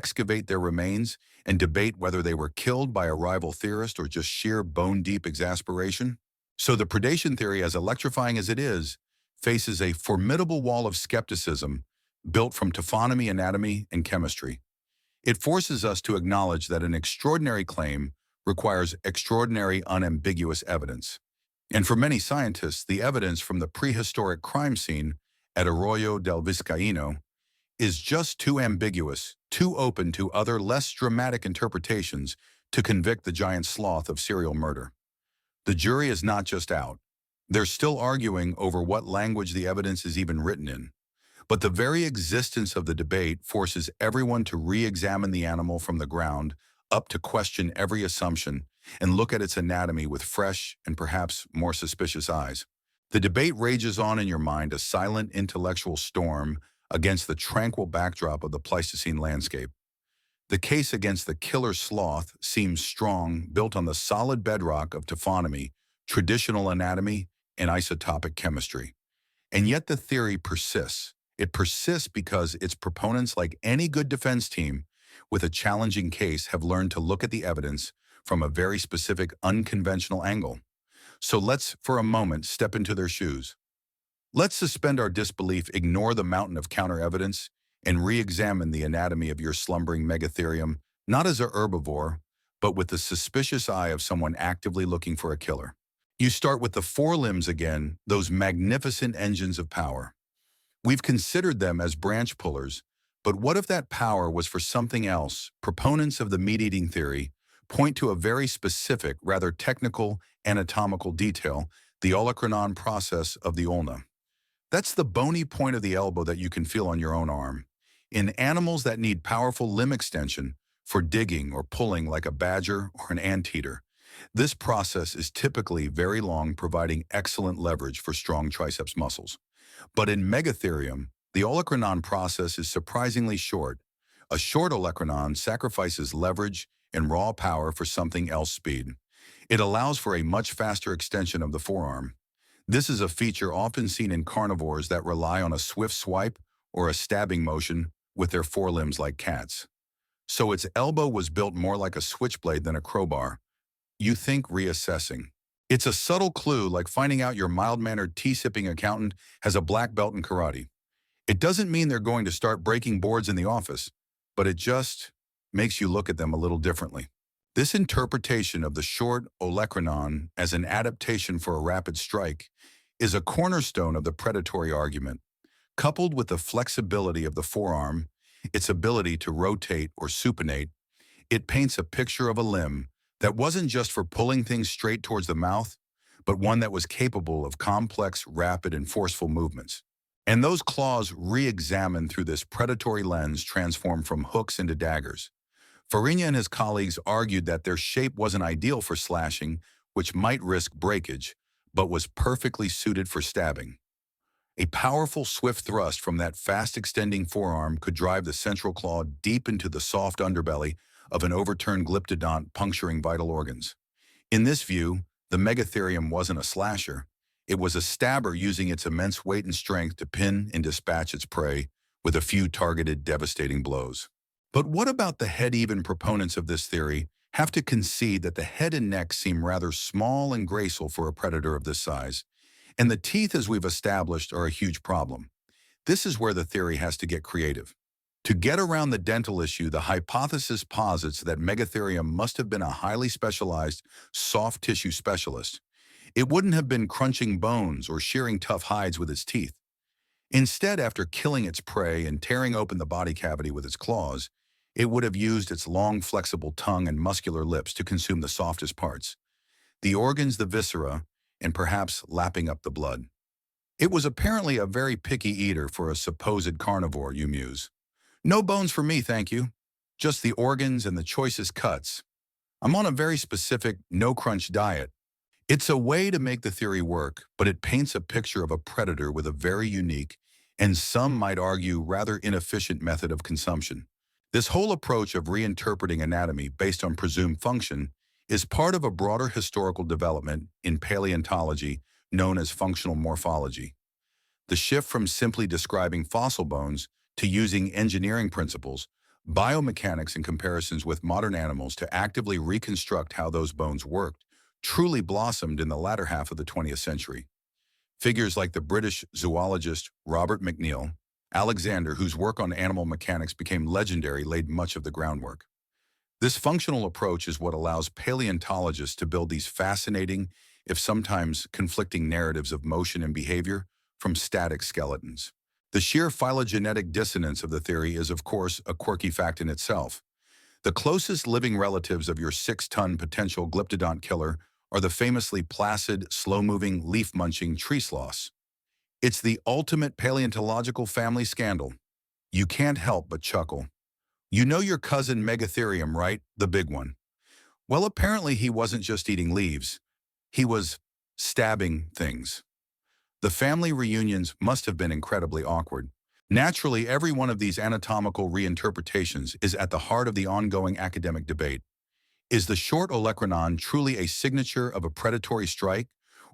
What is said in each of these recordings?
excavate their remains and debate whether they were killed by a rival theorist or just sheer bone-deep exasperation. So the predation theory, as electrifying as it is, faces a formidable wall of skepticism built from taphonomy, anatomy, and chemistry. It forces us to acknowledge that an extraordinary claim requires extraordinary unambiguous evidence. And for many scientists, the evidence from the prehistoric crime scene at Arroyo del Vizcaíno is just too ambiguous, too open to other less dramatic interpretations to convict the giant sloth of serial murder. The jury is not just out. They're still arguing over what language the evidence is even written in. But the very existence of the debate forces everyone to re-examine the animal from the ground up, to question every assumption and look at its anatomy with fresh and perhaps more suspicious eyes. The debate rages on in your mind, a silent intellectual storm against the tranquil backdrop of the Pleistocene landscape. The case against the killer sloth seems strong, built on the solid bedrock of taphonomy, traditional anatomy, and isotopic chemistry. And yet the theory persists. It persists because its proponents, like any good defense team with a challenging case, have learned to look at the evidence from a very specific, unconventional angle. So let's, for a moment, step into their shoes. Let's suspend our disbelief, ignore the mountain of counter-evidence, and re-examine the anatomy of your slumbering Megatherium, not as a herbivore, but with the suspicious eye of someone actively looking for a killer. You start with the forelimbs again, those magnificent engines of power. We've considered them as branch pullers, but what if that power was for something else? Proponents of the meat-eating theory point to a very specific, rather technical, anatomical detail, the olecranon process of the ulna. That's the bony point of the elbow that you can feel on your own arm. In animals that need powerful limb extension for digging or pulling, like a badger or an anteater, this process is typically very long, providing excellent leverage for strong triceps muscles. But in Megatherium, the olecranon process is surprisingly short. A short olecranon sacrifices leverage and raw power for something else: speed. It allows for a much faster extension of the forearm. This is a feature often seen in carnivores that rely on a swift swipe or a stabbing motion with their forelimbs, like cats. So its elbow was built more like a switchblade than a crowbar. You think reassessing. It's a subtle clue, like finding out your mild-mannered tea-sipping accountant has a black belt in karate. It doesn't mean they're going to start breaking boards in the office, but it just makes you look at them a little differently. This interpretation of the short olecranon as an adaptation for a rapid strike is a cornerstone of the predatory argument. Coupled with the flexibility of the forearm, its ability to rotate or supinate, it paints a picture of a limb that wasn't just for pulling things straight towards the mouth, but one that was capable of complex, rapid, and forceful movements. And those claws, re-examined through this predatory lens, transform from hooks into daggers. Farina and his colleagues argued that their shape wasn't ideal for slashing, which might risk breakage, but was perfectly suited for stabbing. A powerful, swift thrust from that fast-extending forearm could drive the central claw deep into the soft underbelly of an overturned glyptodont, puncturing vital organs. In this view, the Megatherium wasn't a slasher. It was a stabber, using its immense weight and strength to pin and dispatch its prey with a few targeted, devastating blows. But what about the head? Even proponents of this theory have to concede that the head and neck seem rather small and graceful for a predator of this size. And the teeth, as we've established, are a huge problem. This is where the theory has to get creative. To get around the dental issue, the hypothesis posits that Megatherium must have been a highly specialized soft tissue specialist. It wouldn't have been crunching bones or shearing tough hides with its teeth. Instead, after killing its prey and tearing open the body cavity with its claws, it would have used its long, flexible tongue and muscular lips to consume the softest parts, the organs, the viscera, and perhaps lapping up the blood. It was apparently a very picky eater for a supposed carnivore, you muse. No bones for me, thank you. Just the organs and the choicest cuts. I'm on a very specific no-crunch diet. It's a way to make the theory work, but it paints a picture of a predator with a very unique, and some might argue rather inefficient, method of consumption. This whole approach of reinterpreting anatomy based on presumed function is part of a broader historical development in paleontology known as functional morphology. The shift from simply describing fossil bones to using engineering principles, Biomechanics and comparisons with modern animals to actively reconstruct how those bones worked truly blossomed in the latter half of the 20th century. Figures like the British zoologist Robert McNeill Alexander, whose work on animal mechanics became legendary, laid much of the groundwork. This functional approach is what allows paleontologists to build these fascinating, if sometimes conflicting narratives of motion and behavior from static skeletons. The sheer phylogenetic dissonance of the theory is, of course, a quirky fact in itself. The closest living relatives of your 6-ton potential glyptodont killer are the famously placid, slow-moving, leaf-munching tree sloths. It's the ultimate paleontological family scandal. You can't help but chuckle. You know your cousin Megatherium, right? The big one. Well, apparently he wasn't just eating leaves. He was stabbing things. The family reunions must have been incredibly awkward. Naturally, every one of these anatomical reinterpretations is at the heart of the ongoing academic debate. Is the short olecranon truly a signature of a predatory strike,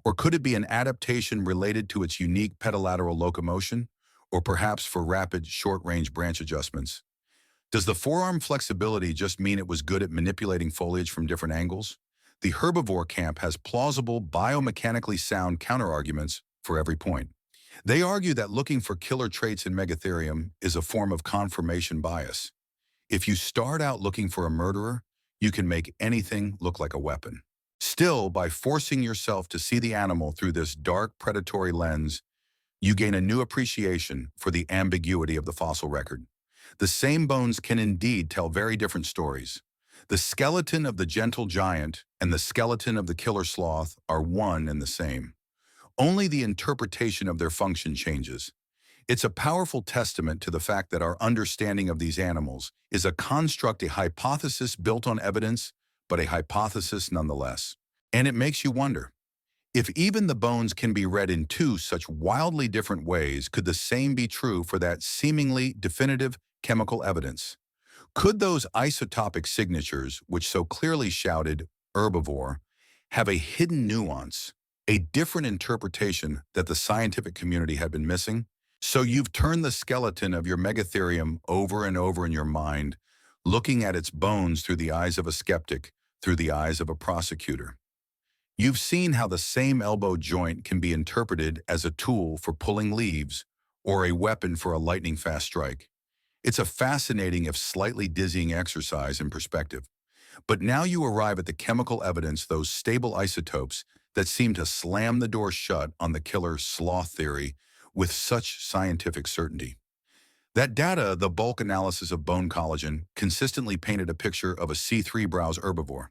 or could it be an adaptation related to its unique pedalateral locomotion, or perhaps for rapid, short-range branch adjustments? Does the forearm flexibility just mean it was good at manipulating foliage from different angles? The herbivore camp has plausible, biomechanically sound counterarguments for every point. They argue that looking for killer traits in Megatherium is a form of confirmation bias. If you start out looking for a murderer, you can make anything look like a weapon. Still, by forcing yourself to see the animal through this dark, predatory lens, you gain a new appreciation for the ambiguity of the fossil record. The same bones can indeed tell very different stories. The skeleton of the gentle giant and the skeleton of the killer sloth are one and the same. Only the interpretation of their function changes. It's a powerful testament to the fact that our understanding of these animals is a construct, a hypothesis built on evidence, but a hypothesis nonetheless. And it makes you wonder, if even the bones can be read in two such wildly different ways, could the same be true for that seemingly definitive chemical evidence? Could those isotopic signatures, which so clearly shouted herbivore, have a hidden nuance, a different interpretation that the scientific community had been missing? So you've turned the skeleton of your Megatherium over and over in your mind, looking at its bones through the eyes of a skeptic, through the eyes of a prosecutor. You've seen how the same elbow joint can be interpreted as a tool for pulling leaves or a weapon for a lightning-fast strike. It's a fascinating, if slightly dizzying exercise in perspective. But now you arrive at the chemical evidence, those stable isotopes that seem to slam the door shut on the killer sloth theory with such scientific certainty. That data, the bulk analysis of bone collagen, consistently painted a picture of a C3 browse herbivore.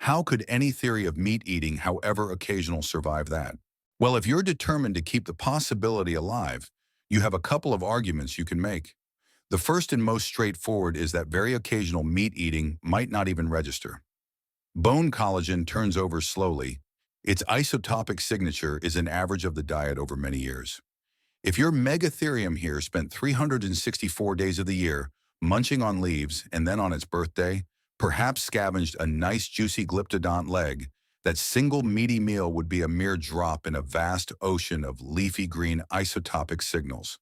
How could any theory of meat eating, however occasional, survive that? Well, if you're determined to keep the possibility alive, you have a couple of arguments you can make. The first and most straightforward is that very occasional meat eating might not even register. Bone collagen turns over slowly. Its isotopic signature is an average of the diet over many years. If your Megatherium here spent 364 days of the year munching on leaves and then on its birthday, perhaps scavenged a nice juicy glyptodont leg, that single meaty meal would be a mere drop in a vast ocean of leafy green isotopic signals.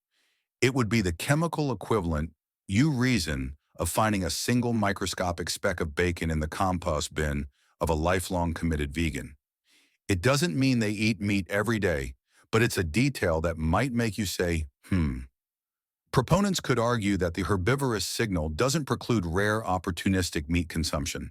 It would be the chemical equivalent, you reason, of finding a single microscopic speck of bacon in the compost bin of a lifelong committed vegan. It doesn't mean they eat meat every day, but it's a detail that might make you say, Proponents could argue that the herbivorous signal doesn't preclude rare opportunistic meat consumption.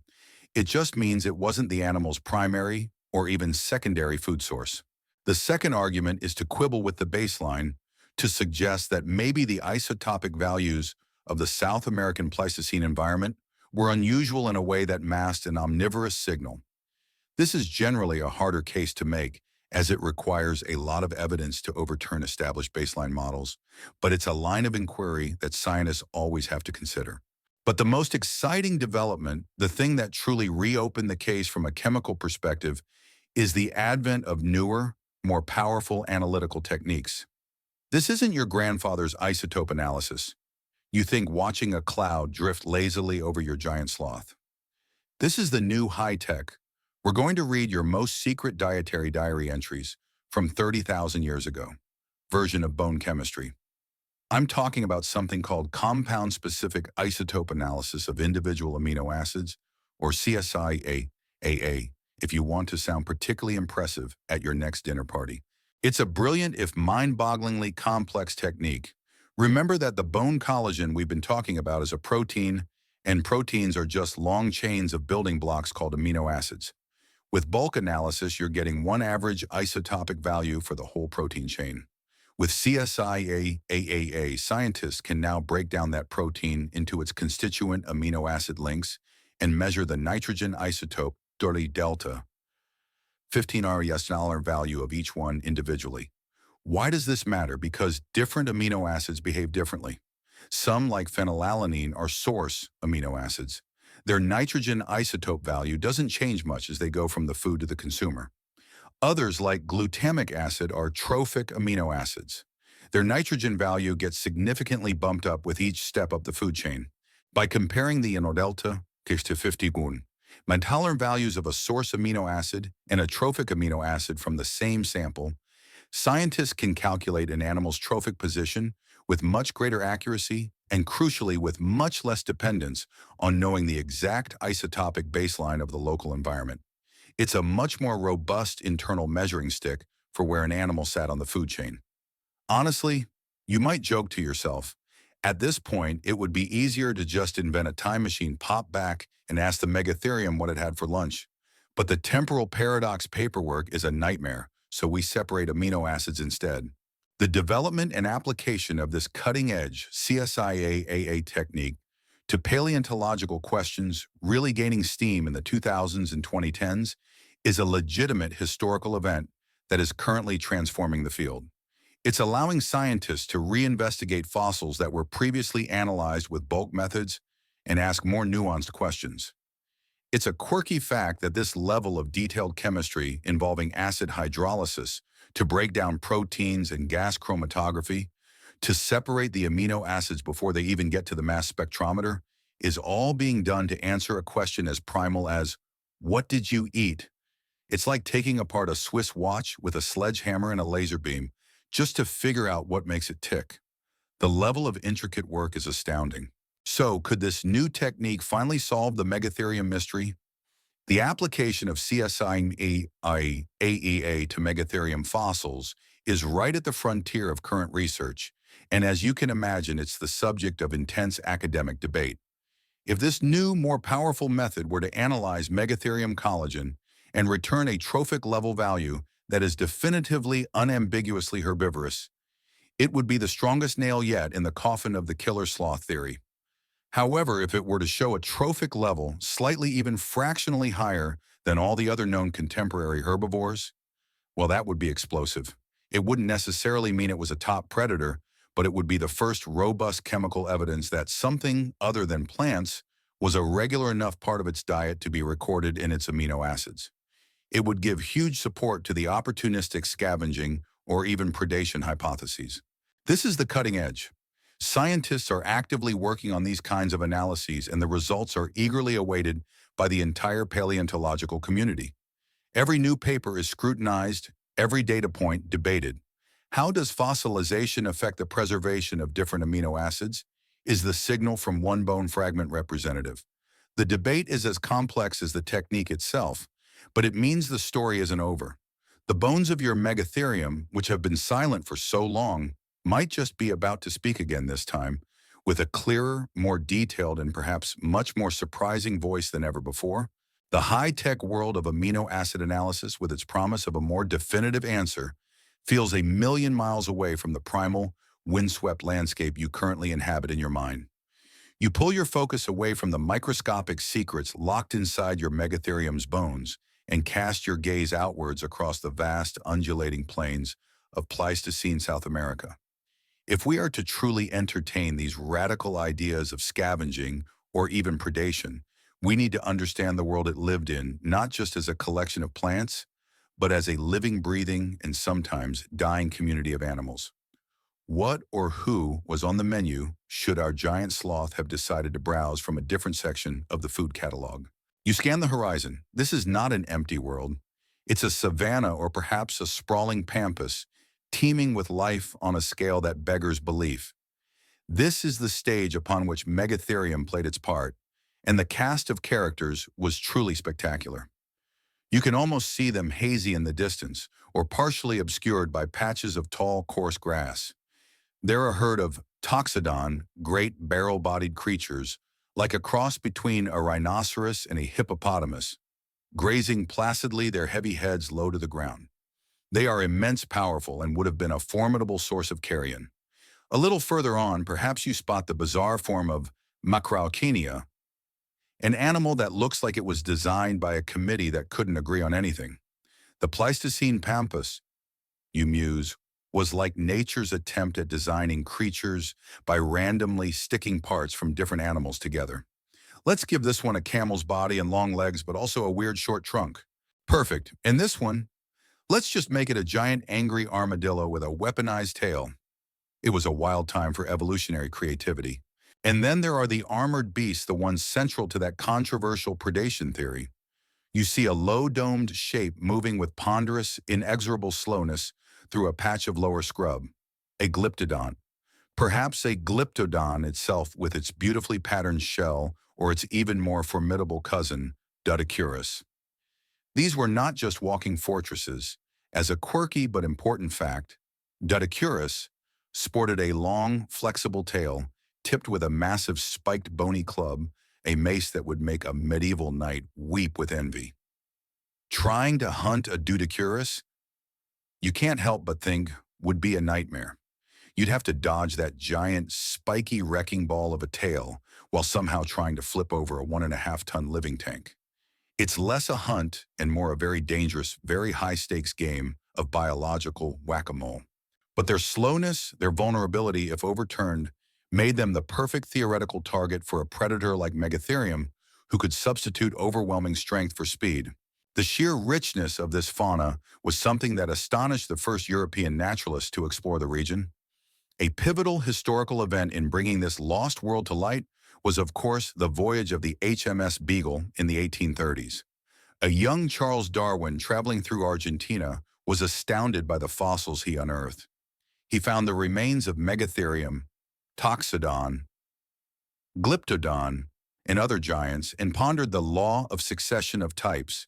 It just means it wasn't the animal's primary or even secondary food source. The second argument is to quibble with the baseline, to suggest that maybe the isotopic values of the South American Pleistocene environment were unusual in a way that masked an omnivorous signal. This is generally a harder case to make, as it requires a lot of evidence to overturn established baseline models, but it's a line of inquiry that scientists always have to consider. But the most exciting development, the thing that truly reopened the case from a chemical perspective, is the advent of newer, more powerful analytical techniques. This isn't your grandfather's isotope analysis. You think watching a cloud drift lazily over your giant sloth. This is the new high-tech. We're going to read your most secret dietary diary entries from 30,000 years ago, version of bone chemistry. I'm talking about something called compound-specific isotope analysis of individual amino acids, or CSIA-AA, if you want to sound particularly impressive at your next dinner party. It's a brilliant, if mind-bogglingly complex technique. Remember that the bone collagen we've been talking about is a protein, and proteins are just long chains of building blocks called amino acids. With bulk analysis, you're getting one average isotopic value for the whole protein chain. With CSIA-AAA, scientists can now break down that protein into its constituent amino acid links and measure the nitrogen isotope, delta, 15 RES value of each one individually. Why does this matter? Because different amino acids behave differently. Some, like phenylalanine, are source amino acids. Their nitrogen isotope value doesn't change much as they go from the food to the consumer. Others, like glutamic acid, are trophic amino acids. Their nitrogen value gets significantly bumped up with each step up the food chain. By comparing the delta to 50 gun, intolerant values of a source amino acid and a trophic amino acid from the same sample, scientists can calculate an animal's trophic position with much greater accuracy and, crucially, with much less dependence on knowing the exact isotopic baseline of the local environment. It's a much more robust internal measuring stick for where an animal sat on the food chain. Honestly, you might joke to yourself, at this point, it would be easier to just invent a time machine, pop back, and ask the Megatherium what it had for lunch. But the temporal paradox paperwork is a nightmare, so we separate amino acids instead. The development and application of this cutting-edge CSIA-AA technique to paleontological questions really gaining steam in the 2000s and 2010s is a legitimate historical event that is currently transforming the field. It's allowing scientists to reinvestigate fossils that were previously analyzed with bulk methods and ask more nuanced questions. It's a quirky fact that this level of detailed chemistry involving acid hydrolysis to break down proteins and gas chromatography to separate the amino acids before they even get to the mass spectrometer is all being done to answer a question as primal as, what did you eat? It's like taking apart a Swiss watch with a sledgehammer and a laser beam just to figure out what makes it tick. The level of intricate work is astounding. So, could this new technique finally solve the Megatherium mystery? The application of CSIA-AEA to Megatherium fossils is right at the frontier of current research, and as you can imagine, it's the subject of intense academic debate. If this new, more powerful method were to analyze Megatherium collagen and return a trophic level value that is definitively, unambiguously herbivorous, it would be the strongest nail yet in the coffin of the killer sloth theory. However, if it were to show a trophic level slightly even fractionally higher than all the other known contemporary herbivores, well, that would be explosive. It wouldn't necessarily mean it was a top predator, but it would be the first robust chemical evidence that something other than plants was a regular enough part of its diet to be recorded in its amino acids. It would give huge support to the opportunistic scavenging or even predation hypotheses. This is the cutting edge. Scientists are actively working on these kinds of analyses, and the results are eagerly awaited by the entire paleontological community. Every new paper is scrutinized, every data point debated. How does fossilization affect the preservation of different amino acids? Is the signal from one bone fragment representative? The debate is as complex as the technique itself, but it means the story isn't over. The bones of your Megatherium, which have been silent for so long, might just be about to speak again this time, with a clearer, more detailed, and perhaps much more surprising voice than ever before. The high-tech world of amino acid analysis, with its promise of a more definitive answer, feels a million miles away from the primal, windswept landscape you currently inhabit in your mind. You pull your focus away from the microscopic secrets locked inside your Megatherium's bones and cast your gaze outwards across the vast, undulating plains of Pleistocene South America. If we are to truly entertain these radical ideas of scavenging or even predation, we need to understand the world it lived in, not just as a collection of plants, but as a living, breathing, and sometimes dying community of animals. What or who was on the menu should our giant sloth have decided to browse from a different section of the food catalog? You scan the horizon. This is not an empty world. It's a savanna or perhaps a sprawling pampas, teeming with life on a scale that beggars belief. This is the stage upon which Megatherium played its part, and the cast of characters was truly spectacular. You can almost see them hazy in the distance, or partially obscured by patches of tall, coarse grass. They're a herd of toxodon, great barrel-bodied creatures, like a cross between a rhinoceros and a hippopotamus, grazing placidly, their heavy heads low to the ground. They are immense powerful and would have been a formidable source of carrion. A little further on, perhaps you spot the bizarre form of Macrauchenia, an animal that looks like it was designed by a committee that couldn't agree on anything. The Pleistocene pampas, you muse, was like nature's attempt at designing creatures by randomly sticking parts from different animals together. Let's give this one a camel's body and long legs, but also a weird short trunk. Perfect. And this one, let's just make it a giant angry armadillo with a weaponized tail. It was a wild time for evolutionary creativity. And then there are the armored beasts, the ones central to that controversial predation theory. You see a low-domed shape moving with ponderous, inexorable slowness through a patch of lower scrub, a glyptodon. Perhaps a glyptodon itself with its beautifully patterned shell, or its even more formidable cousin, Dodecurus. These were not just walking fortresses. As a quirky but important fact, Dodecurus sported a long, flexible tail tipped with a massive spiked bony club, a mace that would make a medieval knight weep with envy. Trying to hunt a Dodecurus, you can't help but think, would be a nightmare. You'd have to dodge that giant, spiky wrecking ball of a tail while somehow trying to flip over a 1.5-ton living tank. It's less a hunt and more a very dangerous, very high-stakes game of biological whack-a-mole. But their slowness, their vulnerability, if overturned, made them the perfect theoretical target for a predator like Megatherium, who could substitute overwhelming strength for speed. The sheer richness of this fauna was something that astonished the first European naturalists to explore the region. A pivotal historical event in bringing this lost world to light was, of course, the voyage of the HMS Beagle in the 1830s. A young Charles Darwin traveling through Argentina was astounded by the fossils he unearthed. He found the remains of Megatherium, Toxodon, Glyptodon, and other giants and pondered the law of succession of types.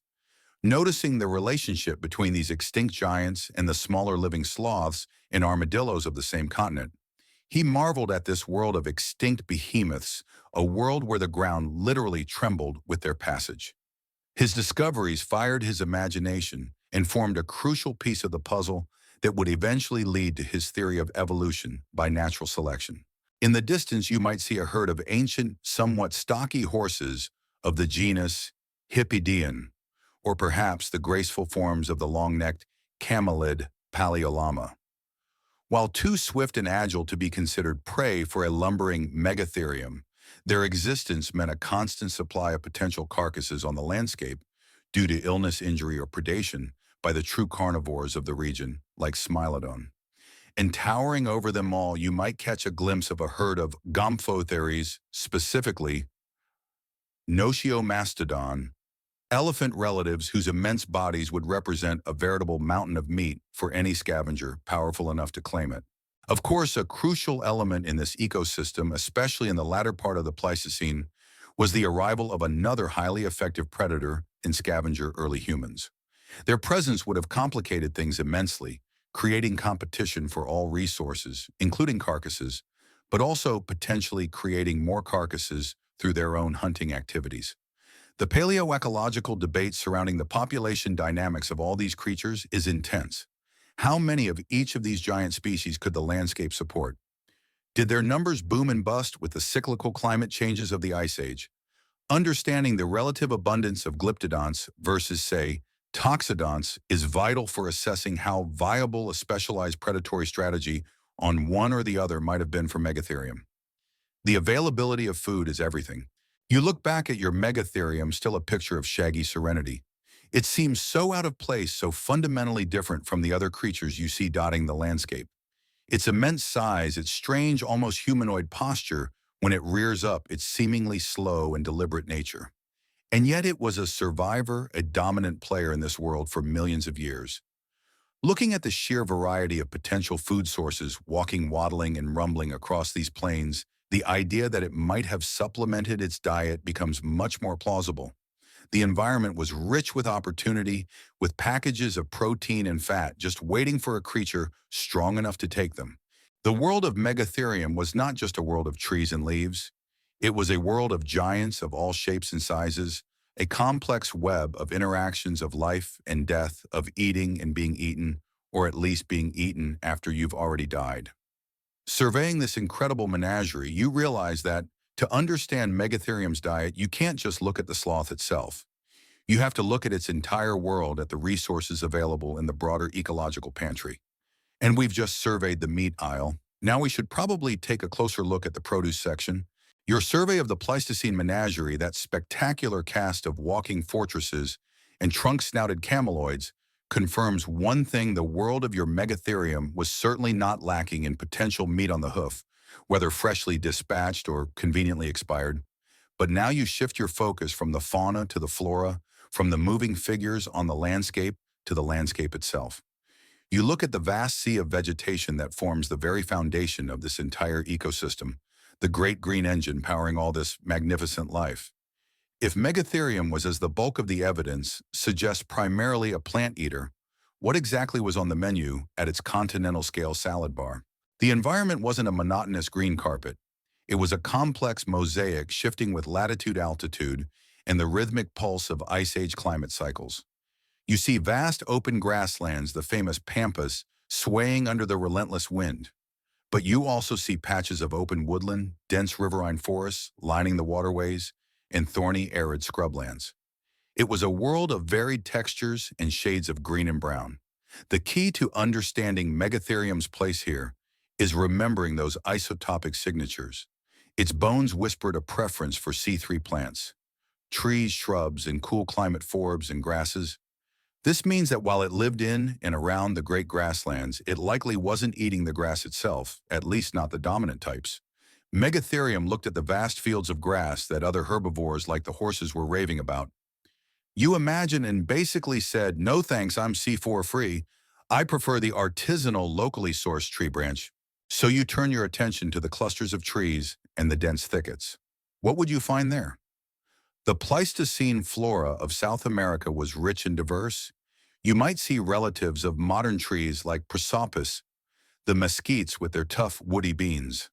Noticing the relationship between these extinct giants and the smaller living sloths and armadillos of the same continent, he marveled at this world of extinct behemoths, a world where the ground literally trembled with their passage. His discoveries fired his imagination and formed a crucial piece of the puzzle that would eventually lead to his theory of evolution by natural selection. In the distance, you might see a herd of ancient, somewhat stocky horses of the genus Hippidian, or perhaps the graceful forms of the long-necked camelid Paleolama. While too swift and agile to be considered prey for a lumbering Megatherium, their existence meant a constant supply of potential carcasses on the landscape due to illness, injury, or predation by the true carnivores of the region, like Smilodon. And towering over them all, you might catch a glimpse of a herd of Gomphotheres, specifically Notio-mastodon, elephant relatives whose immense bodies would represent a veritable mountain of meat for any scavenger powerful enough to claim it. Of course, a crucial element in this ecosystem, especially in the latter part of the Pleistocene, was the arrival of another highly effective predator and scavenger, early humans. Their presence would have complicated things immensely, creating competition for all resources, including carcasses, but also potentially creating more carcasses through their own hunting activities. The paleoecological debate surrounding the population dynamics of all these creatures is intense. How many of each of these giant species could the landscape support? Did their numbers boom and bust with the cyclical climate changes of the Ice Age? Understanding the relative abundance of glyptodonts versus, say, toxodonts is vital for assessing how viable a specialized predatory strategy on one or the other might have been for Megatherium. The availability of food is everything. You look back at your Megatherium, still a picture of shaggy serenity. It seems so out of place, so fundamentally different from the other creatures you see dotting the landscape. Its immense size, its strange, almost humanoid posture when it rears up, its seemingly slow and deliberate nature. And yet it was a survivor, a dominant player in this world for millions of years. Looking at the sheer variety of potential food sources walking, waddling, and rumbling across these plains, the idea that it might have supplemented its diet becomes much more plausible. The environment was rich with opportunity, with packages of protein and fat just waiting for a creature strong enough to take them. The world of Megatherium was not just a world of trees and leaves. It was a world of giants of all shapes and sizes, a complex web of interactions of life and death, of eating and being eaten, or at least being eaten after you've already died. Surveying this incredible menagerie, you realize that to understand Megatherium's diet, you can't just look at the sloth itself. You have to look at its entire world, at the resources available in the broader ecological pantry. And we've just surveyed the meat aisle. Now we should probably take a closer look at the produce section. Your survey of the Pleistocene menagerie, that spectacular cast of walking fortresses and trunk-snouted cameloids, confirms one thing: the world of your Megatherium was certainly not lacking in potential meat on the hoof, whether freshly dispatched or conveniently expired. But now you shift your focus from the fauna to the flora, from the moving figures on the landscape to the landscape itself. You look at the vast sea of vegetation that forms the very foundation of this entire ecosystem, the great green engine powering all this magnificent life. If Megatherium was, as the bulk of the evidence suggests, primarily a plant eater, what exactly was on the menu at its continental scale salad bar? The environment wasn't a monotonous green carpet. It was a complex mosaic shifting with latitude-altitude and the rhythmic pulse of ice age climate cycles. You see vast open grasslands, the famous pampas, swaying under the relentless wind. But you also see patches of open woodland, dense riverine forests lining the waterways, and thorny, arid scrublands. It was a world of varied textures and shades of green and brown. The key to understanding Megatherium's place here is remembering those isotopic signatures. Its bones whispered a preference for C3 plants, trees, shrubs, and cool climate forbs and grasses. This means that while it lived in and around the great grasslands, it likely wasn't eating the grass itself, at least not the dominant types. Megatherium looked at the vast fields of grass that other herbivores like the horses were raving about. You imagine, and basically said, "No thanks, I'm C4 free. I prefer the artisanal, locally sourced tree branch." So you turn your attention to the clusters of trees and the dense thickets. What would you find there? The Pleistocene flora of South America was rich and diverse. You might see relatives of modern trees like Prosopis, the mesquites with their tough, woody beans.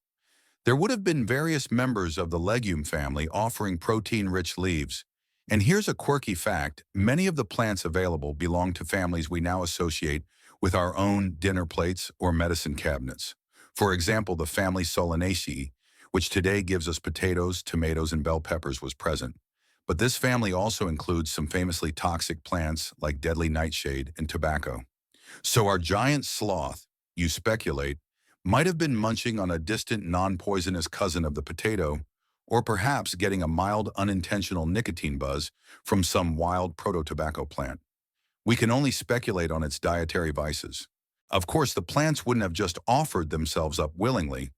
There would have been various members of the legume family offering protein-rich leaves. And here's a quirky fact: many of the plants available belong to families we now associate with our own dinner plates or medicine cabinets. For example, the family Solanaceae, which today gives us potatoes, tomatoes, and bell peppers, was present. But this family also includes some famously toxic plants like deadly nightshade and tobacco. So our giant sloth, you speculate, might have been munching on a distant non-poisonous cousin of the potato, or perhaps getting a mild unintentional nicotine buzz from some wild proto-tobacco plant. We can only speculate on its dietary vices. Of course, the plants wouldn't have just offered themselves up willingly.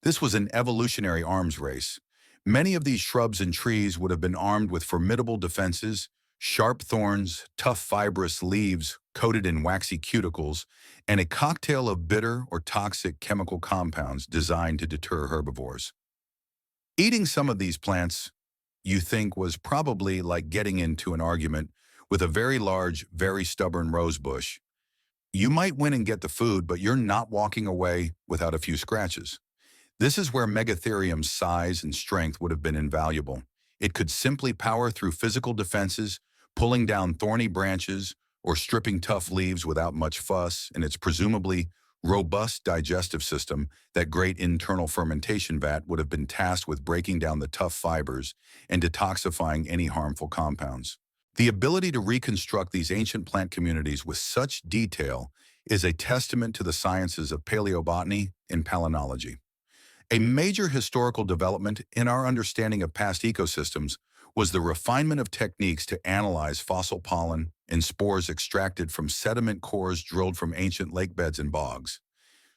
This was an evolutionary arms race. Many of these shrubs and trees would have been armed with formidable defenses, sharp thorns, tough fibrous leaves coated in waxy cuticles, and a cocktail of bitter or toxic chemical compounds designed to deter herbivores. Eating some of these plants, you think, was probably like getting into an argument with a very large, very stubborn rose bush. You might win and get the food, but you're not walking away without a few scratches. This is where Megatherium's size and strength would have been invaluable. It could simply power through physical defenses, pulling down thorny branches or stripping tough leaves without much fuss, and its presumably robust digestive system, that great internal fermentation vat, would have been tasked with breaking down the tough fibers and detoxifying any harmful compounds. The ability to reconstruct these ancient plant communities with such detail is a testament to the sciences of paleobotany and palynology. A major historical development in our understanding of past ecosystems was the refinement of techniques to analyze fossil pollen and spores extracted from sediment cores drilled from ancient lake beds and bogs.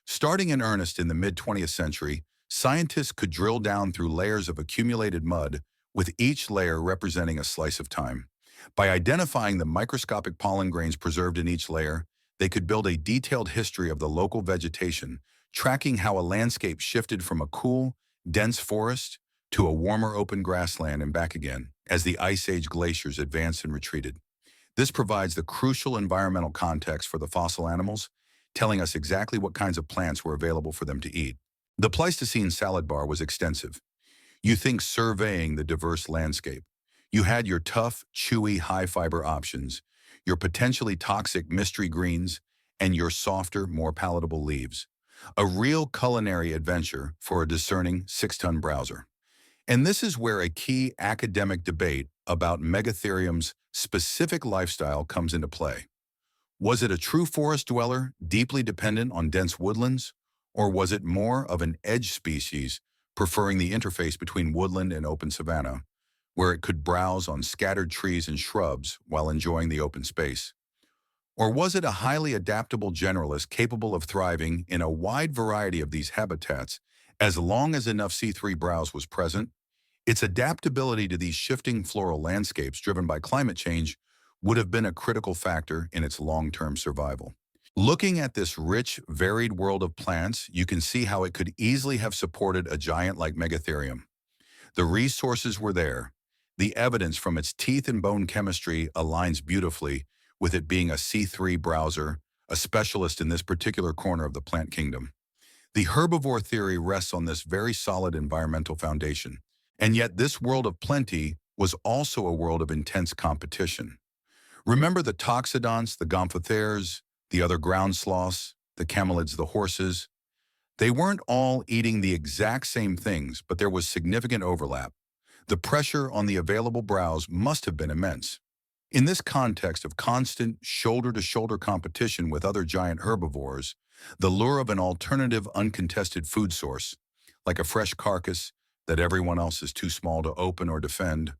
Starting in earnest in the mid-20th century, scientists could drill down through layers of accumulated mud, with each layer representing a slice of time. By identifying the microscopic pollen grains preserved in each layer, They could build a detailed history of the local vegetation, tracking how a landscape shifted from a cool, dense forest to a warmer open grassland and back again as the Ice Age glaciers advanced and retreated. This provides the crucial environmental context for the fossil animals, telling us exactly what kinds of plants were available for them to eat. The Pleistocene salad bar was extensive. You think surveying the diverse landscape. You had your tough, chewy, high-fiber options, your potentially toxic mystery greens, and your softer, more palatable leaves. A real culinary adventure for a discerning 6-ton browser. And this is where a key academic debate about Megatherium's specific lifestyle comes into play. Was it a true forest dweller, deeply dependent on dense woodlands? Or was it more of an edge species, preferring the interface between woodland and open savanna, where it could browse on scattered trees and shrubs while enjoying the open space? Or was it a highly adaptable generalist capable of thriving in a wide variety of these habitats as long as enough C3 browse was present? Its adaptability to these shifting floral landscapes driven by climate change would have been a critical factor in its long-term survival. Looking at this rich, varied world of plants, you can see how it could easily have supported a giant like Megatherium. The resources were there. The evidence from its teeth and bone chemistry aligns beautifully with it being a C3 browser, a specialist in this particular corner of the plant kingdom. The herbivore theory rests on this very solid environmental foundation. And yet this world of plenty was also a world of intense competition. Remember the toxodonts, the gomphotheres, the other ground sloths, the camelids, the horses? They weren't all eating the exact same things, but there was significant overlap. The pressure on the available browse must have been immense. In this context of constant shoulder-to-shoulder competition with other giant herbivores, the lure of an alternative uncontested food source, like a fresh carcass that everyone else is too small to open or defend,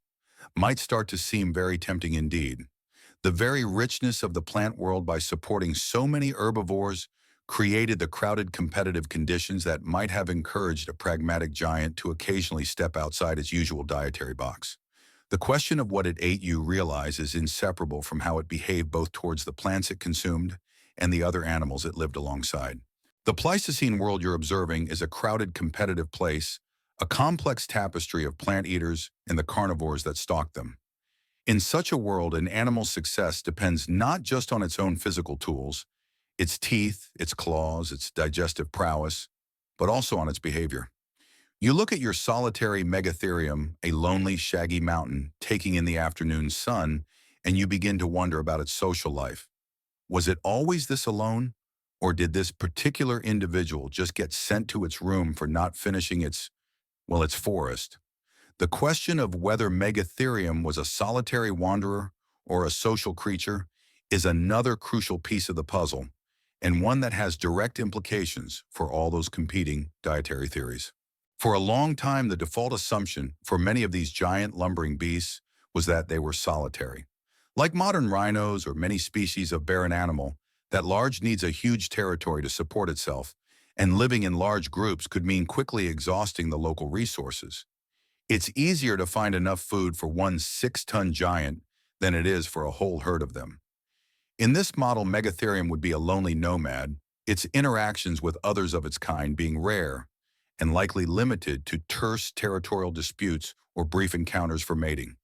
might start to seem very tempting indeed. The very richness of the plant world by supporting so many herbivores created the crowded competitive conditions that might have encouraged a pragmatic giant to occasionally step outside its usual dietary box. The question of what it ate, you realize, is inseparable from how it behaved both towards the plants it consumed and the other animals it lived alongside. The Pleistocene world you're observing is a crowded competitive place, a complex tapestry of plant eaters and the carnivores that stalk them. In such a world, an animal's success depends not just on its own physical tools, its teeth, its claws, its digestive prowess, but also on its behavior. You look at your solitary Megatherium, a lonely, shaggy mountain taking in the afternoon sun, and you begin to wonder about its social life. Was it always this alone? Or did this particular individual just get sent to its room for not finishing its forest? The question of whether Megatherium was a solitary wanderer or a social creature is another crucial piece of the puzzle, and one that has direct implications for all those competing dietary theories. For a long time, the default assumption for many of these giant lumbering beasts was that they were solitary. Like modern rhinos or many species of barren animal, that large needs a huge territory to support itself, and living in large groups could mean quickly exhausting the local resources. It's easier to find enough food for one 6-ton giant than it is for a whole herd of them. In this model, Megatherium would be a lonely nomad, its interactions with others of its kind being rare and likely limited to terse territorial disputes or brief encounters for mating.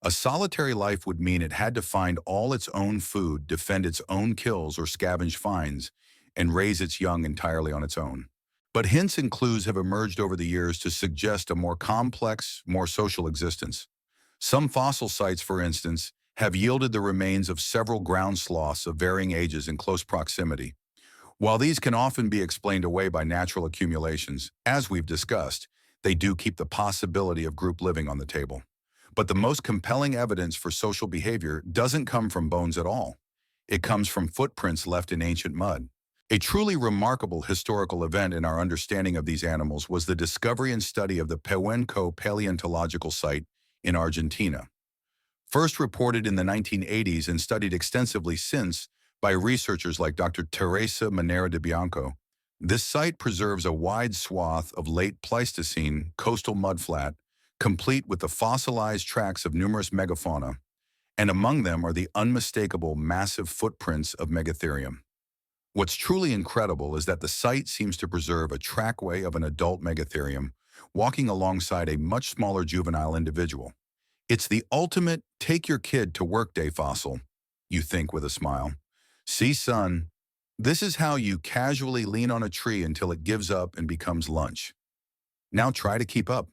A solitary life would mean it had to find all its own food, defend its own kills or scavenge finds, and raise its young entirely on its own. But hints and clues have emerged over the years to suggest a more complex, more social existence. Some fossil sites, for instance, have yielded the remains of several ground sloths of varying ages in close proximity. While these can often be explained away by natural accumulations, as we've discussed, they do keep the possibility of group living on the table. But the most compelling evidence for social behavior doesn't come from bones at all. It comes from footprints left in ancient mud. A truly remarkable historical event in our understanding of these animals was the discovery and study of the Pehuenco paleontological site in Argentina. First reported in the 1980s and studied extensively since by researchers like Dr. Teresa Manera de Bianco, this site preserves a wide swath of late Pleistocene coastal mudflat, complete with the fossilized tracks of numerous megafauna, and among them are the unmistakable massive footprints of Megatherium. What's truly incredible is that the site seems to preserve a trackway of an adult Megatherium walking alongside a much smaller juvenile individual. It's the ultimate take your kid to work day fossil, you think with a smile. See, son, this is how you casually lean on a tree until it gives up and becomes lunch. Now try to keep up.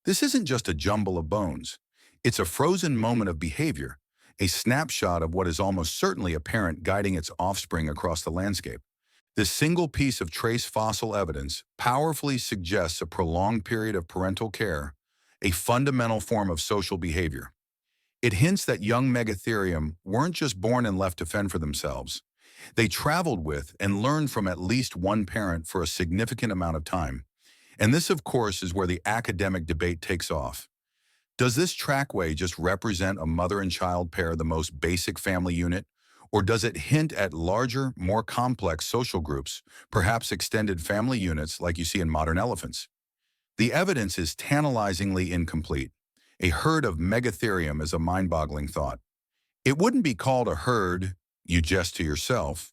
This isn't just a jumble of bones. It's a frozen moment of behavior, a snapshot of what is almost certainly a parent guiding its offspring across the landscape. This single piece of trace fossil evidence powerfully suggests a prolonged period of parental care, a fundamental form of social behavior. It hints that young Megatherium weren't just born and left to fend for themselves. They traveled with and learned from at least one parent for a significant amount of time. And this, of course, is where the academic debate takes off. Does this trackway just represent a mother and child pair, the most basic family unit? Or does it hint at larger, more complex social groups, perhaps extended family units like you see in modern elephants? The evidence is tantalizingly incomplete. A herd of Megatherium is a mind-boggling thought. It wouldn't be called a herd, you jest to yourself.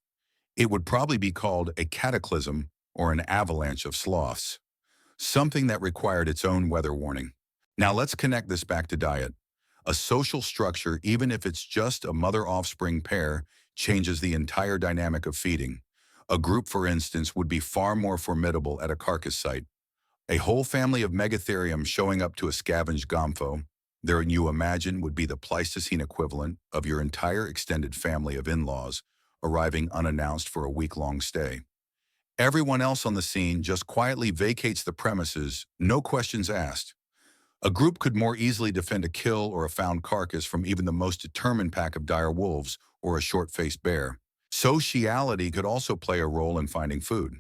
It would probably be called a cataclysm or an avalanche of sloths, something that required its own weather warning. Now let's connect this back to diet. A social structure, even if it's just a mother-offspring pair, changes the entire dynamic of feeding. A group, for instance, would be far more formidable at a carcass site. A whole family of Megatherium showing up to a scavenged gomfo, there you imagine would be the Pleistocene equivalent of your entire extended family of in-laws arriving unannounced for a week-long stay. Everyone else on the scene just quietly vacates the premises, no questions asked. A group could more easily defend a kill or a found carcass from even the most determined pack of dire wolves or a short-faced bear. Sociality could also play a role in finding food.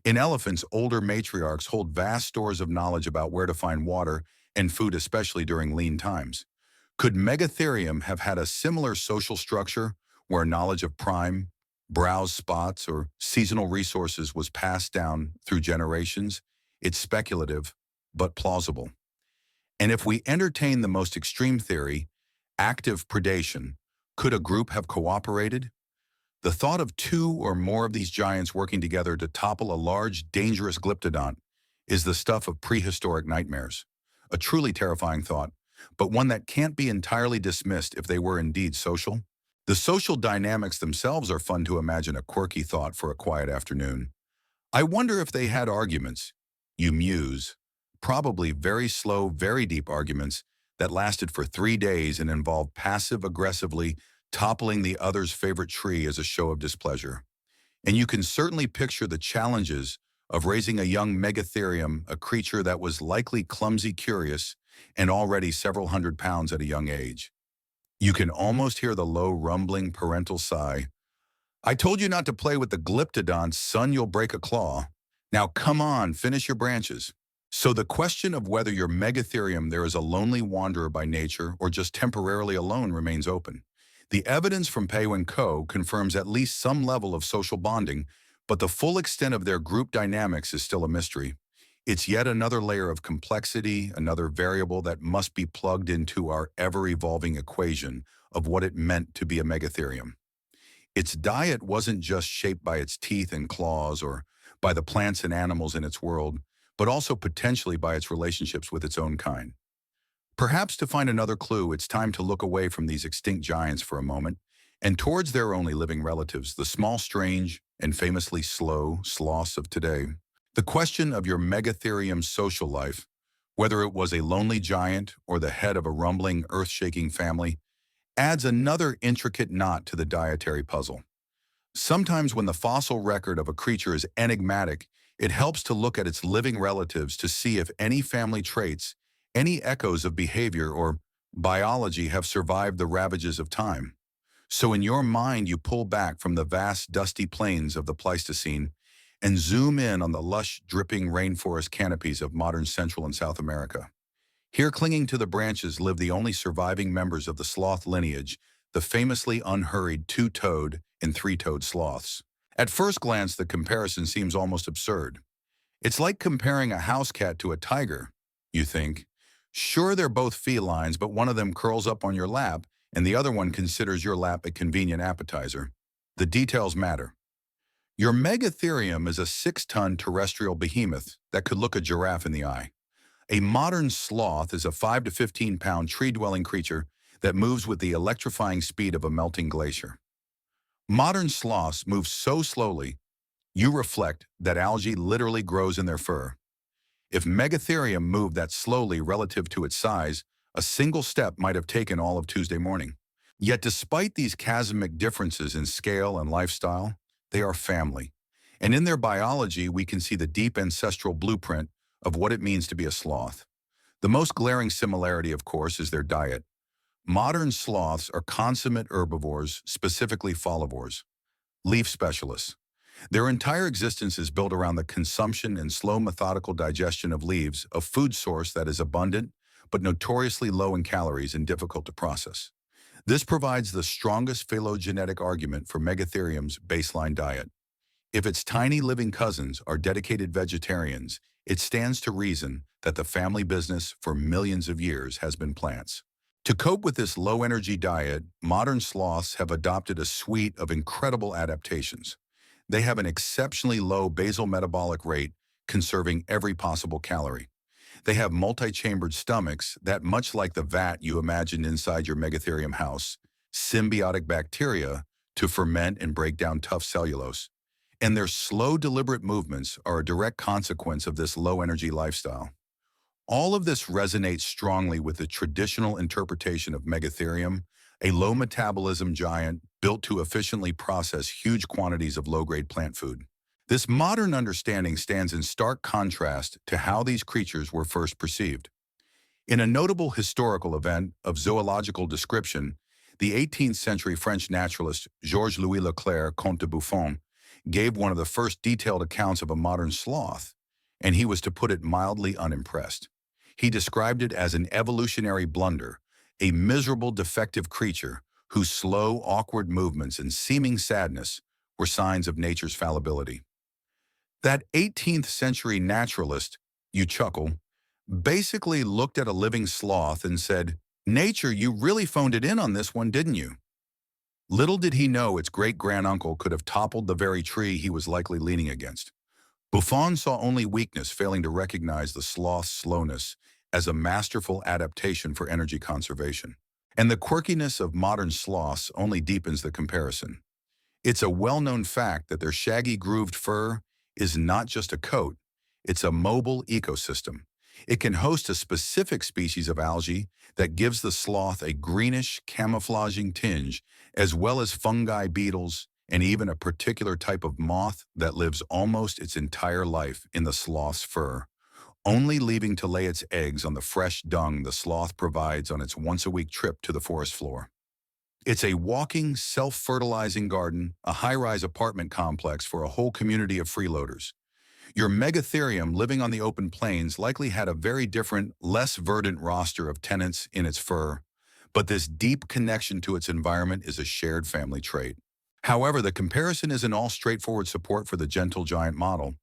In elephants, older matriarchs hold vast stores of knowledge about where to find water and food, especially during lean times. Could Megatherium have had a similar social structure where knowledge of prime, browse spots, or seasonal resources was passed down through generations? It's speculative, but plausible. And if we entertain the most extreme theory, active predation, could a group have cooperated? The thought of two or more of these giants working together to topple a large, dangerous glyptodont is the stuff of prehistoric nightmares. A truly terrifying thought, but one that can't be entirely dismissed if they were indeed social. The social dynamics themselves are fun to imagine, a quirky thought for a quiet afternoon. I wonder if they had arguments, you muse, probably very slow, very deep arguments that lasted for 3 days and involved passive-aggressively toppling the other's favorite tree as a show of displeasure. And you can certainly picture the challenges of raising a young Megatherium, a creature that was likely clumsy, curious, and already several hundred pounds at a young age. You can almost hear the low, rumbling parental sigh. I told you not to play with the glyptodonts, son, you'll break a claw. Now come on, finish your branches. So the question of whether your Megatherium there is a lonely wanderer by nature or just temporarily alone remains open. The evidence from Pei and Co. confirms at least some level of social bonding, but the full extent of their group dynamics is still a mystery. It's yet another layer of complexity, another variable that must be plugged into our ever-evolving equation of what it meant to be a Megatherium. Its diet wasn't just shaped by its teeth and claws or by the plants and animals in its world, but also potentially by its relationships with its own kind. Perhaps to find another clue, it's time to look away from these extinct giants for a moment and towards their only living relatives, the small, strange, and famously slow sloths of today. The question of your Megatherium's social life, whether it was a lonely giant or the head of a rumbling, earth-shaking family, adds another intricate knot to the dietary puzzle. Sometimes when the fossil record of a creature is enigmatic, it helps to look at its living relatives to see if any family traits, any echoes of behavior or biology have survived the ravages of time. So in your mind, you pull back from the vast, dusty plains of the Pleistocene and zoom in on the lush, dripping rainforest canopies of modern Central and South America. Here, clinging to the branches, live the only surviving members of the sloth lineage, the famously unhurried two-toed and three-toed sloths. At first glance, the comparison seems almost absurd. It's like comparing a house cat to a tiger, you think. Sure, they're both felines, but one of them curls up on your lap, and the other one considers your lap a convenient appetizer. The details matter. Your Megatherium is a 6-ton terrestrial behemoth that could look a giraffe in the eye. A modern sloth is a 5 to 15-pound tree-dwelling creature that moves with the electrifying speed of a melting glacier. Modern sloths move so slowly, you reflect that algae literally grows in their fur. If Megatherium moved that slowly relative to its size, a single step might have taken all of Tuesday morning. Yet despite these chasmic differences in scale and lifestyle, they are family. And in their biology, we can see the deep ancestral blueprint of what it means to be a sloth. The most glaring similarity, of course, is their diet. Modern sloths are consummate herbivores, specifically folivores, leaf specialists. Their entire existence is built around the consumption and slow methodical digestion of leaves, a food source that is abundant but notoriously low in calories and difficult to process. This provides the strongest phylogenetic argument for Megatherium's baseline diet. If its tiny living cousins are dedicated vegetarians, it stands to reason that the family business for millions of years has been plants. To cope with this low-energy diet, modern sloths have adopted a suite of incredible adaptations. They have an exceptionally low basal metabolic rate, conserving every possible calorie. They have multi-chambered stomachs that, much like the vat you imagined inside your Megatherium house, symbiotic bacteria to ferment and break down tough cellulose. And their slow, deliberate movements are a direct consequence of this low-energy lifestyle. All of this resonates strongly with the traditional interpretation of Megatherium, a low-metabolism giant built to efficiently process huge quantities of low-grade plant food. This modern understanding stands in stark contrast to how these creatures were first perceived. In a notable historical event of zoological description, the 18th century French naturalist Georges-Louis Leclerc, Comte de Buffon, gave one of the first detailed accounts of a modern sloth, and he was, to put it mildly, unimpressed. He described it as an evolutionary blunder, a miserable, defective creature whose slow, awkward movements and seeming sadness were signs of nature's fallibility. That 18th century naturalist, you chuckle, basically looked at a living sloth and said, "Nature, you really phoned it in on this one, didn't you?" Little did he know its great-granduncle could have toppled the very tree he was likely leaning against. Buffon saw only weakness, failing to recognize the sloth's slowness as a masterful adaptation for energy conservation. And the quirkiness of modern sloths only deepens the comparison. It's a well-known fact that their shaggy, grooved fur is not just a coat, it's a mobile ecosystem. It can host a specific species of algae that gives the sloth a greenish, camouflaging tinge, as well as fungi, beetles, and even a particular type of moth that lives almost its entire life in the sloth's fur, only leaving to lay its eggs on the fresh dung the sloth provides on its once-a-week trip to the forest floor. It's a walking, self-fertilizing garden, a high-rise apartment complex for a whole community of freeloaders. Your Megatherium living on the open plains likely had a very different, less verdant roster of tenants in its fur, but this deep connection to its environment is a shared family trait. However, the comparison isn't all straightforward support for the gentle giant model.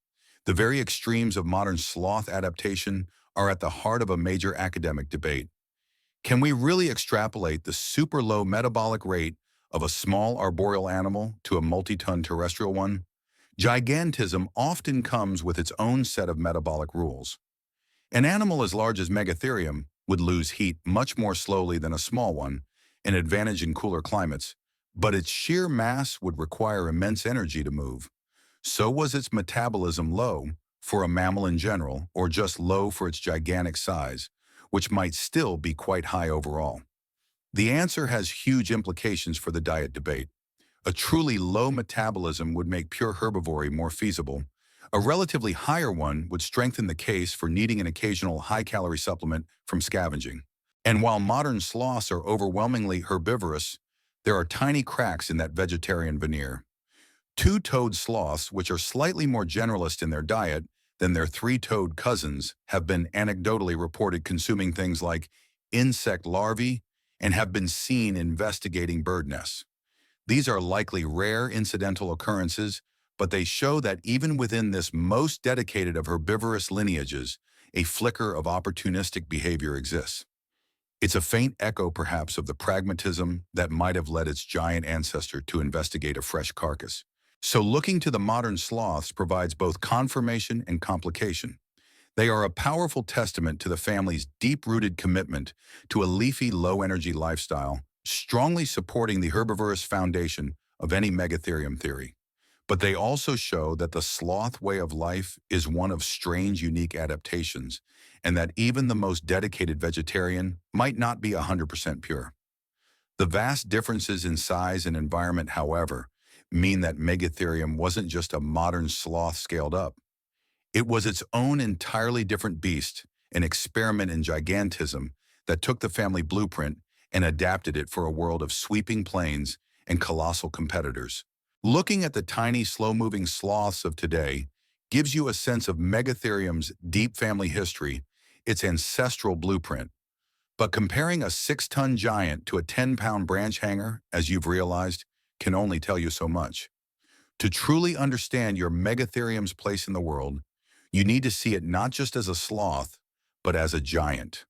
The very extremes of modern sloth adaptation are at the heart of a major academic debate. Can we really extrapolate the super low metabolic rate of a small arboreal animal to a multi-ton terrestrial one? Gigantism often comes with its own set of metabolic rules. An animal as large as Megatherium would lose heat much more slowly than a small one, an advantage in cooler climates, but its sheer mass would require immense energy to move. So was its metabolism low for a mammal in general, or just low for its gigantic size, which might still be quite high overall? The answer has huge implications for the diet debate. A truly low metabolism would make pure herbivory more feasible. A relatively higher one would strengthen the case for needing an occasional high-calorie supplement from scavenging. And while modern sloths are overwhelmingly herbivorous, there are tiny cracks in that vegetarian veneer. Two-toed sloths, which are slightly more generalist in their diet than their three-toed cousins, have been anecdotally reported consuming things like insect larvae and have been seen investigating bird nests. These are likely rare incidental occurrences, but they show that even within this most dedicated of herbivorous lineages, a flicker of opportunistic behavior exists. It's a faint echo, perhaps, of the pragmatism that might have led its giant ancestor to investigate a fresh carcass. So looking to the modern sloths provides both confirmation and complication. They are a powerful testament to the family's deep-rooted commitment to a leafy, low-energy lifestyle, strongly supporting the herbivorous foundation of any Megatherium theory. But they also show that the sloth way of life is one of strange, unique adaptations, and that even the most dedicated vegetarian might not be 100% pure. The vast differences in size and environment, however, mean that Megatherium wasn't just a modern sloth scaled up. It was its own entirely different beast, an experiment in gigantism that took the family blueprint and adapted it for a world of sweeping plains and colossal competitors. Looking at the tiny, slow-moving sloths of today gives you a sense of Megatherium's deep family history, its ancestral blueprint. But comparing a 6-ton giant to a 10-pound branch hanger, as you've realized, can only tell you so much. To truly understand your Megatherium's place in the world, you need to see it not just as a sloth, but as a giant.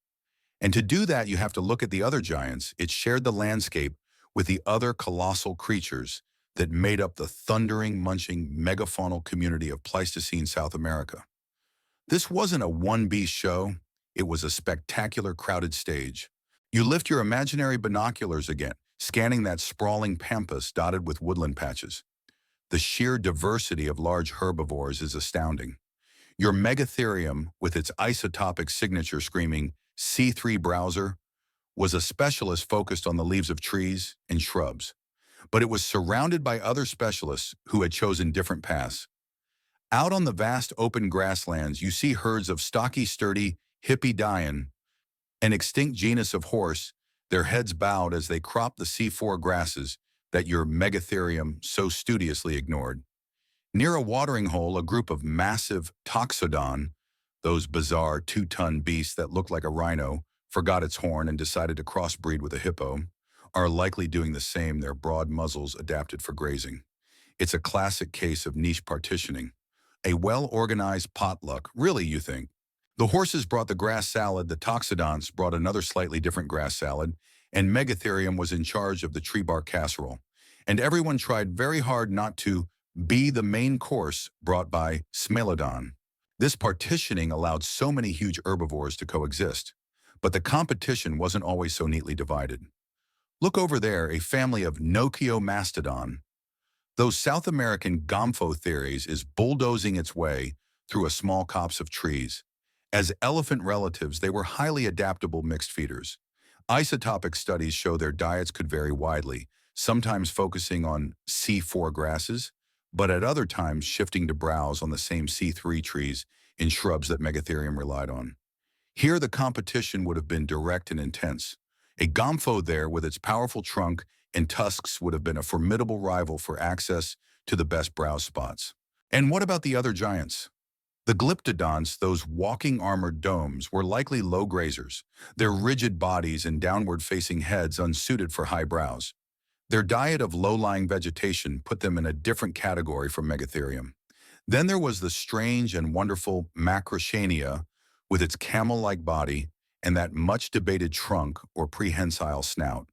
And to do that, you have to look at the other giants. It shared the landscape with the other colossal creatures that made up the thundering, munching, megafaunal community of Pleistocene South America. This wasn't a one-beast show. It was a spectacular, crowded stage. You lift your imaginary binoculars again, scanning that sprawling pampas dotted with woodland patches. The sheer diversity of large herbivores is astounding. Your Megatherium, with its isotopic signature screaming C3 browser, was a specialist focused on the leaves of trees and shrubs, but it was surrounded by other specialists who had chosen different paths. Out on the vast open grasslands, you see herds of stocky, sturdy Hippidion, an extinct genus of horse, their heads bowed as they crop the C4 grasses that your Megatherium so studiously ignored. Near a watering hole, a group of massive Toxodon, those bizarre 2-ton beasts that look like a rhino, forgot its horn and decided to crossbreed with a hippo, are likely doing the same, their broad muzzles adapted for grazing. It's a classic case of niche partitioning. A well-organized potluck, really, you think? The horses brought the grass salad, the Toxodons brought another slightly different grass salad, and Megatherium was in charge of the tree bark casserole. And everyone tried very hard not to be the main course brought by Smilodon. This partitioning allowed so many huge herbivores to coexist, but the competition wasn't always so neatly divided. Look over there, a family of Nochiomastodon. Those South American Gomphotheres is bulldozing its way through a small copse of trees. As elephant relatives, they were highly adaptable mixed feeders. Isotopic studies show their diets could vary widely, sometimes focusing on C4 grasses, but at other times shifting to browse on the same C3 trees in shrubs that Megatherium relied on. Here the competition would have been direct and intense. A Gompho there with its powerful trunk and tusks would have been a formidable rival for access to the best browse spots. And what about the other giants? The Glyptodonts, those walking armored domes, were likely low grazers, their rigid bodies and downward-facing heads unsuited for high browse. Their diet of low-lying vegetation put them in a different category from Megatherium. Then there was the strange and wonderful Macrochania, with its camel-like body and that much-debated trunk or prehensile snout.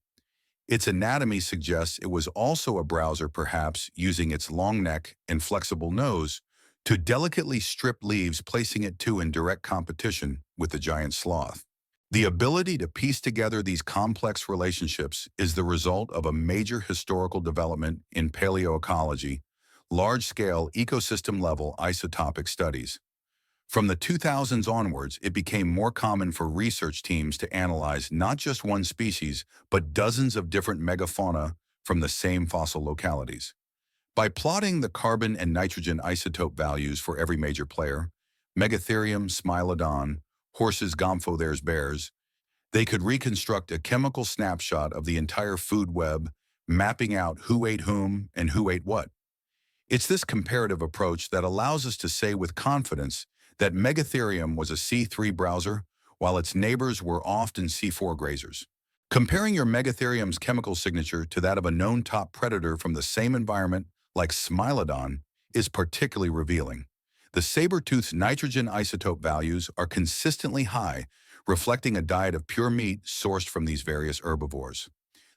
Its anatomy suggests it was also a browser, perhaps using its long neck and flexible nose to delicately strip leaves, placing it too in direct competition with the giant sloth. The ability to piece together these complex relationships is the result of a major historical development in paleoecology, large-scale ecosystem-level isotopic studies. From the 2000s onwards, it became more common for research teams to analyze not just one species, but dozens of different megafauna from the same fossil localities. By plotting the carbon and nitrogen isotope values for every major player, Megatherium, Smilodon, horses, Gomphotheres, bears, they could reconstruct a chemical snapshot of the entire food web, mapping out who ate whom and who ate what. It's this comparative approach that allows us to say with confidence that Megatherium was a C3 browser, while its neighbors were often C4 grazers. Comparing your Megatherium's chemical signature to that of a known top predator from the same environment, like Smilodon, is particularly revealing. The saber-toothed nitrogen isotope values are consistently high, reflecting a diet of pure meat sourced from these various herbivores.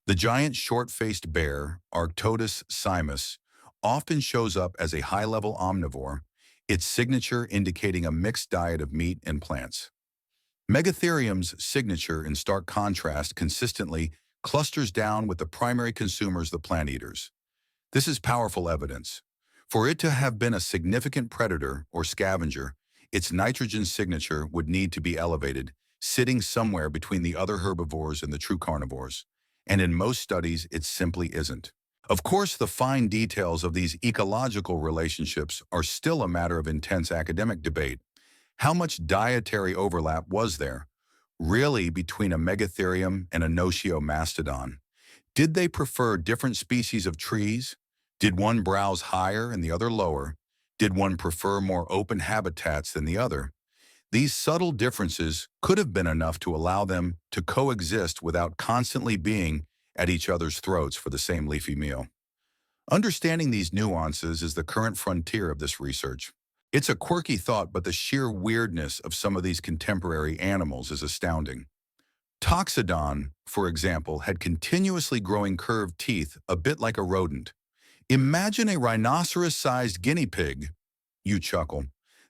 The giant short-faced bear, Arctodus simus, often shows up as a high-level omnivore, its signature indicating a mixed diet of meat and plants. Megatherium's signature, in stark contrast, consistently clusters down with the primary consumers, the plant eaters. This is powerful evidence. For it to have been a significant predator or scavenger, its nitrogen signature would need to be elevated, sitting somewhere between the other herbivores and the true carnivores. And in most studies, it simply isn't. Of course, the fine details of these ecological relationships are still a matter of intense academic debate. How much dietary overlap was there, really, between a Megatherium and a Notiomastodon? Did they prefer different species of trees? Did one browse higher and the other lower? Did one prefer more open habitats than the other? These subtle differences could have been enough to allow them to coexist without constantly being at each other's throats for the same leafy meal. Understanding these nuances is the current frontier of this research. It's a quirky thought, but the sheer weirdness of some of these contemporary animals is astounding. Toxodon, for example, had continuously growing curved teeth, a bit like a rodent. Imagine a rhinoceros-sized guinea pig. You chuckle.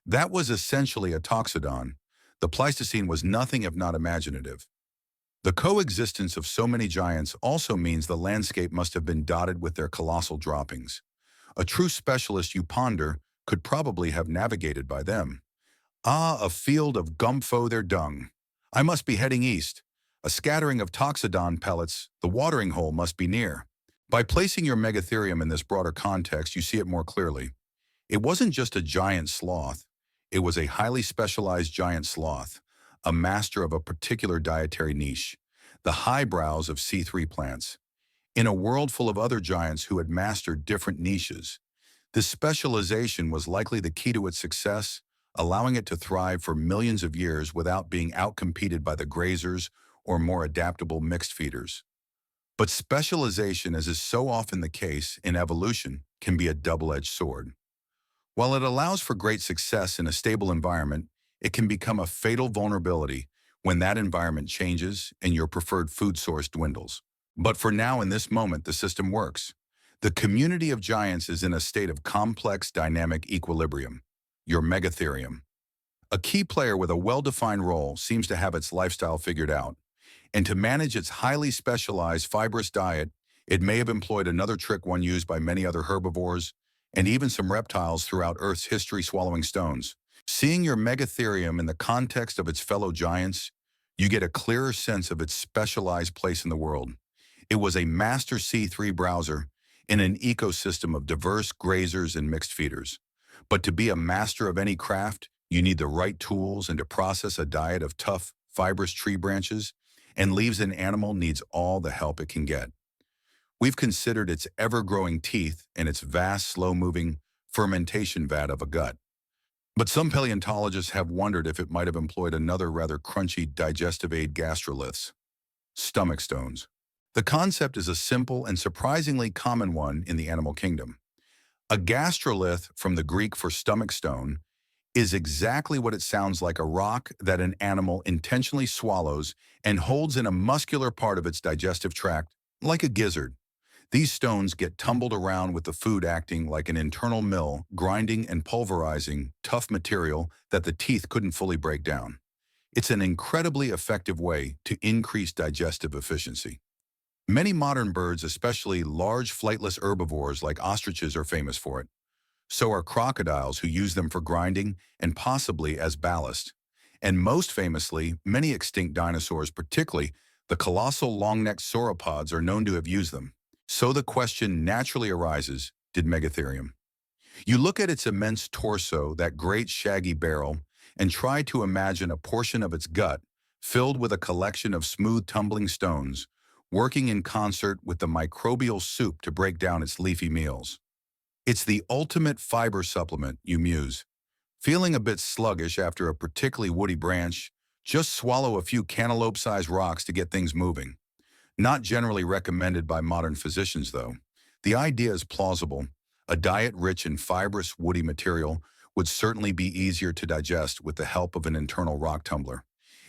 That was essentially a toxodon. The Pleistocene was nothing if not imaginative. The coexistence of so many giants also means the landscape must have been dotted with their colossal droppings. A true specialist, you ponder, could probably have navigated by them. Ah, a field of gumpho their dung. I must be heading east. A scattering of toxodon pellets, the watering hole must be near. By placing your Megatherium in this broader context, you see it more clearly. It wasn't just a giant sloth. It was a highly specialized giant sloth, a master of a particular dietary niche, the highbrows of C3 plants. In a world full of other giants who had mastered different niches, this specialization was likely the key to its success, allowing it to thrive for millions of years without being outcompeted by the grazers or more adaptable mixed feeders. But specialization, as is so often the case in evolution, can be a double-edged sword. While it allows for great success in a stable environment, it can become a fatal vulnerability when that environment changes and your preferred food source dwindles. But for now, in this moment, the system works. The community of giants is in a state of complex dynamic equilibrium, your Megatherium. A key player with a well-defined role seems to have its lifestyle figured out, and to manage its highly specialized fibrous diet, it may have employed another trick one used by many other herbivores, and even some reptiles throughout Earth's history, swallowing stones. Seeing your Megatherium in the context of its fellow giants, you get a clearer sense of its specialized place in the world. It was a master C3 browser in an ecosystem of diverse grazers and mixed feeders. But to be a master of any craft, you need the right tools, and to process a diet of tough, fibrous tree branches and leaves, an animal needs all the help it can get. We've considered its ever-growing teeth and its vast, slow-moving fermentation vat of a gut. But some paleontologists have wondered if it might have employed another rather crunchy digestive aid, gastroliths, stomach stones. The concept is a simple and surprisingly common one in the animal kingdom. A gastrolith, from the Greek for stomach stone, is exactly what it sounds like: a rock that an animal intentionally swallows and holds in a muscular part of its digestive tract, like a gizzard. These stones get tumbled around with the food acting like an internal mill, grinding and pulverizing tough material that the teeth couldn't fully break down. It's an incredibly effective way to increase digestive efficiency. Many modern birds, especially large flightless herbivores like ostriches, are famous for it. So are crocodiles, who use them for grinding and possibly as ballast. And most famously, many extinct dinosaurs, particularly the colossal long-necked sauropods, are known to have used them. So the question naturally arises, did Megatherium? You look at its immense torso, that great shaggy barrel, and try to imagine a portion of its gut filled with a collection of smooth tumbling stones, working in concert with the microbial soup to break down its leafy meals. It's the ultimate fiber supplement, you muse. Feeling a bit sluggish after a particularly woody branch? Just swallow a few cantaloupe-sized rocks to get things moving. Not generally recommended by modern physicians, though. The idea is plausible. A diet rich in fibrous, woody material would certainly be easier to digest with the help of an internal rock tumbler.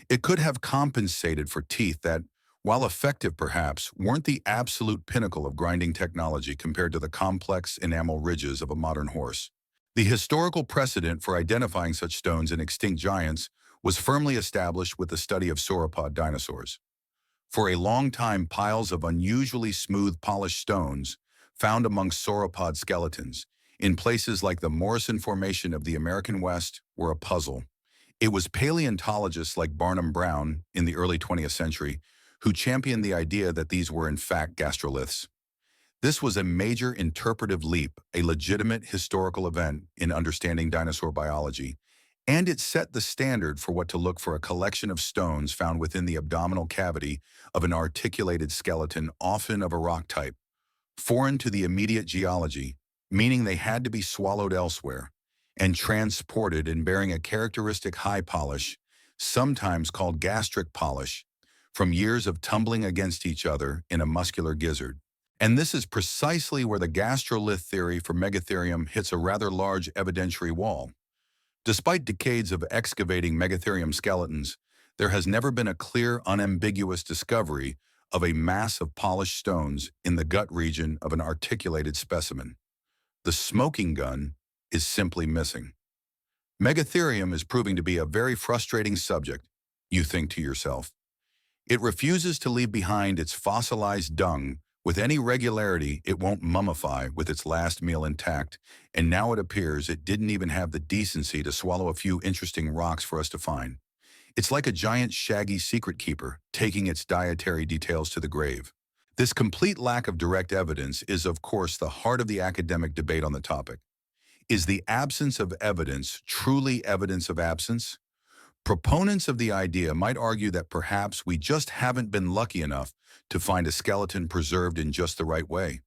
It could have compensated for teeth that, while effective perhaps, weren't the absolute pinnacle of grinding technology compared to the complex enamel ridges of a modern horse. The historical precedent for identifying such stones in extinct giants was firmly established with the study of sauropod dinosaurs. For a long time, piles of unusually smooth polished stones found amongst sauropod skeletons in places like the Morrison Formation of the American West were a puzzle. It was paleontologists like Barnum Brown in the early 20th century who championed the idea that these were in fact gastroliths. This was a major interpretive leap, a legitimate historical event in understanding dinosaur biology, and it set the standard for what to look for a collection of stones found within the abdominal cavity of an articulated skeleton, often of a rock type, foreign to the immediate geology, meaning they had to be swallowed elsewhere, and transported and bearing a characteristic high polish, sometimes called gastric polish, from years of tumbling against each other in a muscular gizzard. And this is precisely where the gastrolith theory for Megatherium hits a rather large evidentiary wall. Despite decades of excavating Megatherium skeletons, there has never been a clear, unambiguous discovery of a mass of polished stones in the gut region of an articulated specimen. The smoking gun is simply missing. Megatherium is proving to be a very frustrating subject, you think to yourself. It refuses to leave behind its fossilized dung with any regularity. It won't mummify with its last meal intact, and now it appears it didn't even have the decency to swallow a few interesting rocks for us to find. It's like a giant shaggy secret keeper taking its dietary details to the grave. This complete lack of direct evidence is, of course, the heart of the academic debate on the topic. Is the absence of evidence truly evidence of absence? Proponents of the idea might argue that perhaps we just haven't been lucky enough to find a skeleton preserved in just the right way.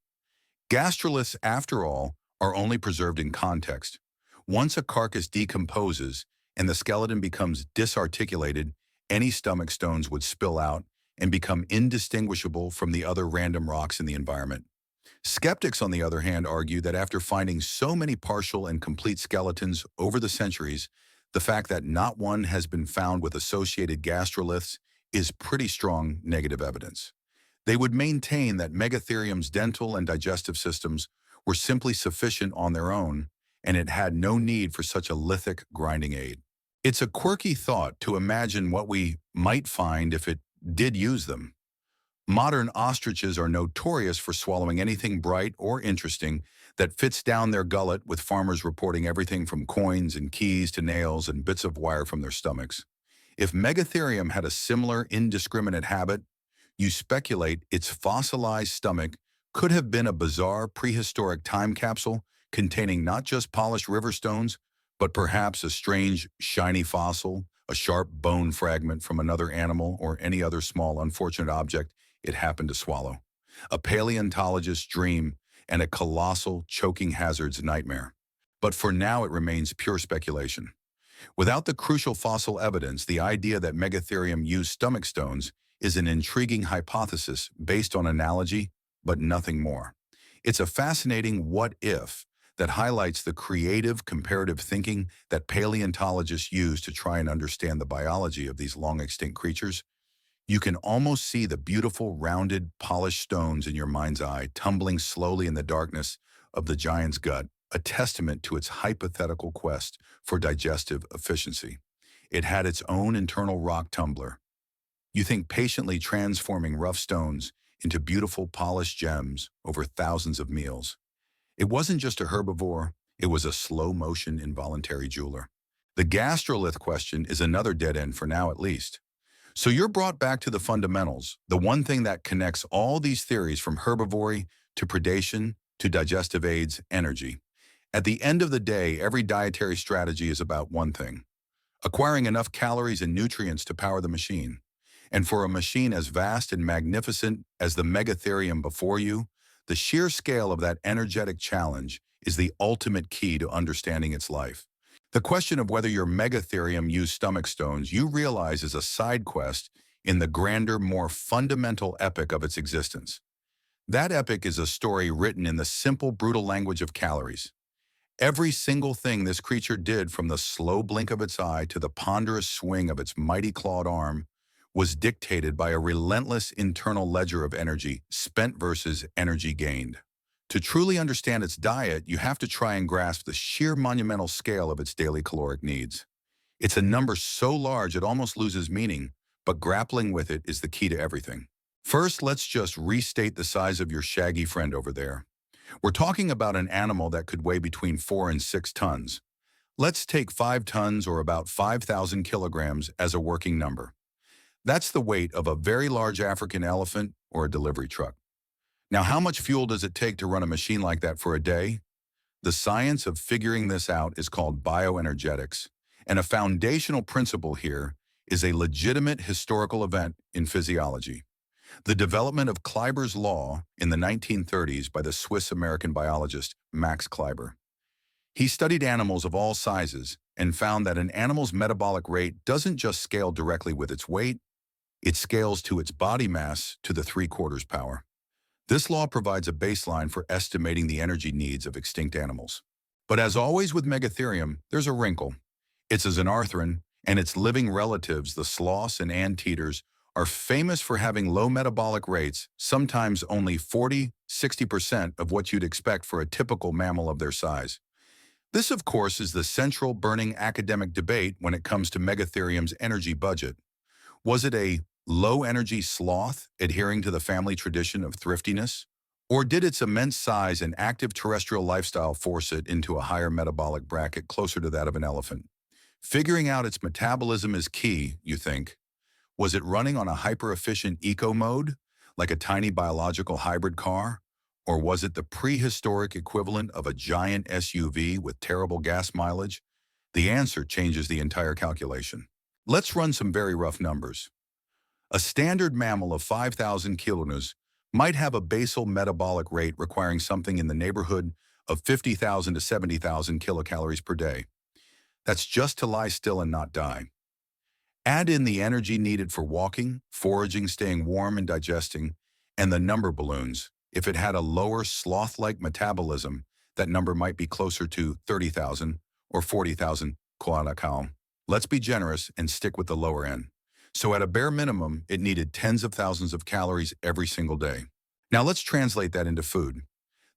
Gastroliths, after all, are only preserved in context. Once a carcass decomposes and the skeleton becomes disarticulated, any stomach stones would spill out and become indistinguishable from the other random rocks in the environment. Skeptics, on the other hand, argue that after finding so many partial and complete skeletons over the centuries, the fact that not one has been found with associated gastroliths is pretty strong negative evidence. They would maintain that Megatherium's dental and digestive systems were simply sufficient on their own, and it had no need for such a lithic grinding aid. It's a quirky thought to imagine what we might find if it did use them. Modern ostriches are notorious for swallowing anything bright or interesting that fits down their gullet, with farmers reporting everything from coins and keys to nails and bits of wire from their stomachs. If Megatherium had a similar indiscriminate habit, you speculate its fossilized stomach could have been a bizarre prehistoric time capsule containing not just polished river stones, but perhaps a strange, shiny fossil, a sharp bone fragment from another animal, or any other small, unfortunate object it happened to swallow. A paleontologist's dream and a colossal, choking hazard's nightmare. But for now, it remains pure speculation. Without the crucial fossil evidence, the idea that Megatherium used stomach stones is an intriguing hypothesis based on analogy, but nothing more. It's a fascinating what-if that highlights the creative, comparative thinking that paleontologists use to try and understand the biology of these long-extinct creatures. You can almost see the beautiful, rounded, polished stones in your mind's eye tumbling slowly in the darkness of the giant's gut, a testament to its hypothetical quest for digestive efficiency. It had its own internal rock tumbler. You think patiently transforming rough stones into beautiful, polished gems over thousands of meals. It wasn't just a herbivore, it was a slow-motion, involuntary jeweler. The gastrolith question is another dead end for now, at least. So you're brought back to the fundamentals, the one thing that connects all these theories from herbivory to predation to digestive aids, energy. At the end of the day, every dietary strategy is about one thing: acquiring enough calories and nutrients to power the machine. And for a machine as vast and magnificent as the Megatherium before you, the sheer scale of that energetic challenge is the ultimate key to understanding its life. The question of whether your Megatherium used stomach stones, you realize, is a side quest in the grander, more fundamental epic of its existence. That epic is a story written in the simple, brutal language of calories. Every single thing this creature did, from the slow blink of its eye to the ponderous swing of its mighty clawed arm, was dictated by a relentless internal ledger of energy spent versus energy gained. To truly understand its diet, you have to try and grasp the sheer monumental scale of its daily caloric needs. It's a number so large it almost loses meaning, but grappling with it is the key to everything. First, let's just restate the size of your shaggy friend over there. We're talking about an animal that could weigh between 4 and 6 tons. Let's take 5 tons or about 5,000 kilograms as a working number. That's the weight of a very large African elephant or a delivery truck. Now, how much fuel does it take to run a machine like that for a day? The science of figuring this out is called bioenergetics, and a foundational principle here is a legitimate historical event in physiology. The development of Kleiber's law in the 1930s by the Swiss-American biologist Max Kleiber. He studied animals of all sizes and found that an animal's metabolic rate doesn't just scale directly with its weight, it scales to its body mass to the 3/4 power. This law provides a baseline for estimating the energy needs of extinct animals. But as always with Megatherium, there's a wrinkle. It's a xenarthran, and its living relatives, the sloths and anteaters, are famous for having low metabolic rates, sometimes only 40–60% of what you'd expect for a typical mammal of their size. This, of course, is the central burning academic debate when it comes to Megatherium's energy budget. Was it a low-energy sloth adhering to the family tradition of thriftiness? Or did its immense size and active terrestrial lifestyle force it into a higher metabolic bracket closer to that of an elephant? Figuring out its metabolism is key, you think. Was it running on a hyper-efficient eco mode, like a tiny biological hybrid car? Or was it the prehistoric equivalent of a giant SUV with terrible gas mileage? The answer changes the entire calculation. Let's run some very rough numbers. A standard mammal of 5,000 kilograms might have a basal metabolic rate requiring something in the neighborhood of 50,000 to 70,000 kilocalories per day. That's just to lie still and not die. Add in the energy needed for walking, foraging, staying warm, and digesting, and the number balloons. If it had a lower sloth-like metabolism, that number might be closer to 30,000 or 40,000 kilocalories. Let's be generous and stick with the lower end. So at a bare minimum, it needed tens of thousands of calories every single day. Now let's translate that into food.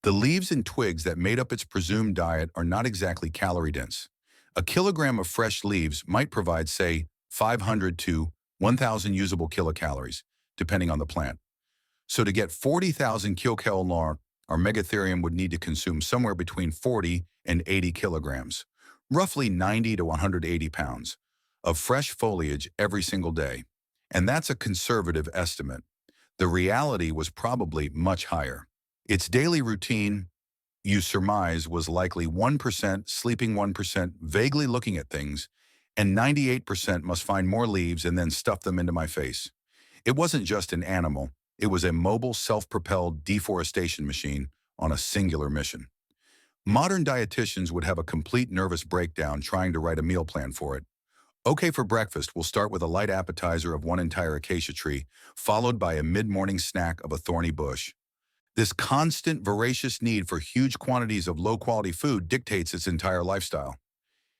The leaves and twigs that made up its presumed diet are not exactly calorie-dense. A kilogram of fresh leaves might provide, say, 500 to 1,000 usable kilocalories, depending on the plant. So to get 40,000 kilocalories, our Megatherium would need to consume somewhere between 40 and 80 kilograms, roughly 90 to 180 pounds, of fresh foliage every single day. And that's a conservative estimate. The reality was probably much higher. Its daily routine, you surmise, was likely 1% sleeping, 1% vaguely looking at things, and 98% must find more leaves and then stuff them into my face. It wasn't just an animal, it was a mobile, self-propelled deforestation machine on a singular mission. Modern dietitians would have a complete nervous breakdown trying to write a meal plan for it. Okay, for breakfast, we'll start with a light appetizer of one entire acacia tree, followed by a mid-morning snack of a thorny bush. This constant, voracious need for huge quantities of low-quality food dictates its entire lifestyle.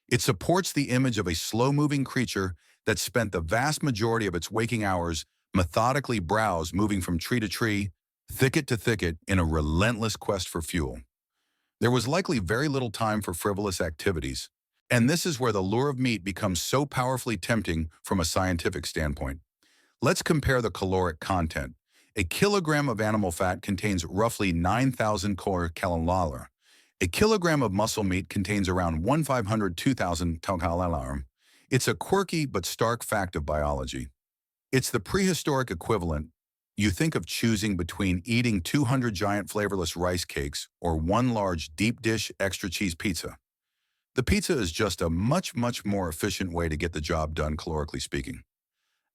It supports the image of a slow-moving creature that spent the vast majority of its waking hours methodically browse, moving from tree to tree, thicket to thicket, in a relentless quest for fuel. There was likely very little time for frivolous activities, and this is where the lure of meat becomes so powerfully tempting from a scientific standpoint. Let's compare the caloric content. A kilogram of animal fat contains roughly 9,000 kilocalories. A kilogram of muscle meat contains around 1,500 to 2,000 kilocalories. It's a quirky but stark fact of biology. It's the prehistoric equivalent. You think of choosing between eating 200 giant flavorless rice cakes or one large deep dish extra cheese pizza. The pizza is just a much more efficient way to get the job done, calorically speaking.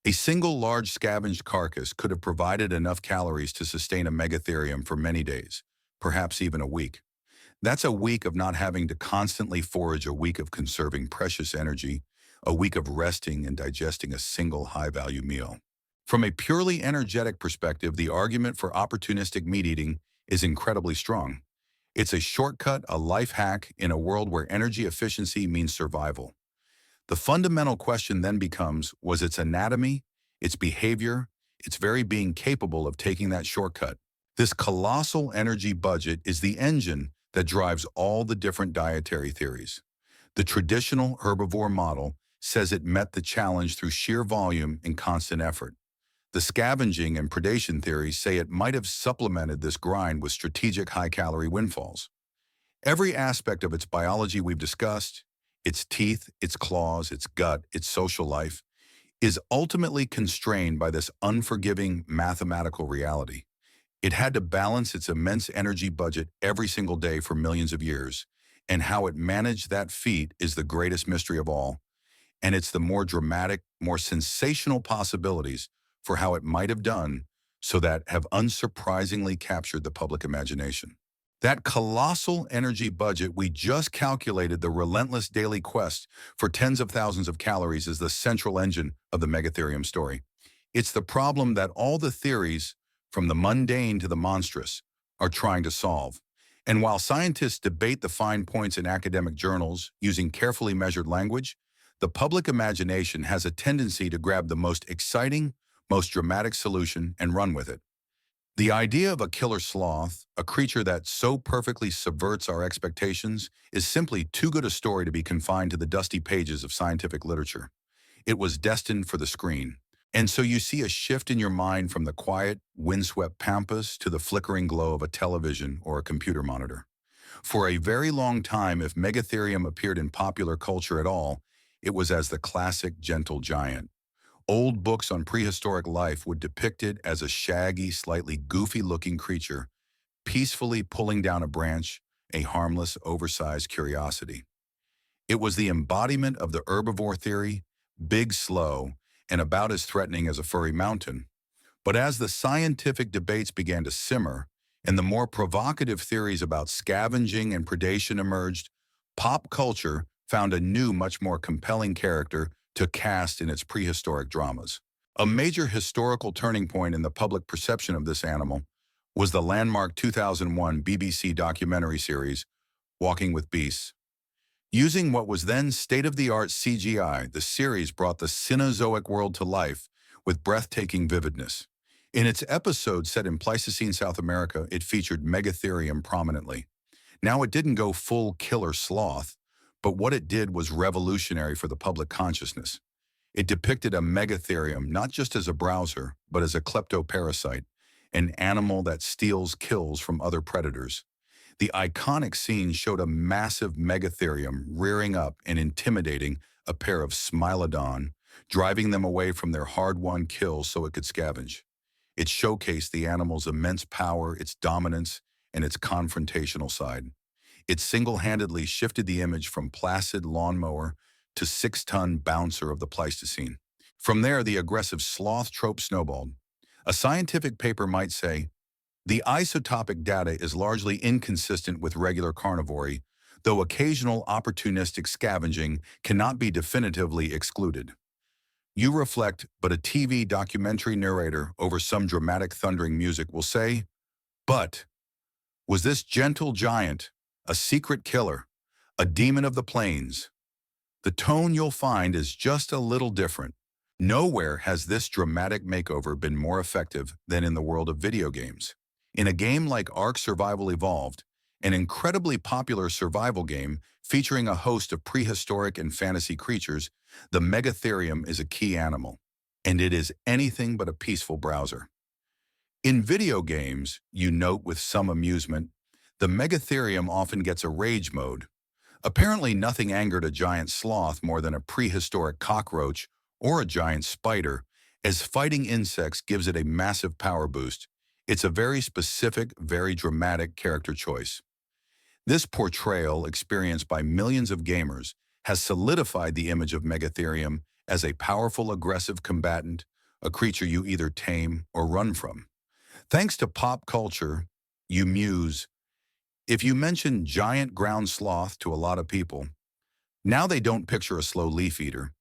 A single large scavenged carcass could have provided enough calories to sustain a Megatherium for many days, perhaps even a week. That's a week of not having to constantly forage, a week of conserving precious energy, a week of resting and digesting a single high-value meal. From a purely energetic perspective, the argument for opportunistic meat eating is incredibly strong. It's a shortcut, a life hack in a world where energy efficiency means survival. The fundamental question then becomes, was its anatomy, its behavior, its very being capable of taking that shortcut. This colossal energy budget is the engine that drives all the different dietary theories. The traditional herbivore model says it met the challenge through sheer volume and constant effort. The scavenging and predation theories say it might have supplemented this grind with strategic high-calorie windfalls. Every aspect of its biology we've discussed, its teeth, its claws, its gut, its social life, is ultimately constrained by this unforgiving mathematical reality. It had to balance its immense energy budget every single day for millions of years, and how it managed that feat is the greatest mystery of all, and it's the more dramatic, more sensational possibilities for how it might have done so that have unsurprisingly captured the public imagination. That colossal energy budget we just calculated, the relentless daily quest for tens of thousands of calories, is the central engine of the Megatherium story. It's the problem that all the theories, from the mundane to the monstrous, are trying to solve. And while scientists debate the fine points in academic journals using carefully measured language, the public imagination has a tendency to grab the most exciting, most dramatic solution and run with it. The idea of a killer sloth, a creature that so perfectly subverts our expectations, is simply too good a story to be confined to the dusty pages of scientific literature. It was destined for the screen. And so you see a shift in your mind from the quiet, windswept pampas to the flickering glow of a television or a computer monitor. For a very long time, if Megatherium appeared in popular culture at all, it was as the classic gentle giant. Old books on prehistoric life would depict it as a shaggy, slightly goofy-looking creature, peacefully pulling down a branch, a harmless, oversized curiosity. It was the embodiment of the herbivore theory, big, slow, and about as threatening as a furry mountain. But as the scientific debates began to simmer, and the more provocative theories about scavenging and predation emerged, pop culture found a new, much more compelling character to cast in its prehistoric dramas. A major historical turning point in the public perception of this animal was the landmark 2001 BBC documentary series, Walking with Beasts. Using what was then state-of-the-art CGI, the series brought the Cenozoic world to life with breathtaking vividness. In its episode set in Pleistocene South America, it featured Megatherium prominently. Now, it didn't go full killer sloth, but what it did was revolutionary for the public consciousness. It depicted a Megatherium not just as a browser, but as a kleptoparasite, an animal that steals kills from other predators. The iconic scene showed a massive Megatherium rearing up and intimidating a pair of Smilodon, driving them away from their hard-won kills so it could scavenge. It showcased the animal's immense power, its dominance, and its confrontational side. It single-handedly shifted the image from placid lawnmower to six-ton bouncer of the Pleistocene. From there, the aggressive sloth trope snowballed. A scientific paper might say, the isotopic data is largely inconsistent with regular carnivory, though occasional opportunistic scavenging cannot be definitively excluded. You reflect, but a TV documentary narrator over some dramatic thundering music will say, but was this gentle giant a secret killer, a demon of the plains? The tone you'll find is just a little different. Nowhere has this dramatic makeover been more effective than in the world of video games. In a game like Ark Survival Evolved, an incredibly popular survival game featuring a host of prehistoric and fantasy creatures, the Megatherium is a key animal, and it is anything but a peaceful browser. In video games, you note with some amusement, the Megatherium often gets a rage mode. Apparently nothing angered a giant sloth more than a prehistoric cockroach or a giant spider, as fighting insects gives it a massive power boost. It's a very specific, very dramatic character choice. This portrayal, experienced by millions of gamers, has solidified the image of Megatherium as a powerful, aggressive combatant, a creature you either tame or run from. Thanks to pop culture, you muse. If you mention Giant Ground Sloth to a lot of people, now they don't picture a slow leaf eater.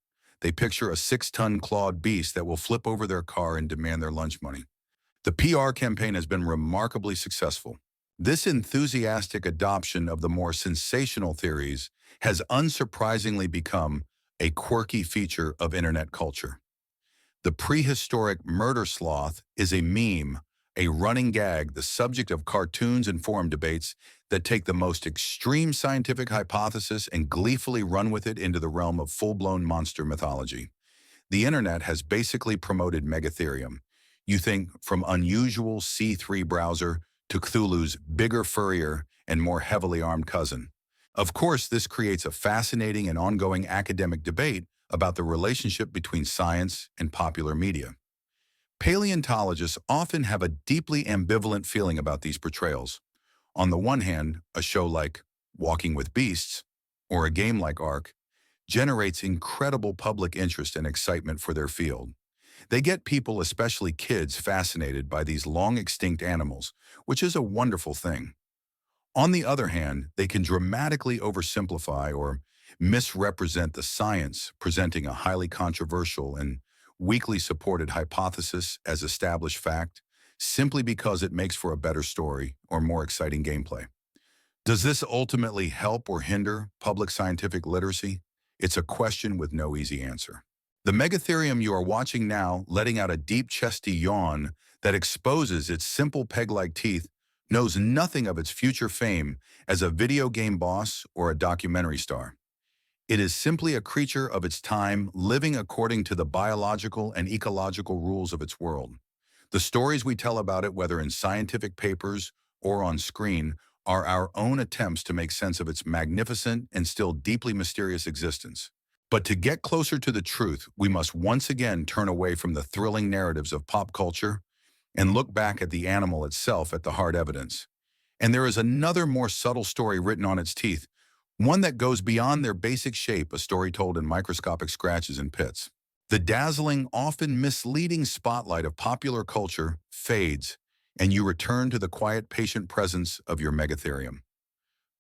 They picture a 6-ton clawed beast that will flip over their car and demand their lunch money. The PR campaign has been remarkably successful. This enthusiastic adoption of the more sensational theories has unsurprisingly become a quirky feature of internet culture. The prehistoric murder sloth is a meme, a running gag, the subject of cartoons and forum debates that take the most extreme scientific hypothesis and gleefully run with it into the realm of full-blown monster mythology. The internet has basically promoted Megatherium. You think from unusual C3 browser to Cthulhu's bigger, furrier, and more heavily armed cousin. Of course, this creates a fascinating and ongoing academic debate about the relationship between science and popular media. Paleontologists often have a deeply ambivalent feeling about these portrayals. On the one hand, a show like Walking with Beasts or a game like Ark generates incredible public interest and excitement for their field. They get people, especially kids, fascinated by these long-extinct animals, which is a wonderful thing. On the other hand, they can dramatically oversimplify or misrepresent the science, presenting a highly controversial and weakly supported hypothesis as established fact, simply because it makes for a better story or more exciting gameplay. Does this ultimately help or hinder public scientific literacy? It's a question with no easy answer. The Megatherium you are watching now, letting out a deep chesty yawn that exposes its simple peg-like teeth, knows nothing of its future fame as a video game boss or a documentary star. It is simply a creature of its time, living according to the biological and ecological rules of its world. The stories we tell about it, whether in scientific papers or on screen, are our own attempts to make sense of its magnificent and still deeply mysterious existence. But to get closer to the truth, we must once again turn away from the thrilling narratives of pop culture and look back at the animal itself, at the hard evidence. And there is another more subtle story written on its teeth, one that goes beyond their basic shape, a story told in microscopic scratches and pits. The dazzling, often misleading spotlight of popular culture fades, and you return to the quiet, patient presence of your Megatherium.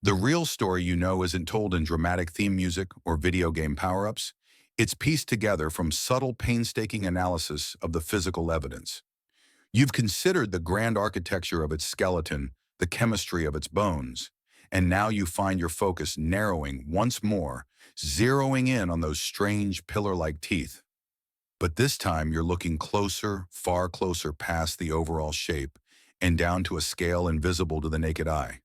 The real story, you know, isn't told in dramatic theme music or video game power-ups. It's pieced together from subtle, painstaking analysis of the physical evidence. You've considered the grand architecture of its skeleton, the chemistry of its bones, and now you find your focus narrowing once more, zeroing in on those strange pillar-like teeth. But this time you're looking closer, far closer past the overall shape and down to a scale invisible to the naked eye.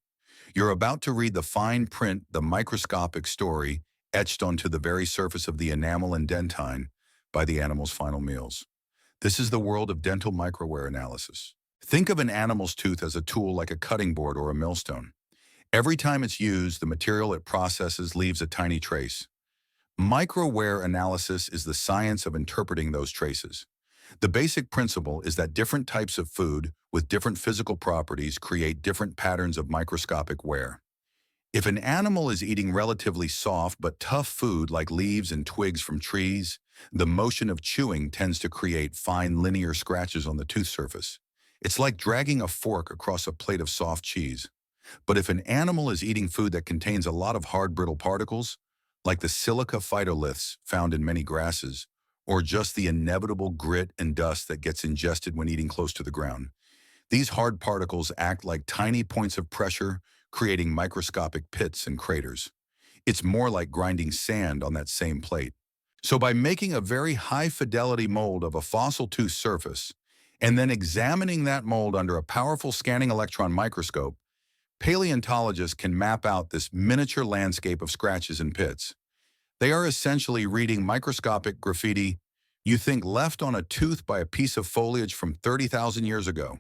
You're about to read the fine print, the microscopic story etched onto the very surface of the enamel and dentine by the animal's final meals. This is the world of dental microwear analysis. Think of an animal's tooth as a tool like a cutting board or a millstone. Every time it's used, the material it processes leaves a tiny trace. Microwear analysis is the science of interpreting those traces. The basic principle is that different types of food with different physical properties create different patterns of microscopic wear. If an animal is eating relatively soft but tough food like leaves and twigs from trees, the motion of chewing tends to create fine linear scratches on the tooth surface. It's like dragging a fork across a plate of soft cheese. But if an animal is eating food that contains a lot of hard brittle particles, like the silica phytoliths found in many grasses, or just the inevitable grit and dust that gets ingested when eating close to the ground, these hard particles act like tiny points of pressure, creating microscopic pits and craters. It's more like grinding sand on that same plate. So by making a very high-fidelity mold of a fossil tooth surface, and then examining that mold under a powerful scanning electron microscope, paleontologists can map out this miniature landscape of scratches and pits. They are essentially reading microscopic graffiti you think left on a tooth by a piece of foliage from 30,000 years ago.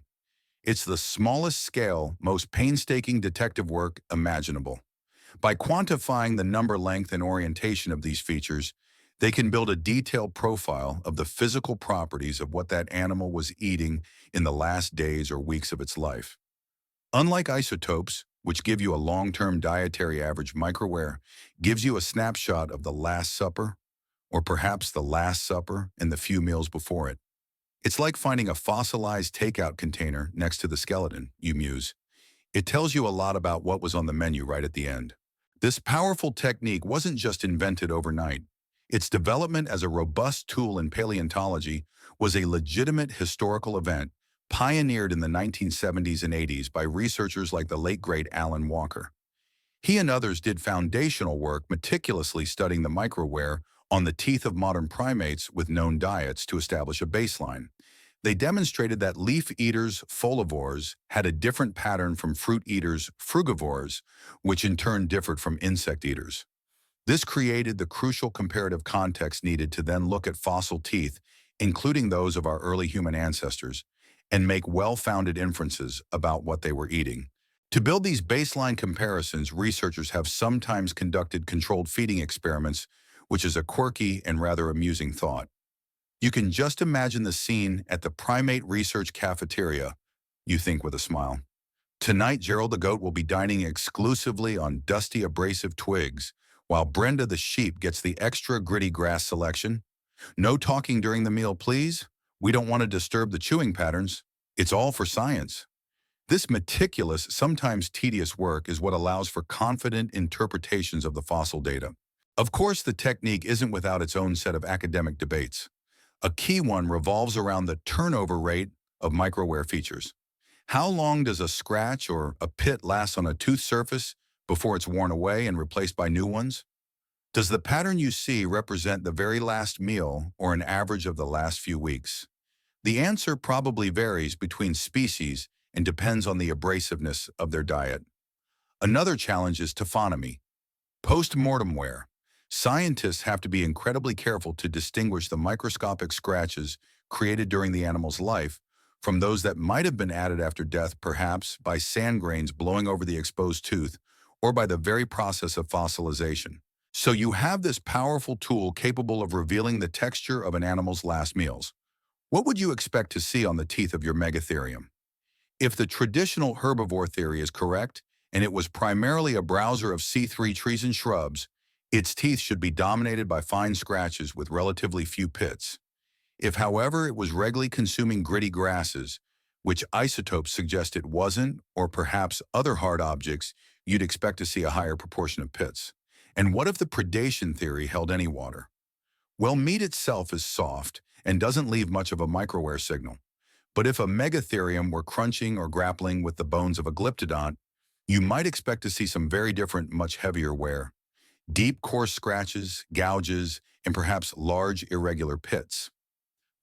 It's the smallest scale, most painstaking detective work imaginable. By quantifying the number, length, and orientation of these features, they can build a detailed profile of the physical properties of what that animal was eating in the last days or weeks of its life. Unlike isotopes, which give you a long-term dietary average, microwear gives you a snapshot of the Last Supper, or perhaps the Last Supper and the few meals before it. It's like finding a fossilized takeout container next to the skeleton, you muse. It tells you a lot about what was on the menu right at the end. This powerful technique wasn't just invented overnight. Its development as a robust tool in paleontology was a legitimate historical event pioneered in the 1970s and 80s by researchers like the late great Alan Walker. He and others did foundational work meticulously studying the microwear on the teeth of modern primates with known diets to establish a baseline. They demonstrated that leaf eaters, folivores, had a different pattern from fruit eaters, frugivores, which in turn differed from insect eaters. This created the crucial comparative context needed to then look at fossil teeth, including those of our early human ancestors, and make well-founded inferences about what they were eating. To build these baseline comparisons, researchers have sometimes conducted controlled feeding experiments, which is a quirky and rather amusing thought. You can just imagine the scene at the primate research cafeteria, you think with a smile. Tonight, Gerald the goat will be dining exclusively on dusty abrasive twigs, while Brenda the sheep gets the extra gritty grass selection. No talking during the meal, please. We don't want to disturb the chewing patterns. It's all for science. This meticulous, sometimes tedious work is what allows for confident interpretations of the fossil data. Of course, the technique isn't without its own set of academic debates. A key one revolves around the turnover rate of microwear features. How long does a scratch or a pit last on a tooth surface before it's worn away and replaced by new ones? Does the pattern you see represent the very last meal or an average of the last few weeks? The answer probably varies between species and depends on the abrasiveness of their diet. Another challenge is taphonomy, post-mortem wear. Scientists have to be incredibly careful to distinguish the microscopic scratches created during the animal's life from those that might have been added after death, perhaps by sand grains blowing over the exposed tooth or by the very process of fossilization. So you have this powerful tool capable of revealing the texture of an animal's last meals. What would you expect to see on the teeth of your Megatherium? If the traditional herbivore theory is correct, and it was primarily a browser of C3 trees and shrubs, its teeth should be dominated by fine scratches with relatively few pits. If, however, it was regularly consuming gritty grasses, which isotopes suggest it wasn't, or perhaps other hard objects, you'd expect to see a higher proportion of pits. And what if the predation theory held any water? Well, meat itself is soft and doesn't leave much of a microwear signal. But if a Megatherium were crunching or grappling with the bones of a glyptodont, you might expect to see some very different, much heavier wear. Deep, coarse scratches, gouges, and perhaps large, irregular pits.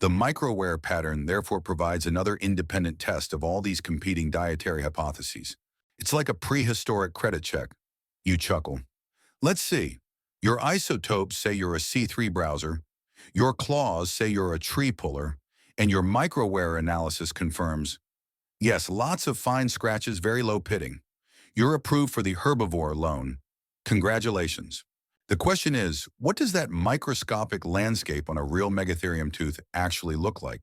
The microwear pattern therefore provides another independent test of all these competing dietary hypotheses. It's like a prehistoric credit check. You chuckle. Let's see. Your isotopes say you're a C3 browser, your claws say you're a tree puller, and your microwear analysis confirms, yes, lots of fine scratches, very low pitting. You're approved for the herbivore loan. Congratulations. The question is, what does that microscopic landscape on a real Megatherium tooth actually look like?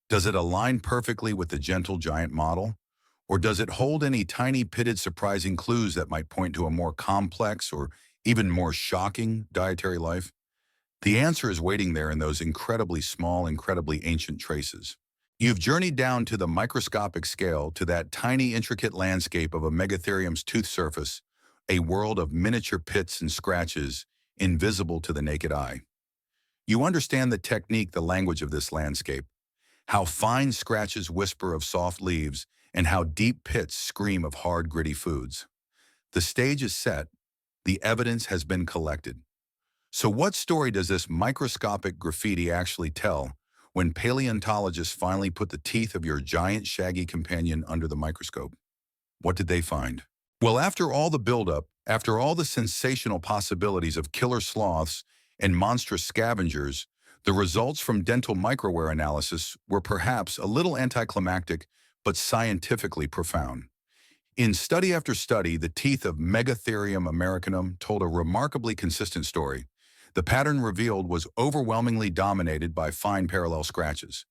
Does it align perfectly with the gentle giant model? Or does it hold any tiny pitted surprising clues that might point to a more complex or even more shocking dietary life? The answer is waiting there in those incredibly small, incredibly ancient traces. You've journeyed down to the microscopic scale to that tiny, intricate landscape of a Megatherium's tooth surface, a world of miniature pits and scratches, invisible to the naked eye. You understand the technique, the language of this landscape, how fine scratches whisper of soft leaves and how deep pits scream of hard, gritty foods. The stage is set, the evidence has been collected. So what story does this microscopic graffiti actually tell when paleontologists finally put the teeth of your giant shaggy companion under the microscope? What did they find? Well, after all the buildup, after all the sensational possibilities of killer sloths and monstrous scavengers, the results from dental microwear analysis were perhaps a little anticlimactic, but scientifically profound. In study after study, the teeth of Megatherium americanum told a remarkably consistent story. The pattern revealed was overwhelmingly dominated by fine parallel scratches.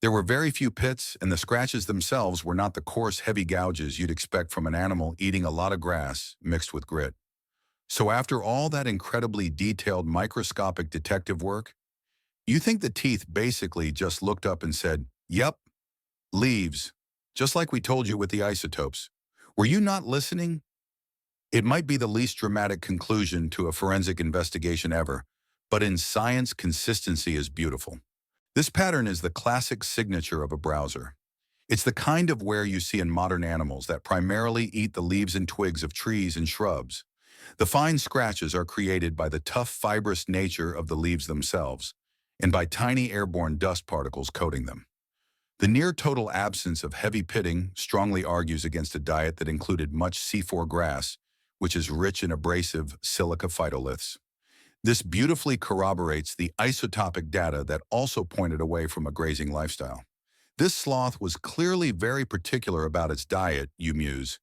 There were very few pits, and the scratches themselves were not the coarse, heavy gouges you'd expect from an animal eating a lot of grass mixed with grit. So after all that incredibly detailed microscopic detective work, you think the teeth basically just looked up and said, "Yep, leaves," just like we told you with the isotopes. Were you not listening? It might be the least dramatic conclusion to a forensic investigation ever, but in science, consistency is beautiful. This pattern is the classic signature of a browser. It's the kind of wear you see in modern animals that primarily eat the leaves and twigs of trees and shrubs. The fine scratches are created by the tough, fibrous nature of the leaves themselves, and by tiny airborne dust particles coating them. The near-total absence of heavy pitting strongly argues against a diet that included much C4 grass, which is rich in abrasive silica phytoliths. This beautifully corroborates the isotopic data that also pointed away from a grazing lifestyle. This sloth was clearly very particular about its diet, you muse.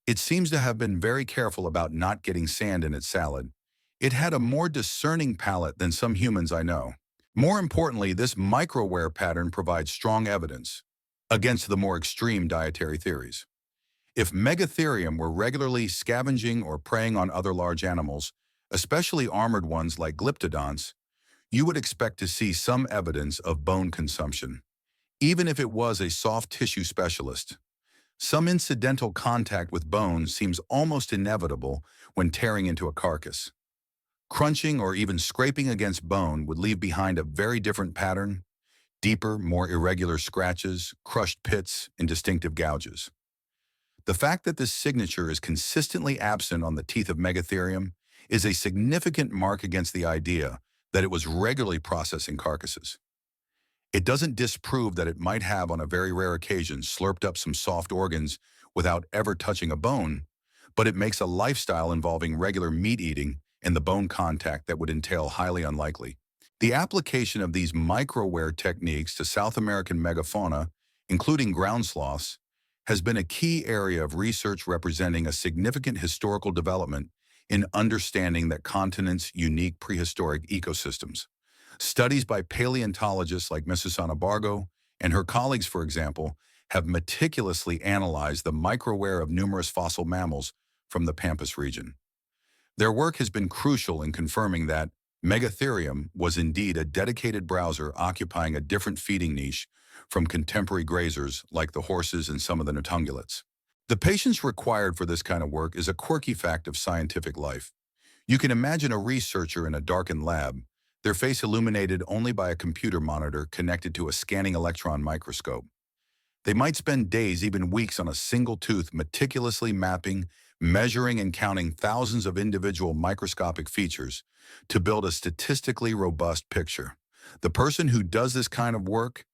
It seems to have been very careful about not getting sand in its salad. It had a more discerning palate than some humans I know. More importantly, this micro-wear pattern provides strong evidence against the more extreme dietary theories. If Megatherium were regularly scavenging or preying on other large animals, especially armored ones like glyptodonts, you would expect to see some evidence of bone consumption. Even if it was a soft tissue specialist, some incidental contact with bone seems almost inevitable when tearing into a carcass. Crunching or even scraping against bone would leave behind a very different pattern: deeper, more irregular scratches, crushed pits, and distinctive gouges. The fact that this signature is consistently absent on the teeth of Megatherium is a significant mark against the idea that it was regularly processing carcasses. It doesn't disprove that it might have, on a very rare occasion, slurped up some soft organs without ever touching a bone, but it makes a lifestyle involving regular meat eating and the bone contact that would entail highly unlikely. The application of these micro-wear techniques to South American megafauna, including ground sloths, has been a key area of research representing a significant historical development in understanding that continent's unique prehistoric ecosystems. Studies by paleontologists like Mrs. Bargo and her colleagues, for example, have meticulously analyzed the micro-wear of numerous fossil mammals from the Pampas region. Their work has been crucial in confirming that Megatherium was indeed a dedicated browser occupying a different feeding niche from contemporary grazers like the horses and some of the notungulates. The patience required for this kind of work is a quirky fact of scientific life. You can imagine a researcher in a darkened lab, their face illuminated only by a computer monitor connected to a scanning electron microscope. They might spend days, even weeks, on a single tooth, meticulously mapping, measuring, and counting thousands of individual microscopic features to build a statistically robust picture. The person who does this kind of work,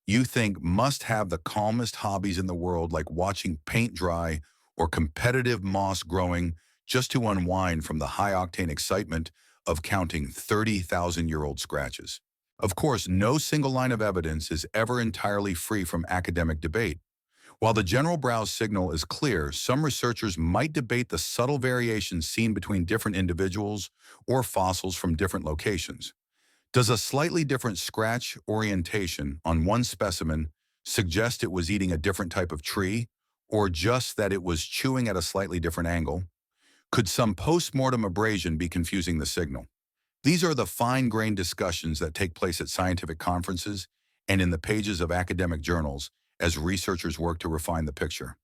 you think, must have the calmest hobbies in the world, like watching paint dry or competitive moss growing, just to unwind from the high-octane excitement of counting 30,000-year-old scratches. Of course, no single line of evidence is ever entirely free from academic debate. While the general browse signal is clear, some researchers might debate the subtle variations seen between different individuals or fossils from different locations. Does a slightly different scratch orientation on one specimen suggest it was eating a different type of tree, or just that it was chewing at a slightly different angle? Could some post-mortem abrasion be confusing the signal? These are the fine-grained discussions that take place at scientific conferences and in the pages of academic journals as researchers work to refine the picture.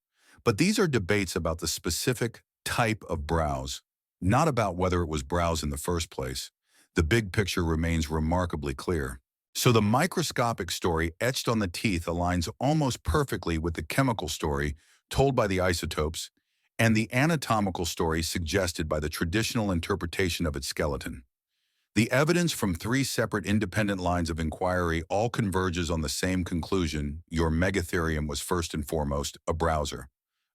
But these are debates about the specific type of browse, not about whether it was browse in the first place. The big picture remains remarkably clear. So the microscopic story etched on the teeth aligns almost perfectly with the chemical story told by the isotopes and the anatomical story suggested by the traditional interpretation of its skeleton. The evidence from three separate independent lines of inquiry all converges on the same conclusion: your Megatherium was first and foremost a browser,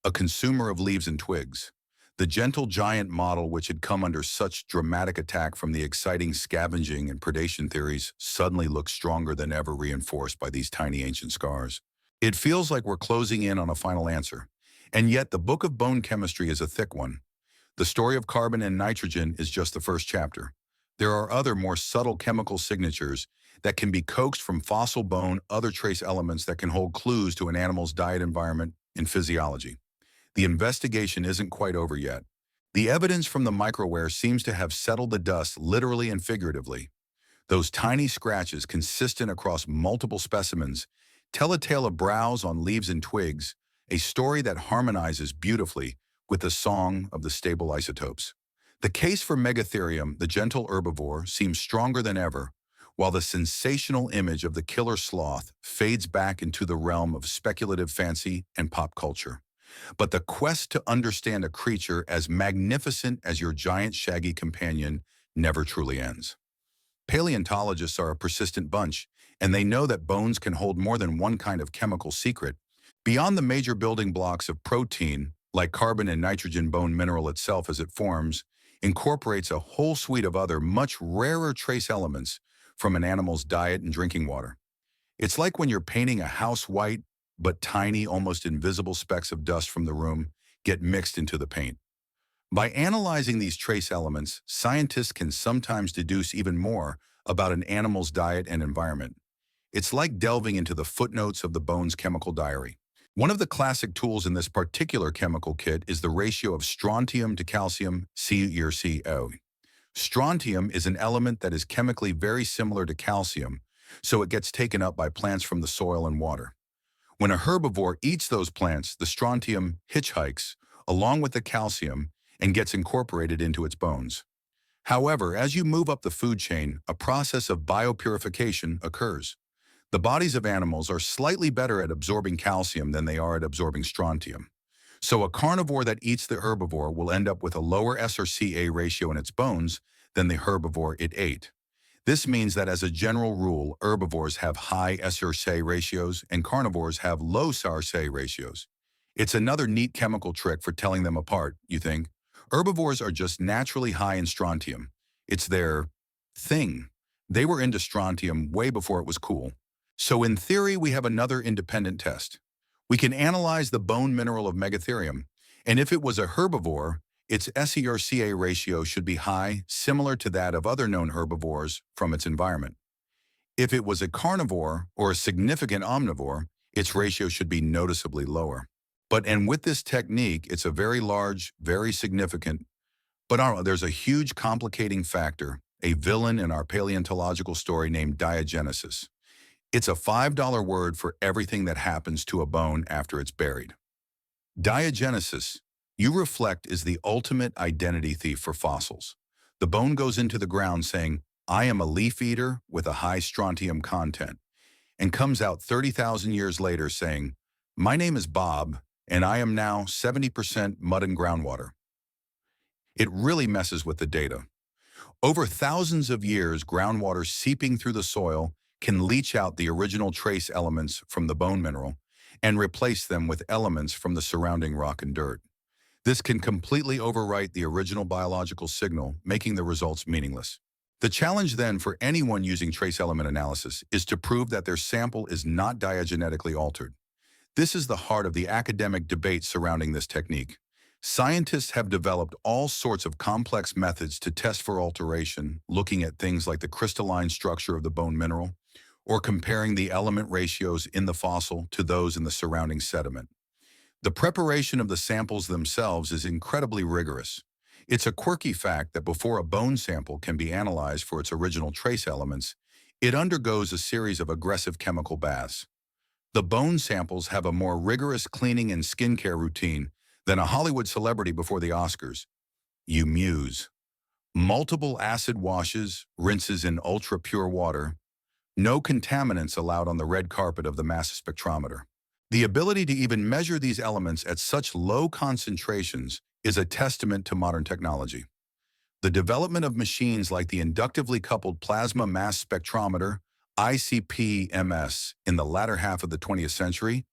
a consumer of leaves and twigs. The gentle giant model, which had come under such dramatic attack from the exciting scavenging and predation theories, suddenly looks stronger than ever, reinforced by these tiny ancient scars. It feels like we're closing in on a final answer. And yet the book of bone chemistry is a thick one. The story of carbon and nitrogen is just the first chapter. There are other, more subtle chemical signatures that can be coaxed from fossil bone, other trace elements that can hold clues to an animal's diet, environment, and physiology. The investigation isn't quite over yet. The evidence from the microwear seems to have settled the dust, literally and figuratively. Those tiny scratches, consistent across multiple specimens, tell a tale of browse on leaves and twigs, a story that harmonizes beautifully with the song of the stable isotopes. The case for Megatherium, the gentle herbivore, seems stronger than ever, while the sensational image of the killer sloth fades back into the realm of speculative fancy and pop culture. But the quest to understand a creature as magnificent as your giant shaggy companion never truly ends. Paleontologists are a persistent bunch, and they know that bones can hold more than one kind of chemical secret. Beyond the major building blocks of protein, like carbon and nitrogen, bone mineral itself as it forms, incorporates a whole suite of other, much rarer trace elements from an animal's diet and drinking water. It's like when you're painting a house white, but tiny, almost invisible specks of dust from the room get mixed into the paint. By analyzing these trace elements, scientists can sometimes deduce even more about an animal's diet and environment. It's like delving into the footnotes of the bone's chemical diary. One of the classic tools in this particular chemical kit is the ratio of strontium to calcium, CO. Strontium is an element that is chemically very similar to calcium, so it gets taken up by plants from the soil and water. When a herbivore eats those plants, the strontium hitchhikes along with the calcium and gets incorporated into its bones. However, as you move up the food chain, a process of biopurification occurs. The bodies of animals are slightly better at absorbing calcium than they are at absorbing strontium. So a carnivore that eats the herbivore will end up with a lower SRCA ratio in its bones than the herbivore it ate. This means that as a general rule, herbivores have high SRCA ratios and carnivores have low SRCA ratios. It's another neat chemical trick for telling them apart, you think. Herbivores are just naturally high in strontium. It's their thing. They were into strontium way before it was cool. So in theory, we have another independent test. We can analyze the bone mineral of Megatherium, and if it was a herbivore, its SERCA ratio should be high, similar to that of other known herbivores from its environment. If it was a carnivore or a significant omnivore, its ratio should be noticeably lower. And with this technique, it's a very large, very significant, but there's a huge complicating factor, a villain in our paleontological story named diagenesis. It's a $5 word for everything that happens to a bone after it's buried. Diagenesis, you reflect, is the ultimate identity thief for fossils. The bone goes into the ground saying, I am a leaf eater with a high strontium content, and comes out 30,000 years later saying, my name is Bob, and I am now 70% mud and groundwater. It really messes with the data. Over thousands of years, groundwater seeping through the soil can leach out the original trace elements from the bone mineral and replace them with elements from the surrounding rock and dirt. This can completely overwrite the original biological signal, making the results meaningless. The challenge then for anyone using trace element analysis is to prove that their sample is not diagenetically altered. This is the heart of the academic debate surrounding this technique. Scientists have developed all sorts of complex methods to test for alteration, looking at things like the crystalline structure of the bone mineral, or comparing the element ratios in the fossil to those in the surrounding sediment. The preparation of the samples themselves is incredibly rigorous. It's a quirky fact that before a bone sample can be analyzed for its original trace elements, it undergoes a series of aggressive chemical baths. The bone samples have a more rigorous cleaning and skincare routine than a Hollywood celebrity before the Oscars. You muse. Multiple acid washes, rinses in ultra-pure water, no contaminants allowed on the red carpet of the mass spectrometer. The ability to even measure these elements at such low concentrations is a testament to modern technology. The development of machines like the inductively coupled plasma mass spectrometer, ICP-MS, in the latter half of the 20th century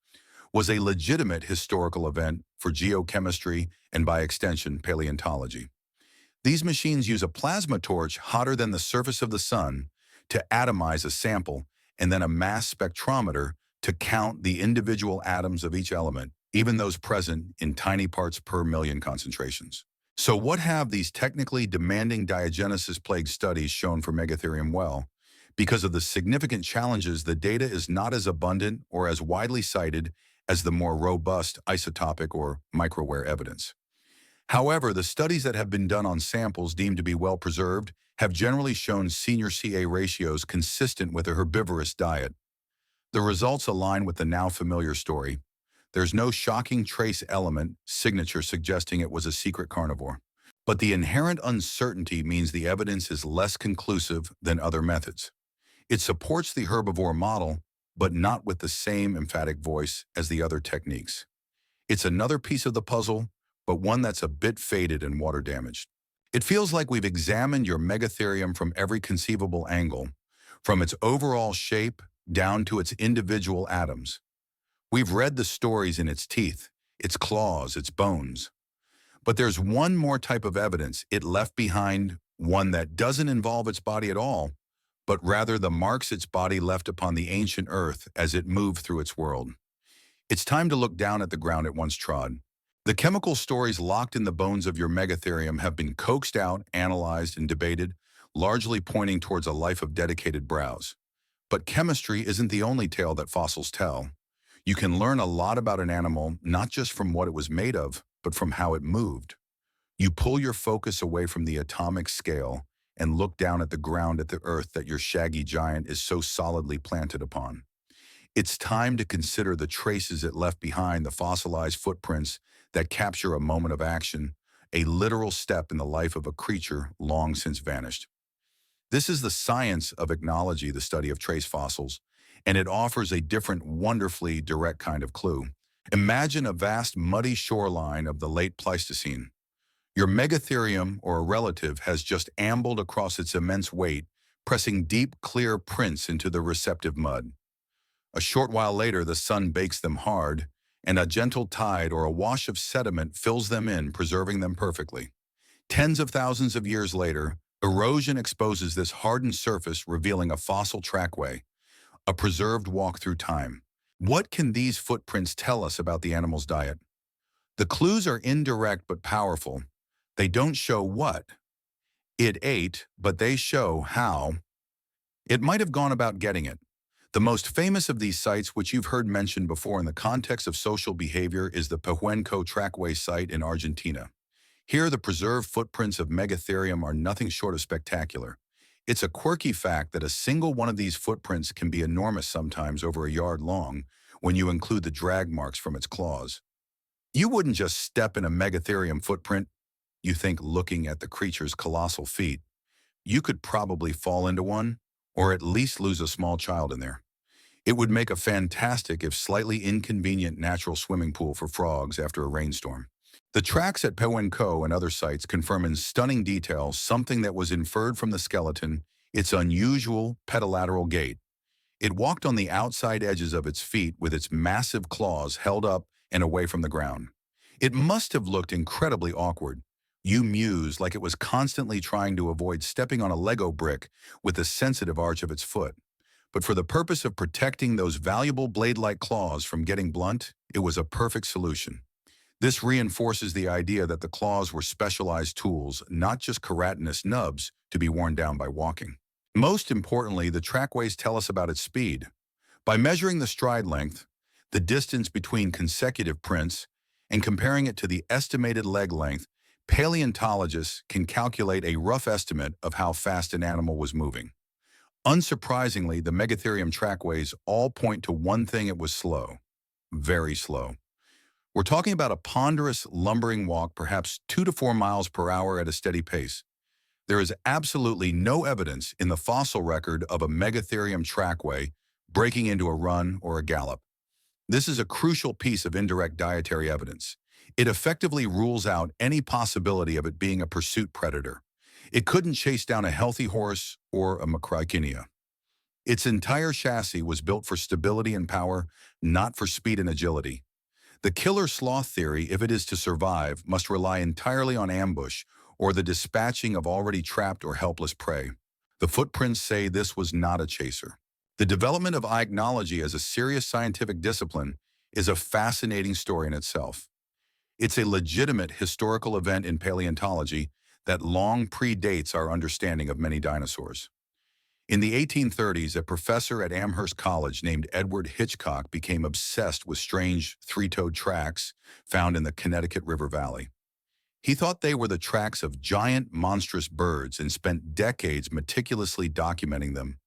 was a legitimate historical event for geochemistry and, by extension, paleontology. These machines use a plasma torch hotter than the surface of the sun to atomize a sample and then a mass spectrometer to count the individual atoms of each element, even those present in tiny parts per million concentrations. So what have these technically demanding diagenesis-plagued studies shown for Megatherium? Well, because of the significant challenges, the data is not as abundant or as widely cited as the more robust isotopic or microwear evidence. However, the studies that have been done on samples deemed to be well preserved have generally shown senior CA ratios consistent with a herbivorous diet. The results align with the now familiar story. There's no shocking trace element signature suggesting it was a secret carnivore. But the inherent uncertainty means the evidence is less conclusive than other methods. It supports the herbivore model, but not with the same emphatic voice as the other techniques. It's another piece of the puzzle, but one that's a bit faded and water damaged. It feels like we've examined your Megatherium from every conceivable angle, from its overall shape down to its individual atoms. We've read the stories in its teeth, its claws, its bones. But there's one more type of evidence it left behind, one that doesn't involve its body at all, but rather the marks its body left upon the ancient earth as it moved through its world. It's time to look down at the ground it once trod. The chemical stories locked in the bones of your Megatherium have been coaxed out, analyzed, and debated, largely pointing towards a life of dedicated browse. But chemistry isn't the only tale that fossils tell. You can learn a lot about an animal not just from what it was made of, but from how it moved. You pull your focus away from the atomic scale and look down at the ground at the earth that your shaggy giant is so solidly planted upon. It's time to consider the traces it left behind, the fossilized footprints that capture a moment of action, a literal step in the life of a creature long since vanished. This is the science of ichnology, the study of trace fossils, and it offers a different, wonderfully direct kind of clue. Imagine a vast, muddy shoreline of the late Pleistocene. Your Megatherium, or a relative, has just ambled across its immense weight, pressing deep, clear prints into the receptive mud. A short while later, the sun bakes them hard, and a gentle tide or a wash of sediment fills them in, preserving them perfectly. Tens of thousands of years later, erosion exposes this hardened surface, revealing a fossil trackway, a preserved walk through time. What can these footprints tell us about the animal's diet? The clues are indirect but powerful. They don't show what it ate, but they show how it might have gone about getting it. The most famous of these sites, which you've heard mentioned before in the context of social behavior, is the Pahuenco Trackway site in Argentina. Here, the preserved footprints of Megatherium are nothing short of spectacular. It's a quirky fact that a single one of these footprints can be enormous, sometimes over a yard long, when you include the drag marks from its claws. You wouldn't just step in a Megatherium footprint, you think, looking at the creature's colossal feet. You could probably fall into one, or at least lose a small child in there. It would make a fantastic, if slightly inconvenient, natural swimming pool for frogs after a rainstorm. The tracks at Pahuenco and other sites confirm in stunning detail something that was inferred from the skeleton: its unusual pedilateral gait. It walked on the outside edges of its feet with its massive claws held up and away from the ground. It must have looked incredibly awkward. You mused, like it was constantly trying to avoid stepping on a Lego brick with the sensitive arch of its foot. But for the purpose of protecting those valuable blade-like claws from getting blunt, it was a perfect solution. This reinforces the idea that the claws were specialized tools, not just keratinous nubs to be worn down by walking. Most importantly, the trackways tell us about its speed. By measuring the stride length, the distance between consecutive prints, and comparing it to the estimated leg length, paleontologists can calculate a rough estimate of how fast an animal was moving. Unsurprisingly, the Megatherium trackways all point to one thing: it was slow. Very slow. We're talking about a ponderous, lumbering walk, perhaps 2 to 4 miles per hour at a steady pace. There is absolutely no evidence in the fossil record of a Megatherium trackway breaking into a run or a gallop. This is a crucial piece of indirect dietary evidence. It effectively rules out any possibility of it being a pursuit predator. It couldn't chase down a healthy horse or a macrauchenia. Its entire chassis was built for stability and power, not for speed and agility. The killer sloth theory, if it is to survive, must rely entirely on ambush or the dispatching of already trapped or helpless prey. The footprints say this was not a chaser. The development of ichnology as a serious scientific discipline is a fascinating story in itself. It's a legitimate historical event in paleontology that long predates our understanding of many dinosaurs. In the 1830s, a professor at Amherst College named Edward Hitchcock became obsessed with strange three-toed tracks found in the Connecticut River Valley. He thought they were the tracks of giant, monstrous birds and spent decades meticulously documenting them,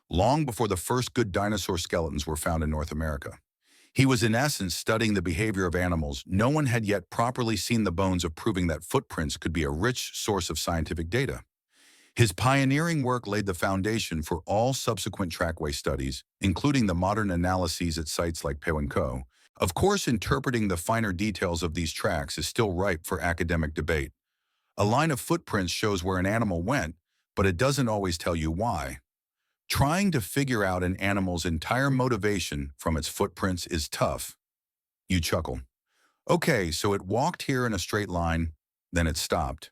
long before the first good dinosaur skeletons were found in North America. He was in essence studying the behavior of animals. No one had yet properly seen the bones of proving that footprints could be a rich source of scientific data. His pioneering work laid the foundation for all subsequent trackway studies, including the modern analyses at sites like Pahuenco, Of course, interpreting the finer details of these tracks is still ripe for academic debate. A line of footprints shows where an animal went, but it doesn't always tell you why. Trying to figure out an animal's entire motivation from its footprints is tough. You chuckle. Okay, so it walked here in a straight line, then it stopped.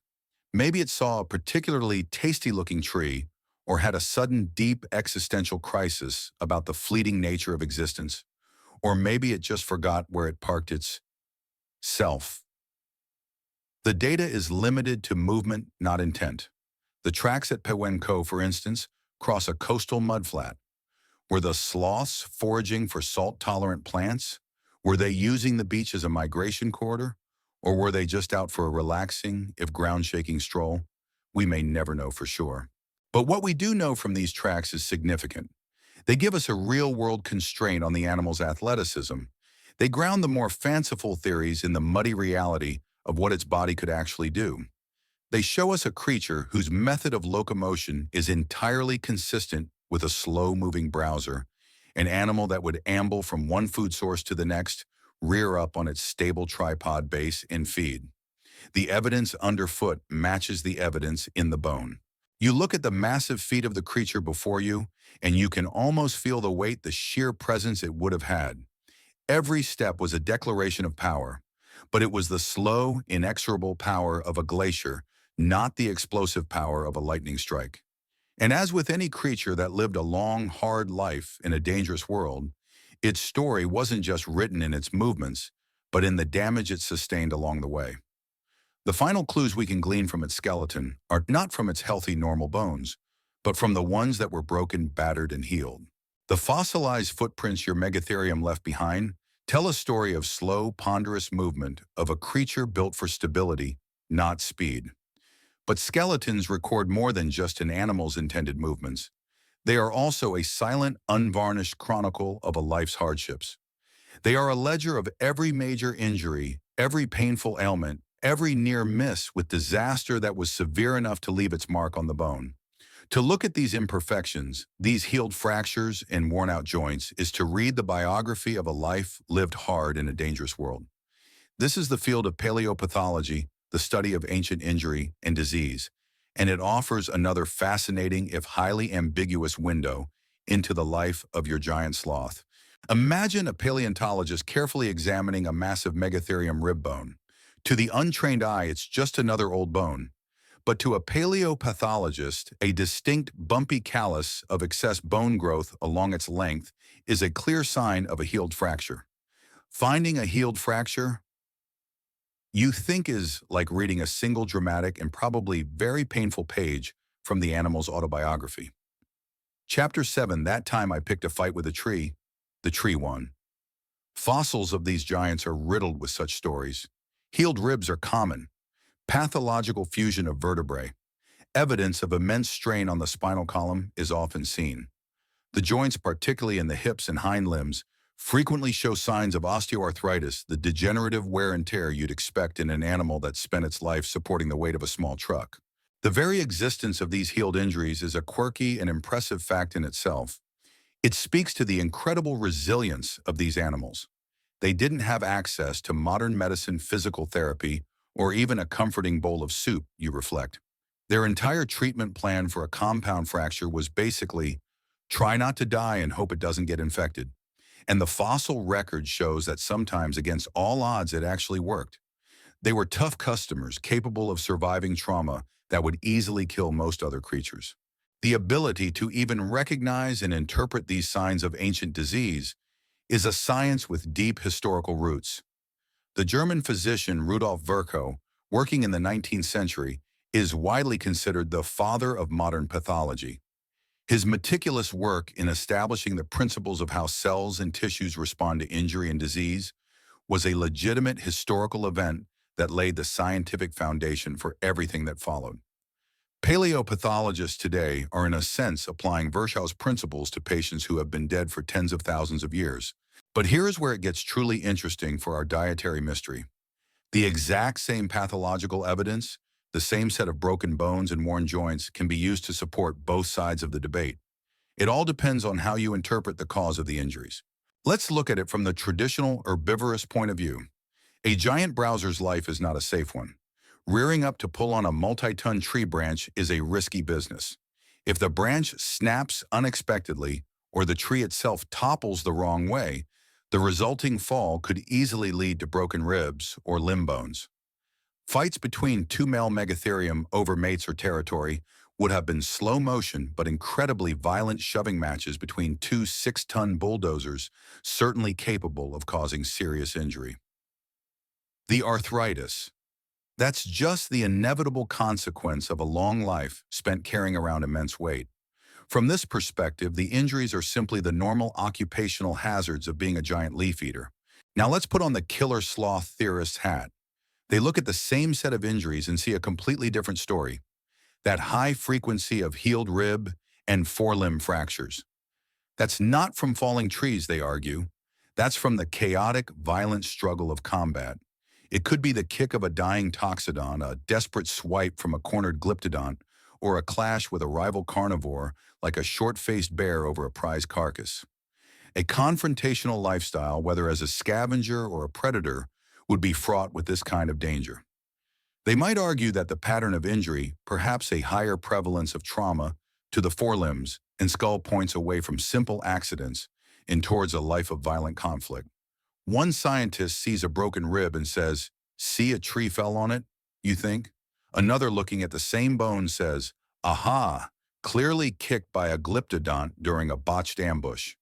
Maybe it saw a particularly tasty-looking tree or had a sudden deep existential crisis about the fleeting nature of existence. Or maybe it just forgot where it parked its self. The data is limited to movement, not intent. The tracks at Pewenco, for instance, cross a coastal mudflat. Were the sloths foraging for salt-tolerant plants? Were they using the beach as a migration corridor? Or were they just out for a relaxing, if ground-shaking stroll? We may never know for sure. But what we do know from these tracks is significant. They give us a real-world constraint on the animal's athleticism. They ground the more fanciful theories in the muddy reality of what its body could actually do. They show us a creature whose method of locomotion is entirely consistent with a slow-moving browser, an animal that would amble from one food source to the next, rear up on its stable tripod base, and feed. The evidence underfoot matches the evidence in the bone. You look at the massive feet of the creature before you, and you can almost feel the weight, the sheer presence it would have had. Every step was a declaration of power, but it was the slow, inexorable power of a glacier, not the explosive power of a lightning strike. And as with any creature that lived a long, hard life in a dangerous world, its story wasn't just written in its movements, but in the damage it sustained along the way. The final clues we can glean from its skeleton are not from its healthy, normal bones, but from the ones that were broken, battered, and healed. The fossilized footprints your Megatherium left behind tell a story of slow, ponderous movement of a creature built for stability, not speed. But skeletons record more than just an animal's intended movements. They are also a silent, unvarnished chronicle of a life's hardships. They are a ledger of every major injury, every painful ailment, every near miss with disaster that was severe enough to leave its mark on the bone. To look at these imperfections, these healed fractures and worn-out joints, is to read the biography of a life lived hard in a dangerous world. This is the field of paleopathology, the study of ancient injury and disease, and it offers another fascinating, if highly ambiguous, window into the life of your giant sloth. Imagine a paleontologist carefully examining a massive Megatherium rib bone. To the untrained eye, it's just another old bone. But to a paleopathologist, a distinct bumpy callus of excess bone growth along its length is a clear sign of a healed fracture. Finding a healed fracture, you think, is like reading a single dramatic and probably very painful page from the animal's autobiography. Chapter 7, That Time I Picked a Fight with a Tree, the Tree Won. Fossils of these giants are riddled with such stories. Healed ribs are common. Pathological fusion of vertebrae. Evidence of immense strain on the spinal column is often seen. The joints, particularly in the hips and hind limbs, frequently show signs of osteoarthritis, the degenerative wear and tear you'd expect in an animal that spent its life supporting the weight of a small truck. The very existence of these healed injuries is a quirky and impressive fact in itself. It speaks to the incredible resilience of these animals. They didn't have access to modern medicine, physical therapy, or even a comforting bowl of soup, you reflect. Their entire treatment plan for a compound fracture was basically, try not to die and hope it doesn't get infected. And the fossil record shows that sometimes, against all odds, it actually worked. They were tough customers, capable of surviving trauma that would easily kill most other creatures. The ability to even recognize and interpret these signs of ancient disease is a science with deep historical roots. The German physician Rudolf Virchow, working in the 19th century, is widely considered the father of modern pathology. His meticulous work in establishing the principles of how cells and tissues respond to injury and disease was a legitimate historical event that laid the scientific foundation for everything that followed. Paleopathologists today are, in a sense, applying Virchow's principles to patients who have been dead for tens of thousands of years. But here is where it gets truly interesting for our dietary mystery. The exact same pathological evidence, the same set of broken bones and worn joints, can be used to support both sides of the debate. It all depends on how you interpret the cause of the injuries. Let's look at it from the traditional herbivorous point of view. A giant browser's life is not a safe one. Rearing up to pull on a multi-ton tree branch is a risky business. If the branch snaps unexpectedly or the tree itself topples the wrong way, the resulting fall could easily lead to broken ribs or limb bones. Fights between two male Megatherium over mates or territory would have been slow motion but incredibly violent shoving matches between two 6-ton bulldozers, certainly capable of causing serious injury. The arthritis. That's just the inevitable consequence of a long life spent carrying around immense weight. From this perspective, the injuries are simply the normal occupational hazards of being a giant leaf eater. Now let's put on the killer sloth theorist's hat. They look at the same set of injuries and see a completely different story. That high frequency of healed rib and forelimb fractures. That's not from falling trees, they argue. That's from the chaotic, violent struggle of combat. It could be the kick of a dying toxodon, a desperate swipe from a cornered glyptodont, or a clash with a rival carnivore like a short-faced bear over a prize carcass. A confrontational lifestyle, whether as a scavenger or a predator, would be fraught with this kind of danger. They might argue that the pattern of injury, perhaps a higher prevalence of trauma to the forelimbs and skull points away from simple accidents and towards a life of violent conflict. One scientist sees a broken rib and says, "See, a tree fell on it, you think?" Another looking at the same bone says, "Aha, clearly kicked by a glyptodont during a botched ambush."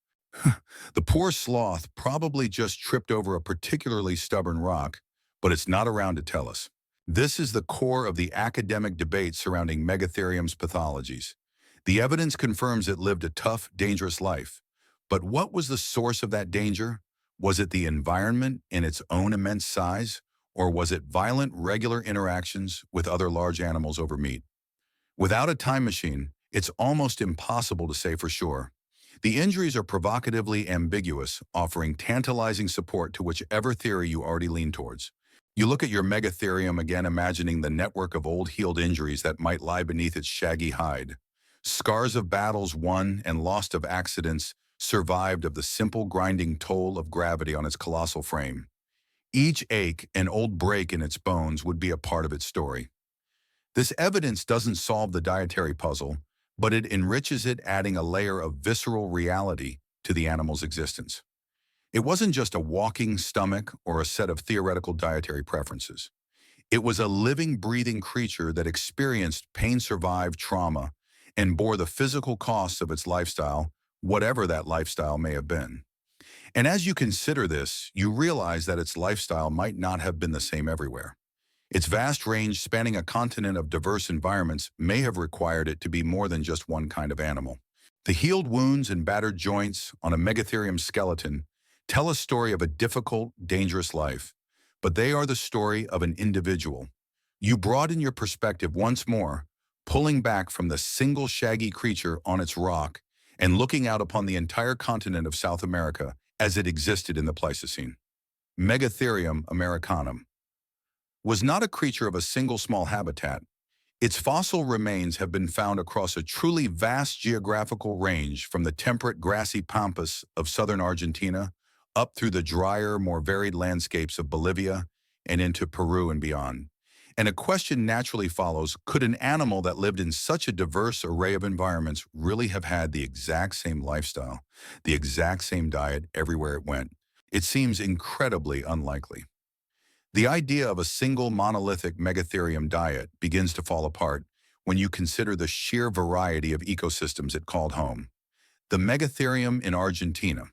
The poor sloth probably just tripped over a particularly stubborn rock, but it's not around to tell us. This is the core of the academic debate surrounding Megatherium's pathologies. The evidence confirms it lived a tough, dangerous life. But what was the source of that danger? Was it the environment in its own immense size, or was it violent, regular interactions with other large animals over meat? Without a time machine, it's almost impossible to say for sure. The injuries are provocatively ambiguous, offering tantalizing support to whichever theory you already lean towards. You look at your Megatherium again, imagining the network of old healed injuries that might lie beneath its shaggy hide. Scars of battles won and lost, of accidents survived, of the simple grinding toll of gravity on its colossal frame. Each ache and old break in its bones would be a part of its story. This evidence doesn't solve the dietary puzzle, but it enriches it, adding a layer of visceral reality to the animal's existence. It wasn't just a walking stomach or a set of theoretical dietary preferences. It was a living, breathing creature that experienced pain-survived trauma and bore the physical costs of its lifestyle, whatever that lifestyle may have been. And as you consider this, you realize that its lifestyle might not have been the same everywhere. Its vast range, spanning a continent of diverse environments, may have required it to be more than just one kind of animal. The healed wounds and battered joints on a Megatherium skeleton tell a story of a difficult, dangerous life, but they are the story of an individual. You broaden your perspective once more, pulling back from the single shaggy creature on its rock and looking out upon the entire continent of South America as it existed in the Pleistocene. Megatherium americanum was not a creature of a single small habitat. Its fossil remains have been found across a truly vast geographical range, from the temperate grassy pampas of southern Argentina up through the drier, more varied landscapes of Bolivia and into Peru and beyond. And a question naturally follows: could an animal that lived in such a diverse array of environments really have had the exact same lifestyle, the exact same diet everywhere it went? It seems incredibly unlikely. The idea of a single monolithic Megatherium diet begins to fall apart when you consider the sheer variety of ecosystems it called home. The Megatherium in Argentina,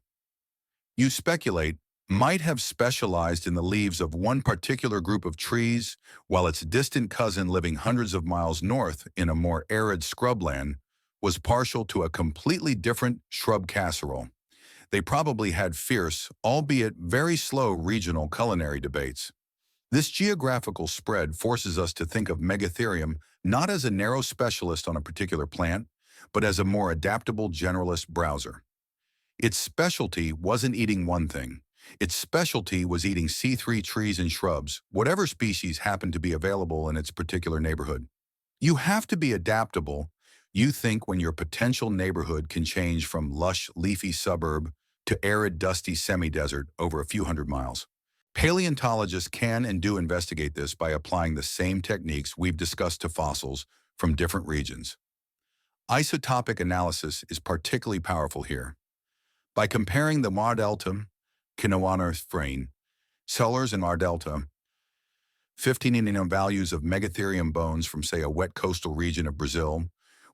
you speculate, might have specialized in the leaves of one particular group of trees, while its distant cousin, living hundreds of miles north in a more arid scrubland, was partial to a completely different shrub casserole. They probably had fierce, albeit very slow, regional culinary debates. This geographical spread forces us to think of Megatherium not as a narrow specialist on a particular plant, but as a more adaptable generalist browser. Its specialty wasn't eating one thing. Its specialty was eating C3 trees and shrubs, whatever species happened to be available in its particular neighborhood. You have to be adaptable, you think, when your potential neighborhood can change from lush, leafy suburb to arid, dusty semi-desert over a few hundred miles. Paleontologists can and do investigate this by applying the same techniques we've discussed to fossils from different regions. Isotopic analysis is particularly powerful here. By comparing the Mar Delta, Quinoanarthrain, cellars in Mar Delta, 15 values of Megatherium bones from, say, a wet coastal region of Brazil,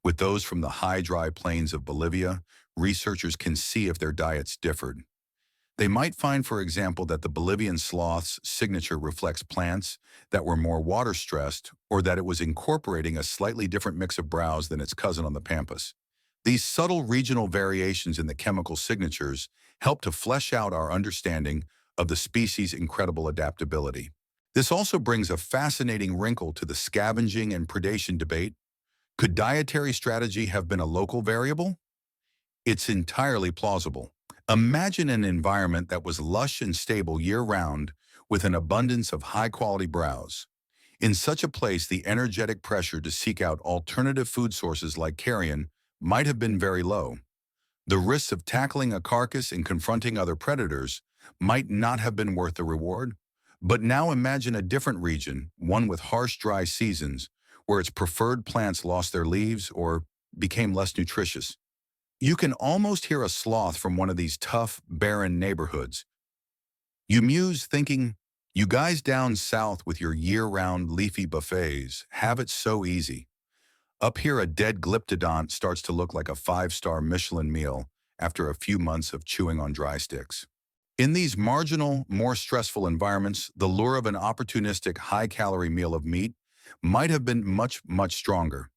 with those from the high, dry plains of Bolivia, researchers can see if their diets differed. They might find, for example, that the Bolivian sloth's signature reflects plants that were more water-stressed, or that it was incorporating a slightly different mix of browse than its cousin on the pampas. These subtle regional variations in the chemical signatures help to flesh out our understanding of the species' incredible adaptability. This also brings a fascinating wrinkle to the scavenging and predation debate. Could dietary strategy have been a local variable? It's entirely plausible. Imagine an environment that was lush and stable year-round with an abundance of high-quality browse. In such a place, the energetic pressure to seek out alternative food sources like carrion might have been very low. The risks of tackling a carcass and confronting other predators might not have been worth the reward. But now imagine a different region, one with harsh, dry seasons, where its preferred plants lost their leaves or became less nutritious. You can almost hear a sloth from one of these tough, barren neighborhoods. You muse, thinking, you guys down south with your year-round leafy buffets have it so easy. Up here, a dead glyptodont starts to look like a 5-star Michelin meal after a few months of chewing on dry sticks. In these marginal, more stressful environments, the lure of an opportunistic, high-calorie meal of meat might have been much, much stronger.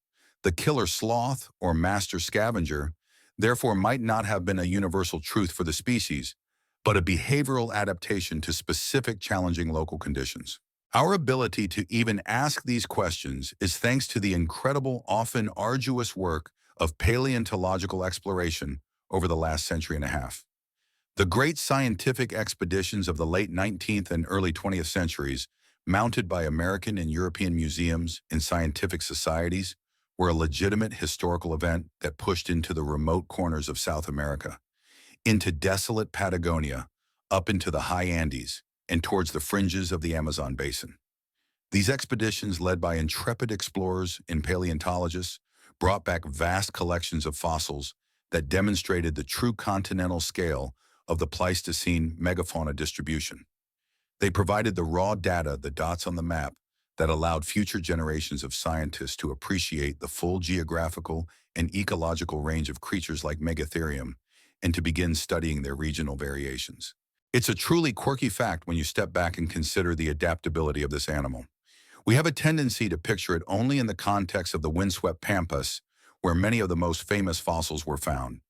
The killer sloth, or master scavenger, therefore might not have been a universal truth for the species, but a behavioral adaptation to specific challenging local conditions. Our ability to even ask these questions is thanks to the incredible, often arduous work of paleontological exploration over the last century and a half. The great scientific expeditions of the late 19th and early 20th centuries, mounted by American and European museums and scientific societies, were a legitimate historical event that pushed into the remote corners of South America, into desolate Patagonia, up into the high Andes, and towards the fringes of the Amazon basin. These expeditions, led by intrepid explorers and paleontologists, brought back vast collections of fossils that demonstrated the true continental scale of the Pleistocene megafauna distribution. They provided the raw data, the dots on the map, that allowed future generations of scientists to appreciate the full geographical and ecological range of creatures like Megatherium and to begin studying their regional variations. It's a truly quirky fact when you step back and consider the adaptability of this animal. We have a tendency to picture it only in the context of the windswept pampas, where many of the most famous fossils were found.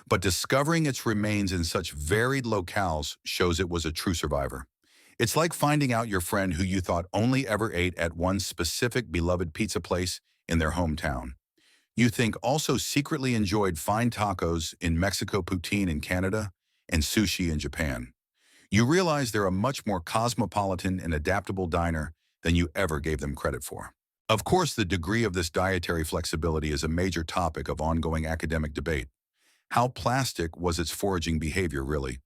But discovering its remains in such varied locales shows it was a true survivor. It's like finding out your friend who you thought only ever ate at one specific beloved pizza place in their hometown. You think also secretly enjoyed fine tacos in Mexico, poutine in Canada, and sushi in Japan. You realize they're a much more cosmopolitan and adaptable diner than you ever gave them credit for. Of course, the degree of this dietary flexibility is a major topic of ongoing academic debate. How plastic was its foraging behavior, really?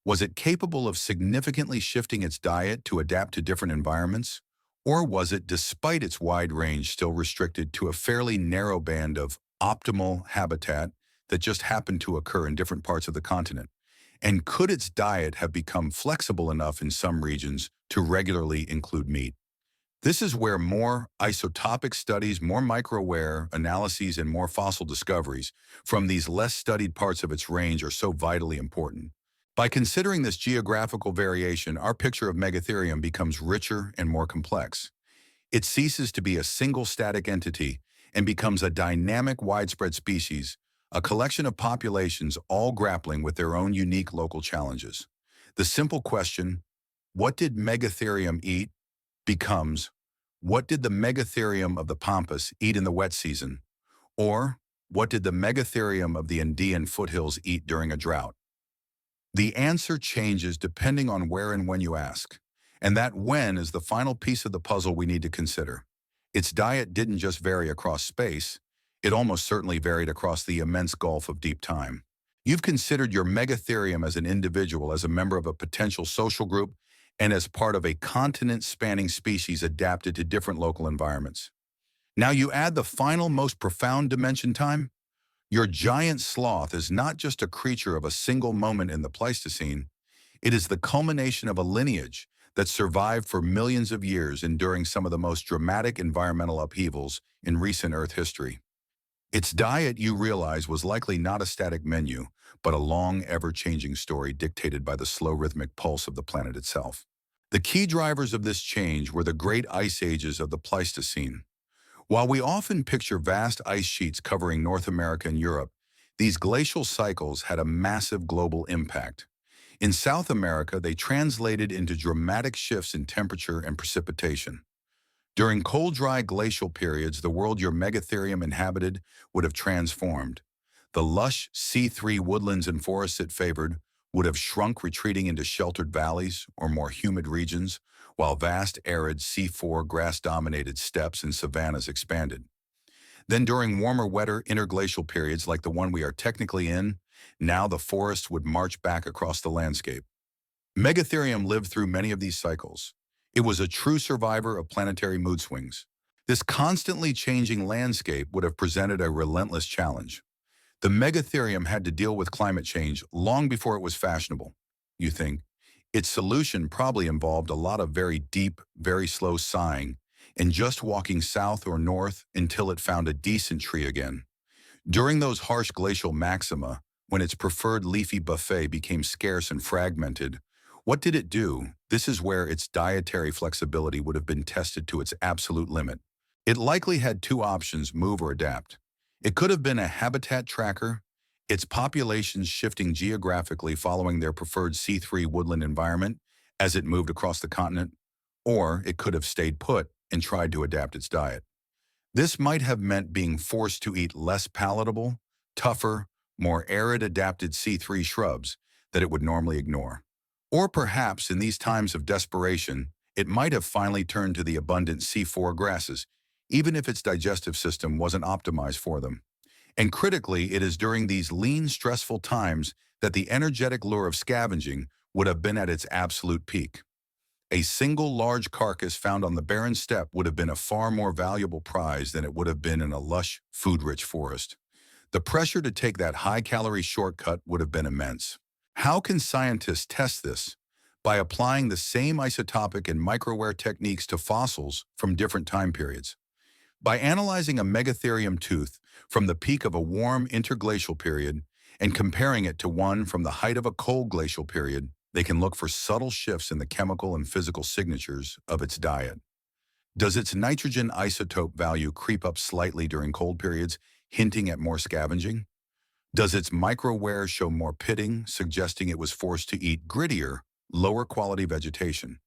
Was it capable of significantly shifting its diet to adapt to different environments? Or was it, despite its wide range, still restricted to a fairly narrow band of optimal habitat that just happened to occur in different parts of the continent? And could its diet have become flexible enough in some regions to regularly include meat? This is where more isotopic studies, more microwear analyses, and more fossil discoveries from these less studied parts of its range are so vitally important. By considering this geographical variation, our picture of Megatherium becomes richer and more complex. It ceases to be a single static entity and becomes a dynamic, widespread species, a collection of populations all grappling with their own unique local challenges. The simple question, what did Megatherium eat, becomes, what did the Megatherium of the Pampas eat in the wet season? Or, what did the Megatherium of the Andean foothills eat during a drought? The answer changes depending on where and when you ask. And that when is the final piece of the puzzle we need to consider. Its diet didn't just vary across space, it almost certainly varied across the immense gulf of deep time. You've considered your Megatherium as an individual, as a member of a potential social group, and as part of a continent-spanning species adapted to different local environments. Now you add the final, most profound dimension time. Your giant sloth is not just a creature of a single moment in the Pleistocene, it is the culmination of a lineage that survived for millions of years, enduring some of the most dramatic environmental upheavals in recent Earth history. Its diet, you realize, was likely not a static menu, but a long, ever-changing story dictated by the slow rhythmic pulse of the planet itself. The key drivers of this change were the great ice ages of the Pleistocene. While we often picture vast ice sheets covering North America and Europe, these glacial cycles had a massive global impact. In South America, they translated into dramatic shifts in temperature and precipitation. During cold, dry glacial periods, the world your Megatherium inhabited would have transformed. The lush C3 woodlands and forests it favored would have shrunk, retreating into sheltered valleys or more humid regions, while vast arid C4 grass-dominated steppes and savannas expanded. Then during warmer, wetter interglacial periods like the one we are technically in, now the forests would march back across the landscape. Megatherium lived through many of these cycles. It was a true survivor of planetary mood swings. This constantly changing landscape would have presented a relentless challenge. The Megatherium had to deal with climate change long before it was fashionable. You think, its solution probably involved a lot of very deep, very slow sighing, and just walking south or north until it found a decent tree again. During those harsh glacial maxima, when its preferred leafy buffet became scarce and fragmented, what did it do? This is where its dietary flexibility would have been tested to its absolute limit. It likely had two options: move or adapt. It could have been a habitat tracker, its populations shifting geographically following their preferred C3 woodland environment as it moved across the continent, or it could have stayed put and tried to adapt its diet. This might have meant being forced to eat less palatable, tougher, more arid adapted C3 shrubs that it would normally ignore. Or perhaps in these times of desperation, it might have finally turned to the abundant C4 grasses, even if its digestive system wasn't optimized for them. And critically, it is during these lean, stressful times that the energetic lure of scavenging would have been at its absolute peak. A single large carcass found on the barren steppe would have been a far more valuable prize than it would have been in a lush, food-rich forest. The pressure to take that high-calorie shortcut would have been immense. How can scientists test this? By applying the same isotopic and microwear techniques to fossils from different time periods. By analyzing a Megatherium tooth from the peak of a warm interglacial period and comparing it to one from the height of a cold glacial period, they can look for subtle shifts in the chemical and physical signatures of its diet. Does its nitrogen isotope value creep up slightly during cold periods, hinting at more scavenging? Does its microwear show more pitting, suggesting it was forced to eat grittier, lower quality vegetation?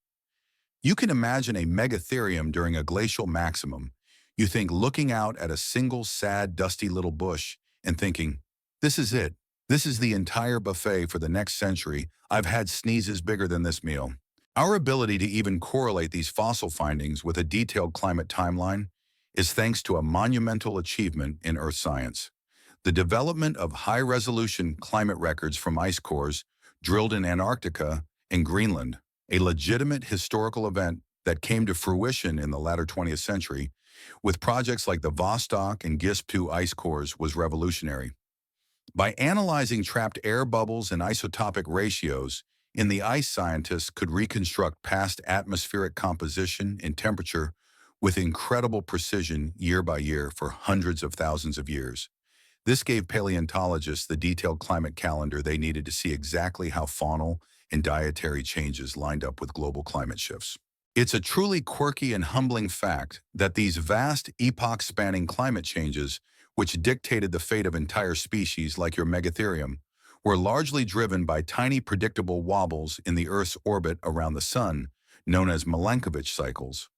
You can imagine a Megatherium during a glacial maximum. You think looking out at a single sad, dusty little bush and thinking, this is it. This is the entire buffet for the next century. I've had sneezes bigger than this meal. Our ability to even correlate these fossil findings with a detailed climate timeline is thanks to a monumental achievement in Earth science: the development of high-resolution climate records from ice cores drilled in Antarctica and Greenland, a legitimate historical event that came to fruition in the latter 20th century, with projects like the Vostok and GISP-2 ice cores, was revolutionary. By analyzing trapped air bubbles and isotopic ratios in the ice, scientists could reconstruct past atmospheric composition and temperature with incredible precision year by year for hundreds of thousands of years. This gave paleontologists the detailed climate calendar they needed to see exactly how faunal and dietary changes lined up with global climate shifts. It's a truly quirky and humbling fact that these vast, epoch-spanning climate changes, which dictated the fate of entire species like your Megatherium, were largely driven by tiny predictable wobbles in the Earth's orbit around the Sun, known as Milankovitch cycles.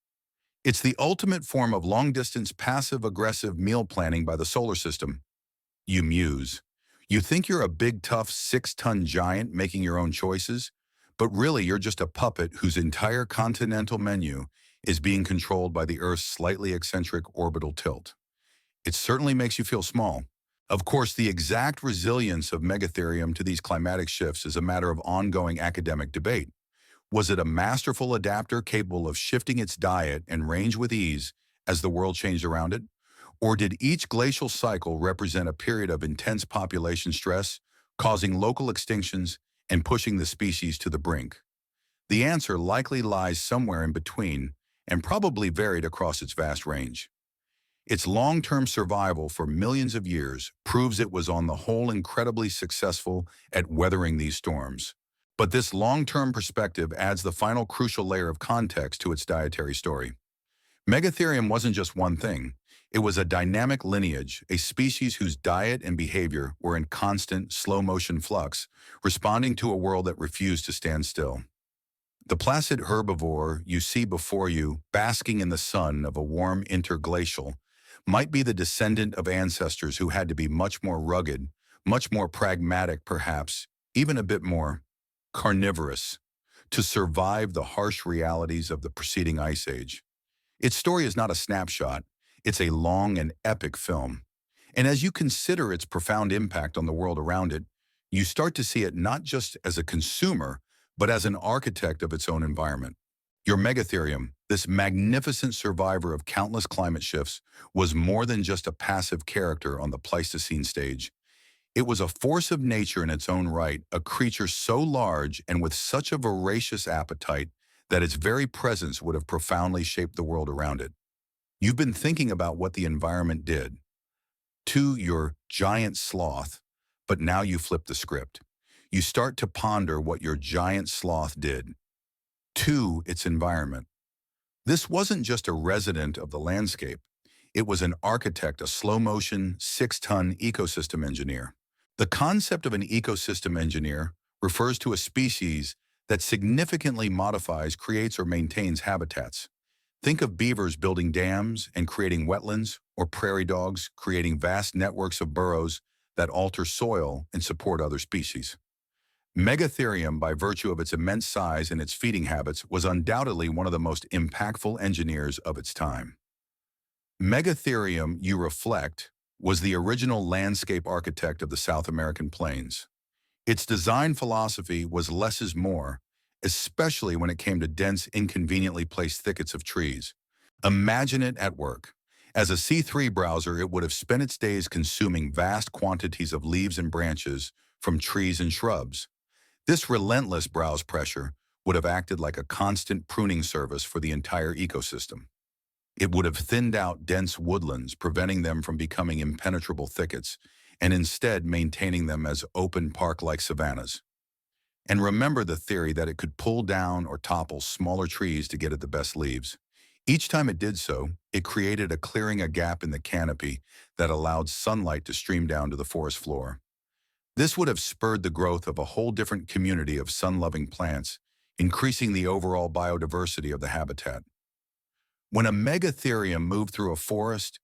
It's the ultimate form of long-distance passive-aggressive meal planning by the solar system. You muse. You think you're a big, tough, 6-ton giant making your own choices, but really you're just a puppet whose entire continental menu is being controlled by the Earth's slightly eccentric orbital tilt. It certainly makes you feel small, Of course, the exact resilience of Megatherium to these climatic shifts is a matter of ongoing academic debate. Was it a masterful adapter capable of shifting its diet and range with ease as the world changed around it? Or did each glacial cycle represent a period of intense population stress, causing local extinctions and pushing the species to the brink? The answer likely lies somewhere in between and probably varied across its vast range. Its long-term survival for millions of years proves it was on the whole incredibly successful at weathering these storms. But this long-term perspective adds the final crucial layer of context to its dietary story. Megatherium wasn't just one thing. It was a dynamic lineage, a species whose diet and behavior were in constant, slow-motion flux, responding to a world that refused to stand still. The placid herbivore you see before you, basking in the sun of a warm interglacial, might be the descendant of ancestors who had to be much more rugged, much more pragmatic perhaps, even a bit more carnivorous, to survive the harsh realities of the preceding ice age. Its story is not a snapshot, it's a long and epic film. And as you consider its profound impact on the world around it, you start to see it not just as a consumer, but as an architect of its own environment. Your Megatherium, this magnificent survivor of countless climate shifts, was more than just a passive character on the Pleistocene stage. It was a force of nature in its own right, a creature so large and with such a voracious appetite that its very presence would have profoundly shaped the world around it. You've been thinking about what the environment did to your giant sloth, but now you flip the script. You start to ponder what your giant sloth did to its environment. This wasn't just a resident of the landscape. It was an architect, a slow-motion, 6-ton ecosystem engineer. The concept of an ecosystem engineer refers to a species that significantly modifies, creates, or maintains habitats. Think of beavers building dams and creating wetlands, or prairie dogs creating vast networks of burrows that alter soil and support other species. Megatherium, by virtue of its immense size and its feeding habits, was undoubtedly one of the most impactful engineers of its time. Megatherium, you reflect, was the original landscape architect of the South American plains. Its design philosophy was less is more, especially when it came to dense, inconveniently placed thickets of trees. Imagine it at work. As a C3 browser, it would have spent its days consuming vast quantities of leaves and branches from trees and shrubs. This relentless browse pressure would have acted like a constant pruning service for the entire ecosystem. It would have thinned out dense woodlands, preventing them from becoming impenetrable thickets, and instead maintaining them as open park-like savannas. And remember the theory that it could pull down or topple smaller trees to get at the best leaves. Each time it did so, it created a gap in the canopy that allowed sunlight to stream down to the forest floor. This would have spurred the growth of a whole different community of sun-loving plants, increasing the overall biodiversity of the habitat. When a Megatherium moved through a forest,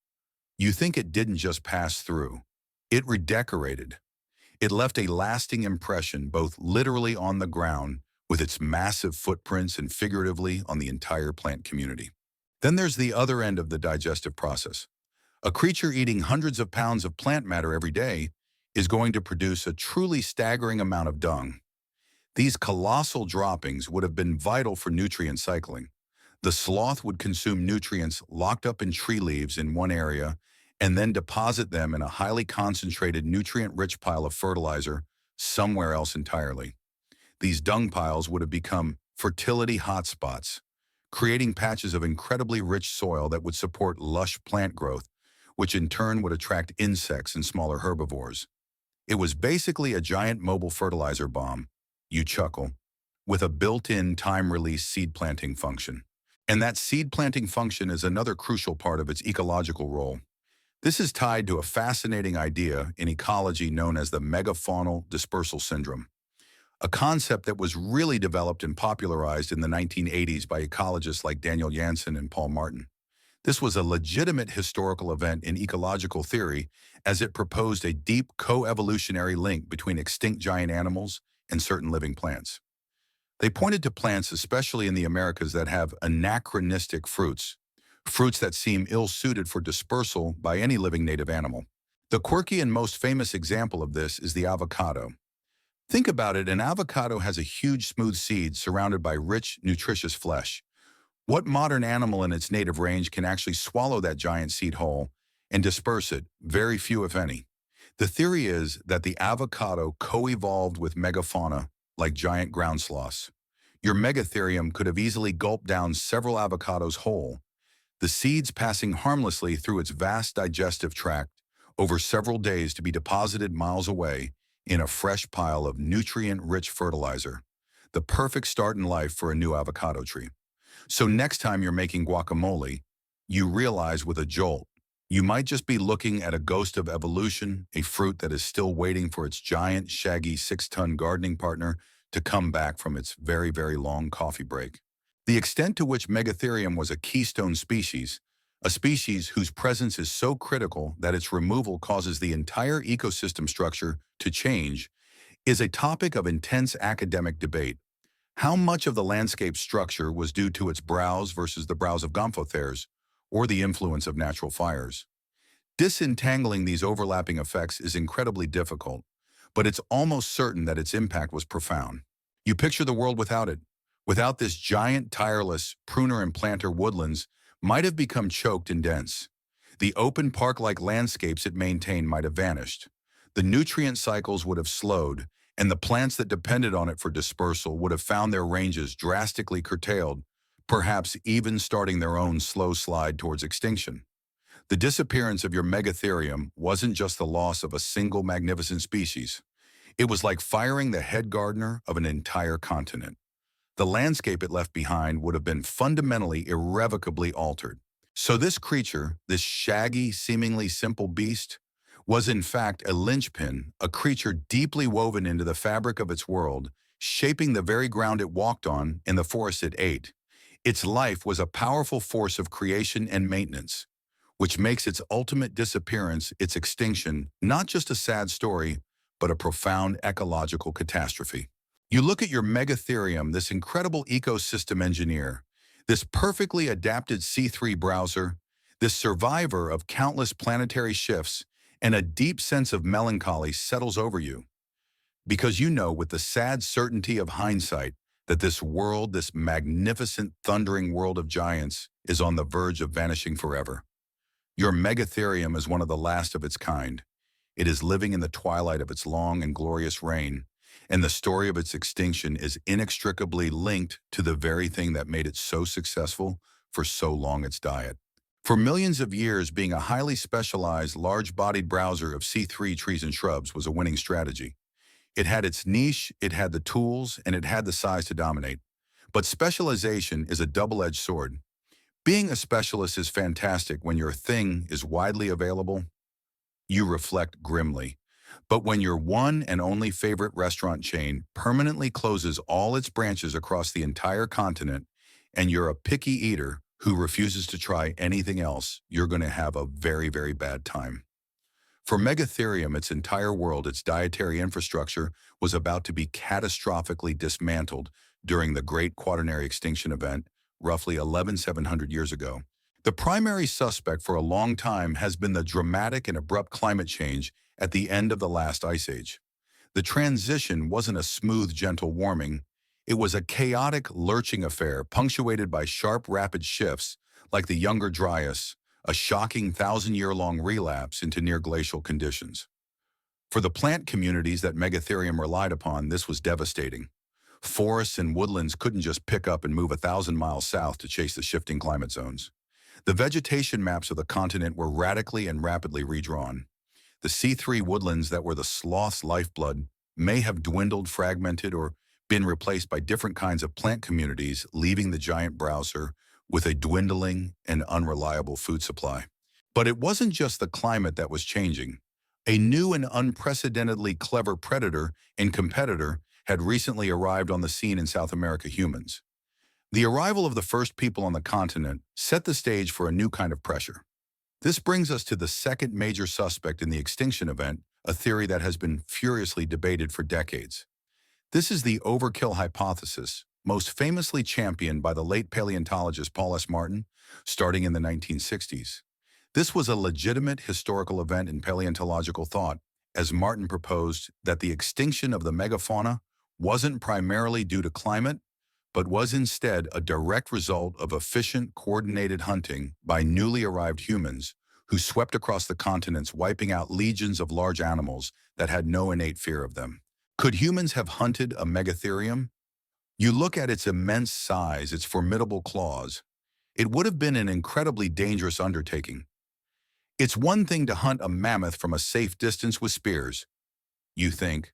you think it didn't just pass through. It redecorated. It left a lasting impression both literally on the ground with its massive footprints and figuratively on the entire plant community. Then there's the other end of the digestive process. A creature eating hundreds of pounds of plant matter every day is going to produce a truly staggering amount of dung. These colossal droppings would have been vital for nutrient cycling. The sloth would consume nutrients locked up in tree leaves in one area and then deposit them in a highly concentrated, nutrient-rich pile of fertilizer somewhere else entirely. These dung piles would have become fertility hotspots, creating patches of incredibly rich soil that would support lush plant growth, which in turn would attract insects and smaller herbivores. It was basically a giant mobile fertilizer bomb, you chuckle, with a built-in time-release seed planting function. And that seed planting function is another crucial part of its ecological role. This is tied to a fascinating idea in ecology known as the megafaunal dispersal syndrome, a concept that was really developed and popularized in the 1980s by ecologists like Daniel Jansen and Paul Martin. This was a legitimate historical event in ecological theory as it proposed a deep co-evolutionary link between extinct giant animals and certain living plants. They pointed to plants, especially in the Americas, that have anachronistic fruits that seem ill-suited for dispersal by any living native animal. The quirky and most famous example of this is the avocado. Think about it, an avocado has a huge smooth seed surrounded by rich, nutritious flesh. What modern animal in its native range can actually swallow that giant seed whole and disperse it? Very few, if any. The theory is that the avocado co-evolved with megafauna, like giant ground sloths. Your Megatherium could have easily gulped down several avocados whole, the seeds passing harmlessly through its vast digestive tract over several days to be deposited miles away in a fresh pile of nutrient-rich fertilizer, the perfect start in life for a new avocado tree. So next time you're making guacamole, you realize with a jolt, you might just be looking at a ghost of evolution, a fruit that is still waiting for its giant, shaggy 6-ton gardening partner to come back from its very, very long coffee break. The extent to which Megatherium was a keystone species, a species whose presence is so critical that its removal causes the entire ecosystem structure to change, is a topic of intense academic debate. How much of the landscape structure was due to its browse versus the browse of Gomphotheres, or the influence of natural fires? Disentangling these overlapping effects is incredibly difficult, but it's almost certain that its impact was profound. You picture the world without it. Without this giant, tireless pruner and planter, woodlands might have become choked and dense. The open park-like landscapes it maintained might have vanished. The nutrient cycles would have slowed, and the plants that depended on it for dispersal would have found their ranges drastically curtailed, perhaps even starting their own slow slide towards extinction. The disappearance of your Megatherium wasn't just the loss of a single magnificent species. It was like firing the head gardener of an entire continent. The landscape it left behind would have been fundamentally, irrevocably altered. So this creature, this shaggy, seemingly simple beast, was in fact a linchpin, a creature deeply woven into the fabric of its world, shaping the very ground it walked on and the forest it ate. Its life was a powerful force of creation and maintenance, which makes its ultimate disappearance, its extinction, not just a sad story, but a profound ecological catastrophe. You look at your Megatherium, this incredible ecosystem engineer, this perfectly adapted C3 browser, this survivor of countless planetary shifts, and a deep sense of melancholy settles over you. Because you know with the sad certainty of hindsight that this world, this magnificent, thundering world of giants, is on the verge of vanishing forever. Your Megatherium is one of the last of its kind. It is living in the twilight of its long and glorious reign, and the story of its extinction is inextricably linked to the very thing that made it so successful for so long, its diet. For millions of years, being a highly specialized, large-bodied browser of C3 trees and shrubs was a winning strategy. It had its niche, it had the tools, and it had the size to dominate. But specialization is a double-edged sword. Being a specialist is fantastic when your thing is widely available. You reflect grimly. But when your one and only favorite restaurant chain permanently closes all its branches across the entire continent, and you're a picky eater who refuses to try anything else, you're going to have a very, very bad time. For Megatherium, its entire world, its dietary infrastructure, was about to be catastrophically dismantled during the Great Quaternary Extinction event, roughly 11,700 years ago. The primary suspect for a long time has been the dramatic and abrupt climate change at the end of the last ice age. The transition wasn't a smooth, gentle warming. It was a chaotic, lurching affair punctuated by sharp, rapid shifts like the Younger Dryas, a shocking 1,000-year-long relapse into near-glacial conditions. For the plant communities that Megatherium relied upon, this was devastating. Forests and woodlands couldn't just pick up and move 1,000 miles south to chase the shifting climate zones. The vegetation maps of the continent were radically and rapidly redrawn. The C3 woodlands that were the sloth's lifeblood may have dwindled, fragmented, or been replaced by different kinds of plant communities, leaving the giant browser with a dwindling and unreliable food supply. But it wasn't just the climate that was changing. A new and unprecedentedly clever predator and competitor had recently arrived on the scene in South America: humans. The arrival of the first people on the continent set the stage for a new kind of pressure. This brings us to the second major suspect in the extinction event, a theory that has been furiously debated for decades. This is the overkill hypothesis, most famously championed by the late paleontologist Paul S. Martin, starting in the 1960s. This was a legitimate historical event in paleontological thought, as Martin proposed that the extinction of the megafauna wasn't primarily due to climate, but was instead a direct result of efficient, coordinated hunting by newly arrived humans who swept across the continents, wiping out legions of large animals that had no innate fear of them. Could humans have hunted a Megatherium? You look at its immense size, its formidable claws. It would have been an incredibly dangerous undertaking. It's one thing to hunt a mammoth from a safe distance with spears, you think,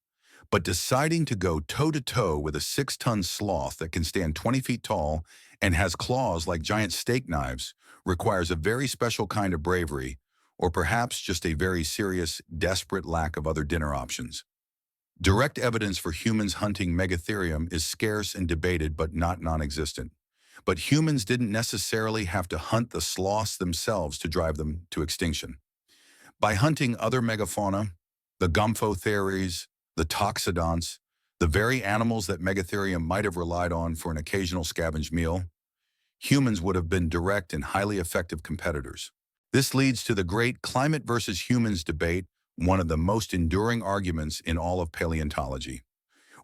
but deciding to go toe-to-toe with a 6-ton sloth that can stand 20 feet tall and has claws like giant steak knives requires a very special kind of bravery, or perhaps just a very serious, desperate lack of other dinner options. Direct evidence for humans hunting Megatherium is scarce and debated but not non-existent. But humans didn't necessarily have to hunt the sloths themselves to drive them to extinction. By hunting other megafauna, the Gomphotheres, the toxodonts, the very animals that Megatherium might have relied on for an occasional scavenged meal, humans would have been direct and highly effective competitors. This leads to the great climate versus humans debate, one of the most enduring arguments in all of paleontology.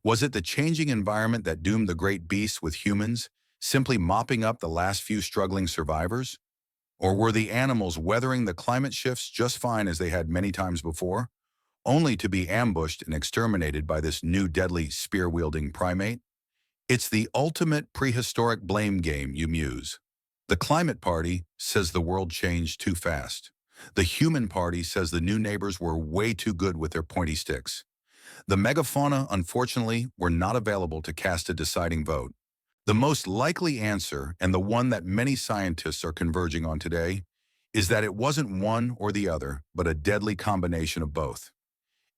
Was it the changing environment that doomed the great beasts with humans, simply mopping up the last few struggling survivors? Or were the animals weathering the climate shifts just fine as they had many times before, only to be ambushed and exterminated by this new deadly spear-wielding primate? It's the ultimate prehistoric blame game, you muse. The climate party says the world changed too fast. The human party says the new neighbors were way too good with their pointy sticks. The megafauna, unfortunately, were not available to cast a deciding vote. The most likely answer, and the one that many scientists are converging on today, is that it wasn't one or the other, but a deadly combination of both.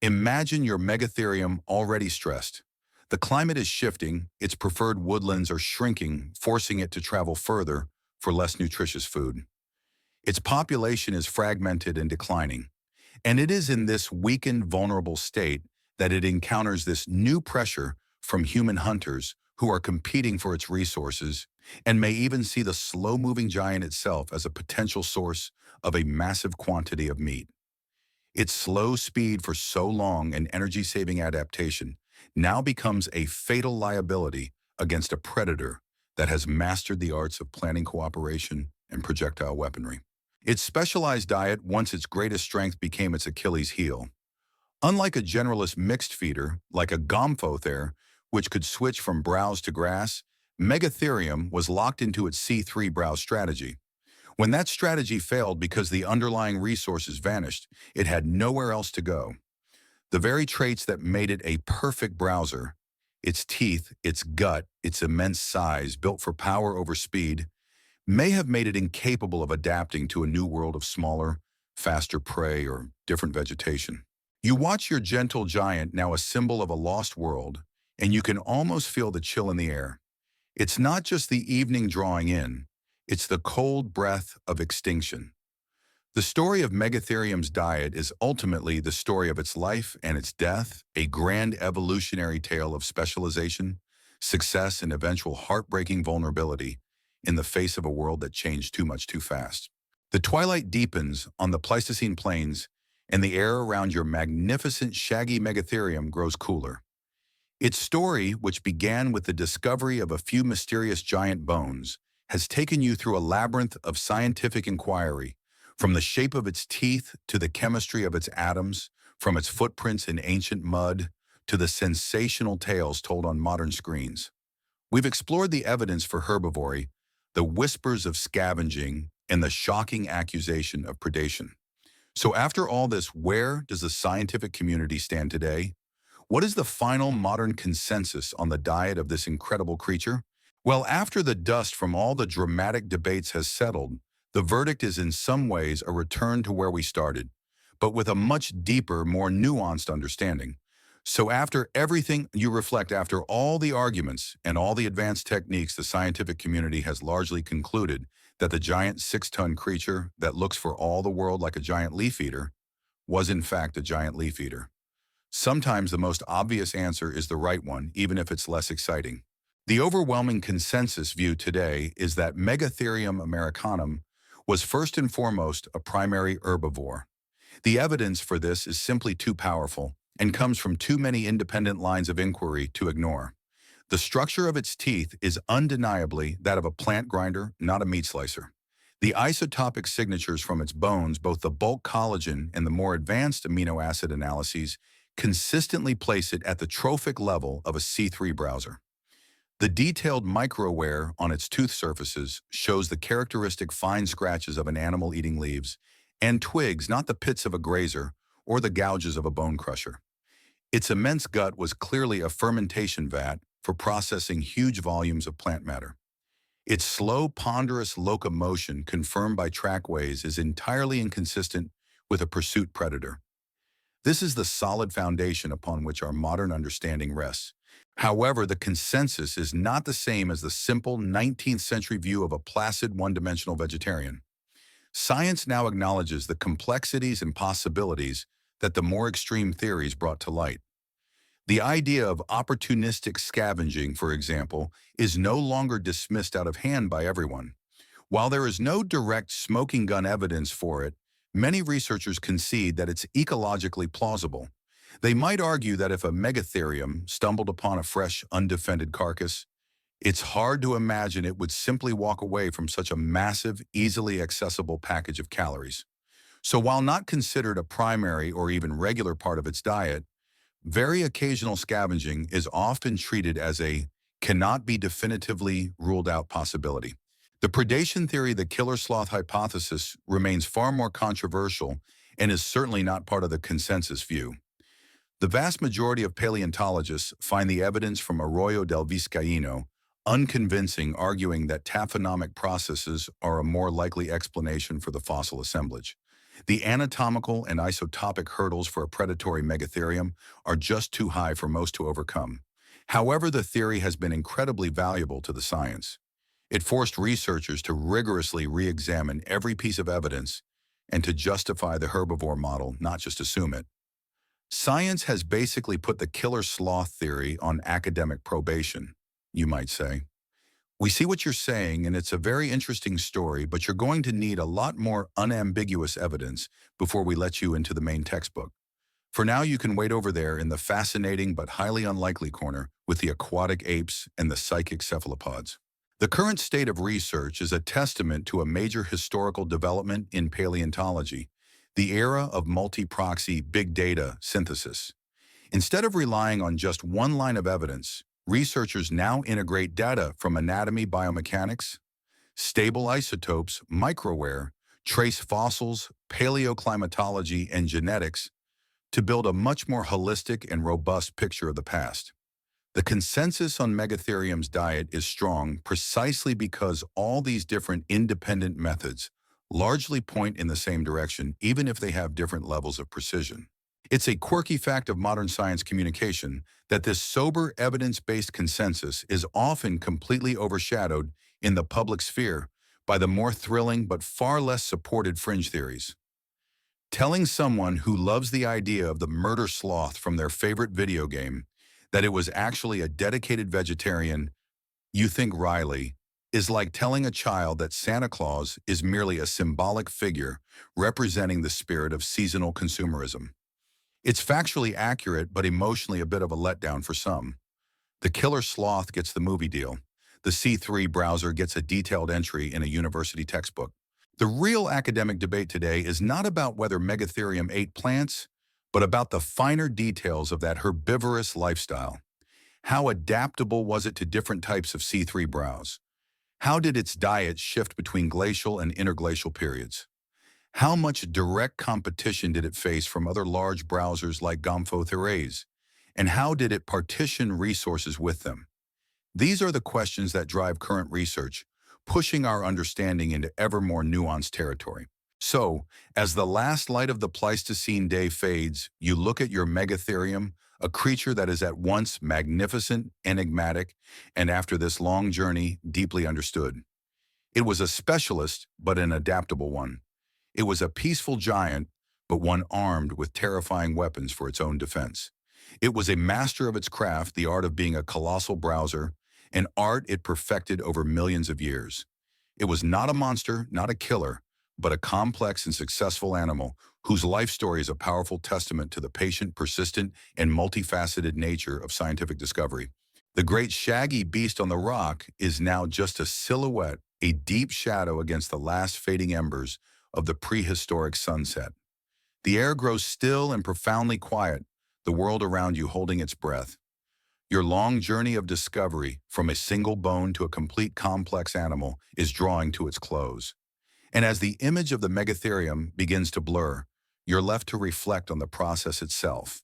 Imagine your Megatherium already stressed. The climate is shifting, its preferred woodlands are shrinking, forcing it to travel further for less nutritious food. Its population is fragmented and declining, and it is in this weakened, vulnerable state that it encounters this new pressure from human hunters who are competing for its resources and may even see the slow-moving giant itself as a potential source of a massive quantity of meat. Its slow speed for so long and energy-saving adaptation now becomes a fatal liability against a predator that has mastered the arts of planning cooperation and projectile weaponry. Its specialized diet, once its greatest strength, became its Achilles heel. Unlike a generalist mixed feeder, like a Gomphothere, which could switch from browse to grass, Megatherium was locked into its C3 browse strategy. When that strategy failed because the underlying resources vanished, it had nowhere else to go. The very traits that made it a perfect browser, its teeth, its gut, its immense size, built for power over speed, may have made it incapable of adapting to a new world of smaller, faster prey or different vegetation. You watch your gentle giant, now a symbol of a lost world, and you can almost feel the chill in the air. It's not just the evening drawing in, it's the cold breath of extinction. The story of Megatherium's diet is ultimately the story of its life and its death, a grand evolutionary tale of specialization, success, and eventual heartbreaking vulnerability in the face of a world that changed too much too fast. The twilight deepens on the Pleistocene plains, and the air around your magnificent shaggy Megatherium grows cooler. Its story, which began with the discovery of a few mysterious giant bones, has taken you through a labyrinth of scientific inquiry, from the shape of its teeth to the chemistry of its atoms, from its footprints in ancient mud to the sensational tales told on modern screens. We've explored the evidence for herbivory, the whispers of scavenging, and the shocking accusation of predation. So after all this, where does the scientific community stand today? What is the final modern consensus on the diet of this incredible creature? Well, after the dust from all the dramatic debates has settled, the verdict is in some ways a return to where we started, but with a much deeper, more nuanced understanding. So after everything you reflect, after all the arguments and all the advanced techniques, the scientific community has largely concluded that the giant 6-ton creature that looks for all the world like a giant leaf eater was in fact a giant leaf eater. Sometimes the most obvious answer is the right one, even if it's less exciting. The overwhelming consensus view today is that Megatherium americanum was first and foremost a primary herbivore. The evidence for this is simply too powerful and comes from too many independent lines of inquiry to ignore. The structure of its teeth is undeniably that of a plant grinder, not a meat slicer. The isotopic signatures from its bones, both the bulk collagen and the more advanced amino acid analyses, consistently place it at the trophic level of a C3 browser. The detailed microwear on its tooth surfaces shows the characteristic fine scratches of an animal eating leaves and twigs, not the pits of a grazer or the gouges of a bone crusher. Its immense gut was clearly a fermentation vat for processing huge volumes of plant matter. Its slow, ponderous locomotion, confirmed by trackways, is entirely inconsistent with a pursuit predator. This is the solid foundation upon which our modern understanding rests. However, the consensus is not the same as the simple 19th century view of a placid, one-dimensional vegetarian. Science now acknowledges the complexities and possibilities that the more extreme theories brought to light. The idea of opportunistic scavenging, for example, is no longer dismissed out of hand by everyone. While there is no direct smoking gun evidence for it, many researchers concede that it's ecologically plausible. They might argue that if a Megatherium stumbled upon a fresh, undefended carcass, it's hard to imagine it would simply walk away from such a massive, easily accessible package of calories. So while not considered a primary or even regular part of its diet, very occasional scavenging is often treated as a cannot be definitively ruled out possibility. The predation theory, the killer sloth hypothesis, remains far more controversial and is certainly not part of the consensus view. The vast majority of paleontologists find the evidence from Arroyo del Vizcaíno unconvincing, arguing that taphonomic processes are a more likely explanation for the fossil assemblage. The anatomical and isotopic hurdles for a predatory Megatherium are just too high for most to overcome. However, the theory has been incredibly valuable to the science. It forced researchers to rigorously re-examine every piece of evidence and to justify the herbivore model, not just assume it. Science has basically put the killer sloth theory on academic probation, you might say. We see what you're saying, and it's a very interesting story, but you're going to need a lot more unambiguous evidence before we let you into the main textbook. For now, you can wait over there in the fascinating but highly unlikely corner with the aquatic apes and the psychic cephalopods. The current state of research is a testament to a major historical development in paleontology, the era of multi-proxy big data synthesis. Instead of relying on just one line of evidence, researchers now integrate data from anatomy, biomechanics, stable isotopes, microwear, trace fossils, paleoclimatology, and genetics to build a much more holistic and robust picture of the past. The consensus on Megatherium's diet is strong precisely because all these different independent methods largely point in the same direction, even if they have different levels of precision. It's a quirky fact of modern science communication that this sober, evidence-based consensus is often completely overshadowed in the public sphere by the more thrilling but far less supported fringe theories. Telling someone who loves the idea of the murder sloth from their favorite video game that it was actually a dedicated vegetarian, you think Riley, is like telling a child that Santa Claus is merely a symbolic figure representing the spirit of seasonal consumerism. It's factually accurate, but emotionally a bit of a letdown for some. The killer sloth gets the movie deal. The C3 browser gets a detailed entry in a university textbook. The real academic debate today is not about whether Megatherium ate plants, but about the finer details of that herbivorous lifestyle. How adaptable was it to different types of C3 browse? How did its diet shift between glacial and interglacial periods? How much direct competition did it face from other large browsers like Gomphotheres? And how did it partition resources with them? These are the questions that drive current research, pushing our understanding into ever more nuanced territory. So, as the last light of the Pleistocene day fades, you look at your Megatherium, a creature that is at once magnificent, enigmatic, and after this long journey, deeply understood. It was a specialist, but an adaptable one. It was a peaceful giant, but one armed with terrifying weapons for its own defense. It was a master of its craft, the art of being a colossal browser, an art it perfected over millions of years. It was not a monster, not a killer, but a complex and successful animal whose life story is a powerful testament to the patient, persistent, and multifaceted nature of scientific discovery. The great shaggy beast on the rock is now just a silhouette, a deep shadow against the last fading embers of the prehistoric sunset. The air grows still and profoundly quiet, the world around you holding its breath. Your long journey of discovery, from a single bone to a complete complex animal, is drawing to its close. And as the image of the Megatherium begins to blur, you're left to reflect on the process itself.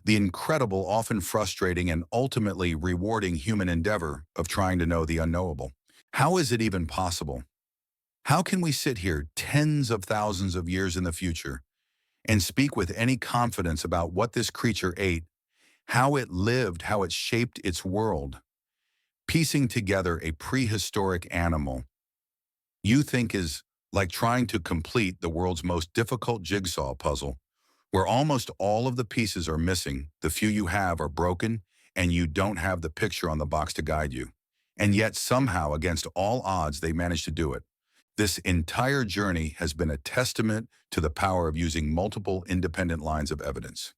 The incredible, often frustrating, and ultimately rewarding human endeavor of trying to know the unknowable. How is it even possible? How can we sit here tens of thousands of years in the future and speak with any confidence about what this creature ate, how it lived, how it shaped its world? Piecing together a prehistoric animal you think is like trying to complete the world's most difficult jigsaw puzzle, where almost all of the pieces are missing, the few you have are broken, and you don't have the picture on the box to guide you. And yet somehow, against all odds, they managed to do it. This entire journey has been a testament to the power of using multiple independent lines of evidence.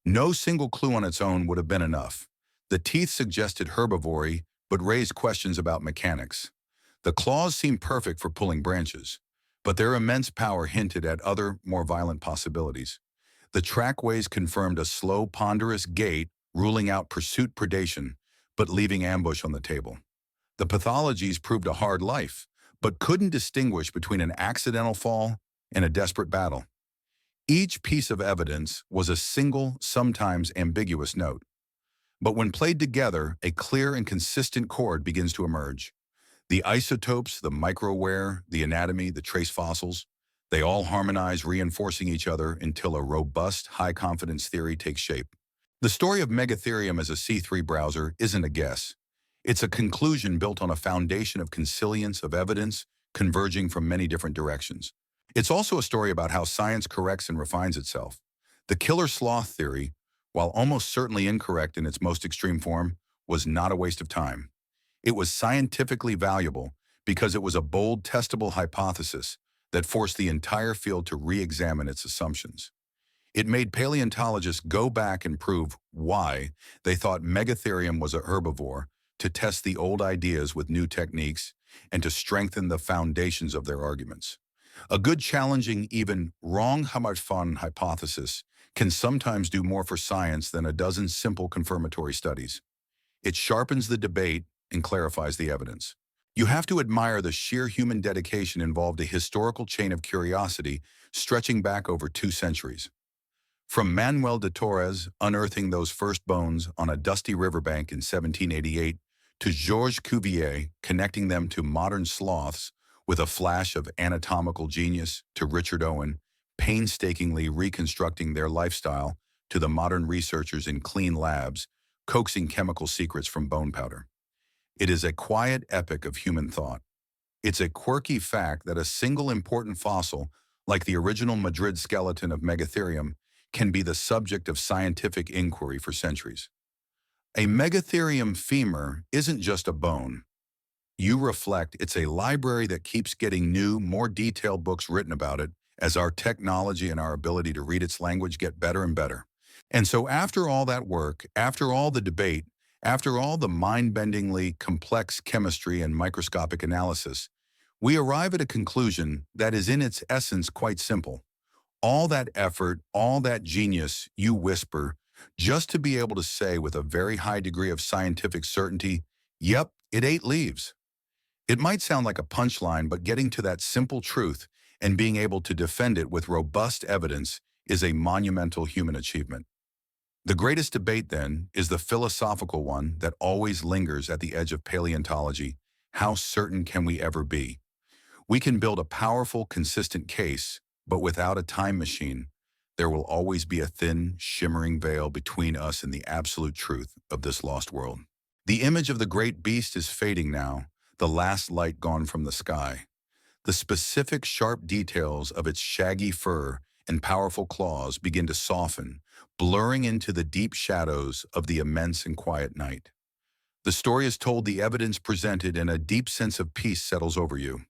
No single clue on its own would have been enough. The teeth suggested herbivory, but raised questions about mechanics. The claws seemed perfect for pulling branches, but their immense power hinted at other, more violent possibilities. The trackways confirmed a slow, ponderous gait, ruling out pursuit predation, but leaving ambush on the table. The pathologies proved a hard life, but couldn't distinguish between an accidental fall and a desperate battle. Each piece of evidence was a single, sometimes ambiguous note. But when played together, a clear and consistent chord begins to emerge. The isotopes, the microwear, the anatomy, the trace fossils, they all harmonize, reinforcing each other until a robust, high-confidence theory takes shape. The story of Megatherium as a C3 browser isn't a guess. It's a conclusion built on a foundation of consilience of evidence converging from many different directions. It's also a story about how science corrects and refines itself. The killer sloth theory, while almost certainly incorrect in its most extreme form, was not a waste of time. It was scientifically valuable because it was a bold, testable hypothesis that forced the entire field to re-examine its assumptions. It made paleontologists go back and prove why they thought Megatherium was a herbivore, to test the old ideas with new techniques, and to strengthen the foundations of their arguments. A good, challenging, even wrong how much fun hypothesis can sometimes do more for science than a dozen simple confirmatory studies. It sharpens the debate and clarifies the evidence. You have to admire the sheer human dedication involved, a historical chain of curiosity stretching back over 2 centuries. From Manuel de Torres unearthing those first bones on a dusty riverbank in 1788 to Georges Cuvier connecting them to modern sloths with a flash of anatomical genius, to Richard Owen painstakingly reconstructing their lifestyle, to the modern researchers in clean labs coaxing chemical secrets from bone powder. It is a quiet epic of human thought. It's a quirky fact that a single important fossil, like the original Madrid skeleton of Megatherium, can be the subject of scientific inquiry for centuries. A Megatherium femur isn't just a bone. You reflect, it's a library that keeps getting new, more detailed books written about it as our technology and our ability to read its language get better and better. And so after all that work, after all the debate, after all the mind-bendingly complex chemistry and microscopic analysis, we arrive at a conclusion that is in its essence quite simple. All that effort, all that genius, you whisper, just to be able to say with a very high degree of scientific certainty, yep, it ate leaves. It might sound like a punchline, but getting to that simple truth and being able to defend it with robust evidence is a monumental human achievement. The greatest debate, then, is the philosophical one that always lingers at the edge of paleontology. How certain can we ever be? We can build a powerful, consistent case, but without a time machine, there will always be a thin, shimmering veil between us and the absolute truth of this lost world. The image of the great beast is fading now, the last light gone from the sky. The specific, sharp details of its shaggy fur and powerful claws begin to soften, blurring into the deep shadows of the immense and quiet night. The story is told, the evidence presented, and a deep sense of peace settles over you.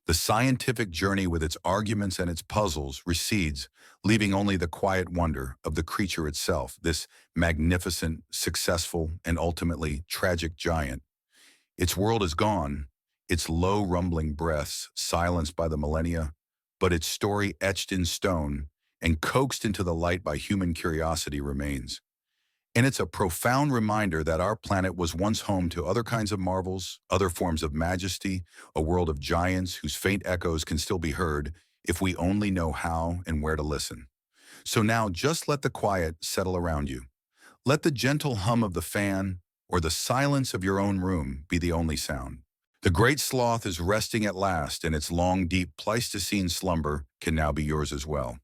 The scientific journey with its arguments and its puzzles recedes, leaving only the quiet wonder of the creature itself, this magnificent, successful, and ultimately tragic giant. Its world is gone, its low rumbling breaths silenced by the millennia, but its story etched in stone and coaxed into the light by human curiosity remains. And it's a profound reminder that our planet was once home to other kinds of marvels, other forms of majesty, a world of giants whose faint echoes can still be heard if we only know how and where to listen. So now just let the quiet settle around you. Let the gentle hum of the fan or the silence of your own room be the only sound. The great sloth is resting at last, and its long, deep Pleistocene slumber can now be yours as well.